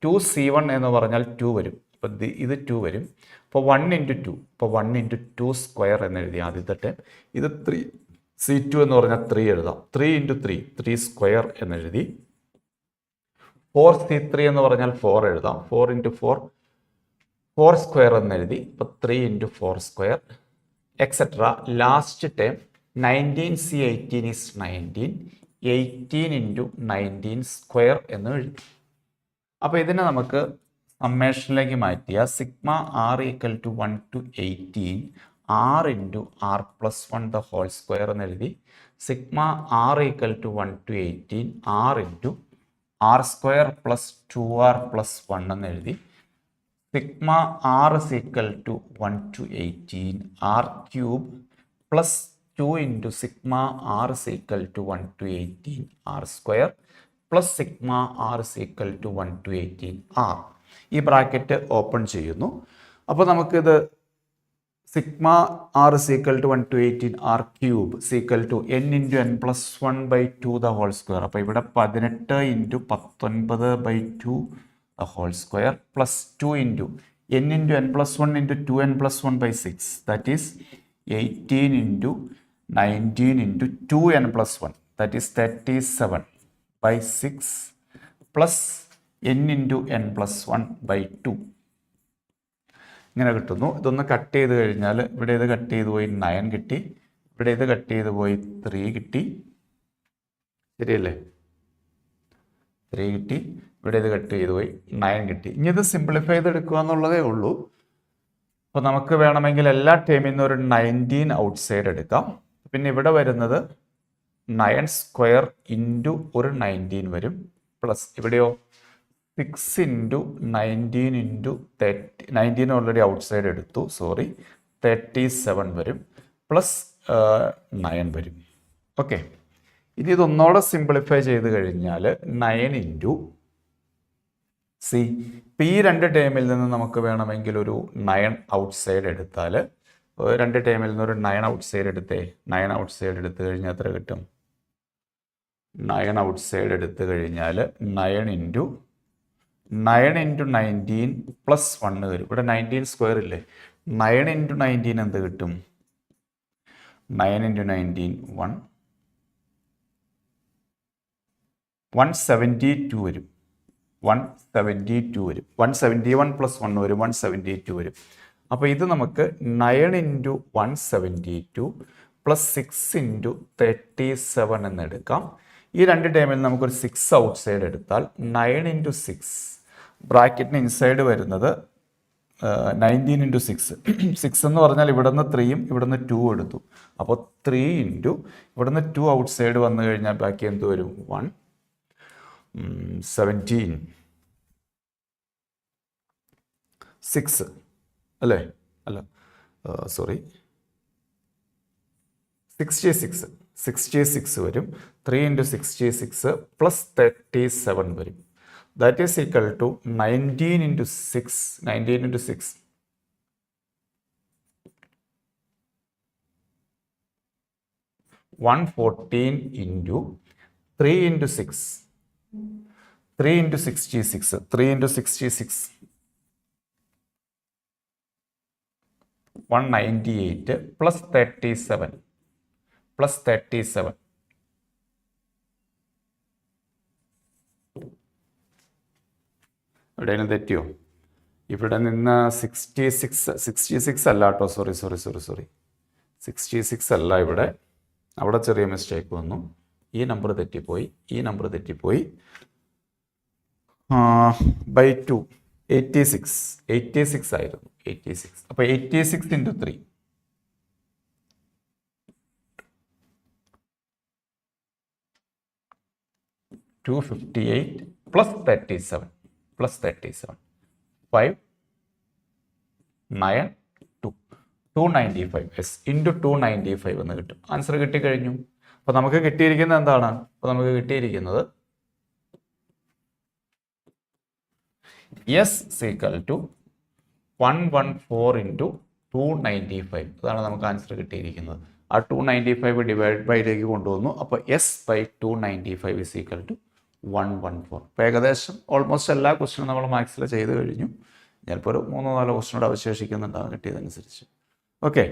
2C1 എന്ന് പറഞ്ഞാൽ 2 വരും. അപ്പോൾ ഇത് 2 വരും. അപ്പോൾ 1 × 2, അപ്പോൾ 1 × 2 സ്ക്വയർ എന്ന് എഴുതി ആദ്യത്തെ ടേം. ഇത് 3C2 എന്ന് പറഞ്ഞാൽ 3 എഴുതാം. 3 × 3, 3 സ്ക്വയർ എന്ന് എഴുതി. 4C3 എന്ന് പറഞ്ഞാൽ 4 എഴുതാം. 4 × 4, 4 സ്ക്വയർ എന്ന് എഴുതി. അപ്പോൾ 3 × 4 square etcetera. Last term 19C18 is 19, 18 × 19 square എന്ന് എഴുതി. അപ്പോൾ ഇതിനെ നമുക്ക് സമ്മേഷനിലേക്ക് മാറ്റിയ sigma r = 1 to 18 r × r+1 the whole square എന്ന് എഴുതി. Sigma r = 1 to 18 r × r² + 2r + 1 എന്ന് എഴുതി. Sigma r = 1 to 18 r³ + 2 × sigma r = 1 to 18 r² + sigma r = 1 to 18 r. ഈ ബ്രാക്കറ്റ് ഓപ്പൺ ചെയ്യുന്നു. അപ്പോൾ നമുക്കിത് sigma r = 1 to 18 r³ = n × n+1/2 the whole square. അപ്പോൾ ഇവിടെ 18 × 19/2 the whole square plus 2 × n × n+1 × 2n+1/6, that is 18 × 19 × 2n+1, that is 37/6 plus n × n+1/2 ഇങ്ങനെ കിട്ടുന്നു. ഇതൊന്ന് cut ചെയ്ത് കഴിഞ്ഞാൽ ഇവിടെ ഇത് കട്ട് ചെയ്ത് പോയി 9 കിട്ടി, ഇവിടെ ഇത് കട്ട് ചെയ്ത് പോയി 3 കിട്ടി, ശരിയല്ലേ? 3 കിട്ടി, ഇവിടെ ഇത് കട്ട് ചെയ്ത് പോയി 9 കിട്ടി. ഇനി ഇത് സിംപ്ലിഫൈ ചെയ്തെടുക്കുക എന്നുള്ളതേ ഉള്ളൂ. അപ്പോൾ നമുക്ക് വേണമെങ്കിൽ എല്ലാ ടേമിൽ നിന്ന് ഒരു 19 ഔട്ട്സൈഡ് എടുക്കാം. പിന്നെ ഇവിടെ വരുന്നത് 9 സ്ക്വയർ ഇൻറ്റു ഒരു 19 വരും, പ്ലസ് ഇവിടെയോ 6 × 19 × 30, 19 ഓൾറെഡി ഔട്ട്സൈഡ് എടുത്തു, സോറി, 37 വരും, പ്ലസ് 9 വരും. ഓക്കെ, ഇനി ഇതൊന്നോടെ സിംപ്ലിഫൈ ചെയ്ത് കഴിഞ്ഞാൽ 9 × സി. ഇപ്പം ഈ രണ്ട് ടേമിൽ നിന്ന് നമുക്ക് വേണമെങ്കിൽ ഒരു 9 ഔട്ട്സൈഡ് എടുത്താൽ, രണ്ട് ടേമിൽ നിന്ന് ഒരു 9 ഔട്ട്സൈഡ് എടുത്തേ. 9 ഔട്ട്സൈഡ് എടുത്തു കഴിഞ്ഞാൽ എത്ര കിട്ടും? 9 ഔട്ട്സൈഡ് എടുത്തു കഴിഞ്ഞാൽ 9 × 19 പ്ലസ് 1 വരും. ഇവിടെ 19 സ്ക്വയർ ഇല്ലേ? 9 × 19 എന്ത് കിട്ടും? 9 × 19 172 വരും. 172 വരും. 171 പ്ലസ് 1 വരും, 172 വരും. അപ്പോൾ ഇത് നമുക്ക് 9 × 172 പ്ലസ് 6 × 37 എന്ന് എടുക്കാം. ഈ രണ്ട് ടേമിൽ നമുക്കൊരു 6 ഔട്ട്സൈഡ് എടുത്താൽ 9 × 6, ബ്രാക്കറ്റിന് ഇൻസൈഡ് വരുന്നത് 19 × 6. 6 എന്ന് പറഞ്ഞാൽ ഇവിടുന്ന് 3യും ഇവിടുന്ന് 2 എടുത്തു. അപ്പോൾ 3 × ഇവിടുന്ന് 2 ഔട്ട്സൈഡ് വന്നു കഴിഞ്ഞാൽ ബാക്കി എന്ത് വരും? 17 6 അല്ലേ? അല്ല, സോറി, 66 വരും. 3 × 66 പ്ലസ് 37 വരും. That is equal to 19 × 6. 19 × 6 114 × 3 × 6, 3 × 66, 3 × 66 198 plus 37 plus 37. എവിടെയെങ്കിലും തെറ്റിയോ? ഇവിടെ നിന്ന് 66 അല്ല കേട്ടോ, സോറി 66 അല്ല ഇവിടെ, അവിടെ ചെറിയ മിസ്റ്റേക്ക് വന്നു. ഈ നമ്പർ തെറ്റിപ്പോയി, /2 86 ആയിരുന്നു. 86. അപ്പോൾ 86 × 3 258 പ്ലസ് 37 5 9 2 295 എസ് ഇൻറ്റു 295 എന്ന് കിട്ടും. ആൻസർ കിട്ടിക്കഴിഞ്ഞു. അപ്പോൾ നമുക്ക് കിട്ടിയിരിക്കുന്നത് എന്താണ്? അപ്പോൾ നമുക്ക് കിട്ടിയിരിക്കുന്നത് S = 114 × 295. അതാണ് നമുക്ക് ആൻസർ കിട്ടിയിരിക്കുന്നത്. ആ 295 ഡിവൈഡ് ബൈയിലേക്ക് കൊണ്ടുവന്നു. അപ്പോൾ S/295 ഈസ് ഈക്വൽ ടു 114. അപ്പോൾ ഏകദേശം ഓൾമോസ്റ്റ് എല്ലാ ക്വസ്റ്റ്യനും നമ്മൾ മാത്സിൽ ചെയ്ത് കഴിഞ്ഞു. ചിലപ്പോൾ ഒരു 3-4 ക്വസ്റ്റ്യൻ കൂടെ അവശേഷിക്കുന്നുണ്ടാകും കിട്ടിയതനുസരിച്ച്. ഓക്കെ,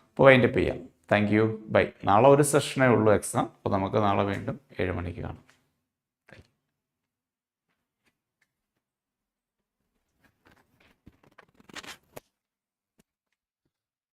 അപ്പോൾ വൈൻഡപ്പ് ചെയ്യാം. Thank you, bye. നാളെ ഒരു സെഷനേ ഉള്ളൂ എക്സാം. അപ്പോൾ നമുക്ക് നാളെ വീണ്ടും 7 മണിക്ക് കാണാം.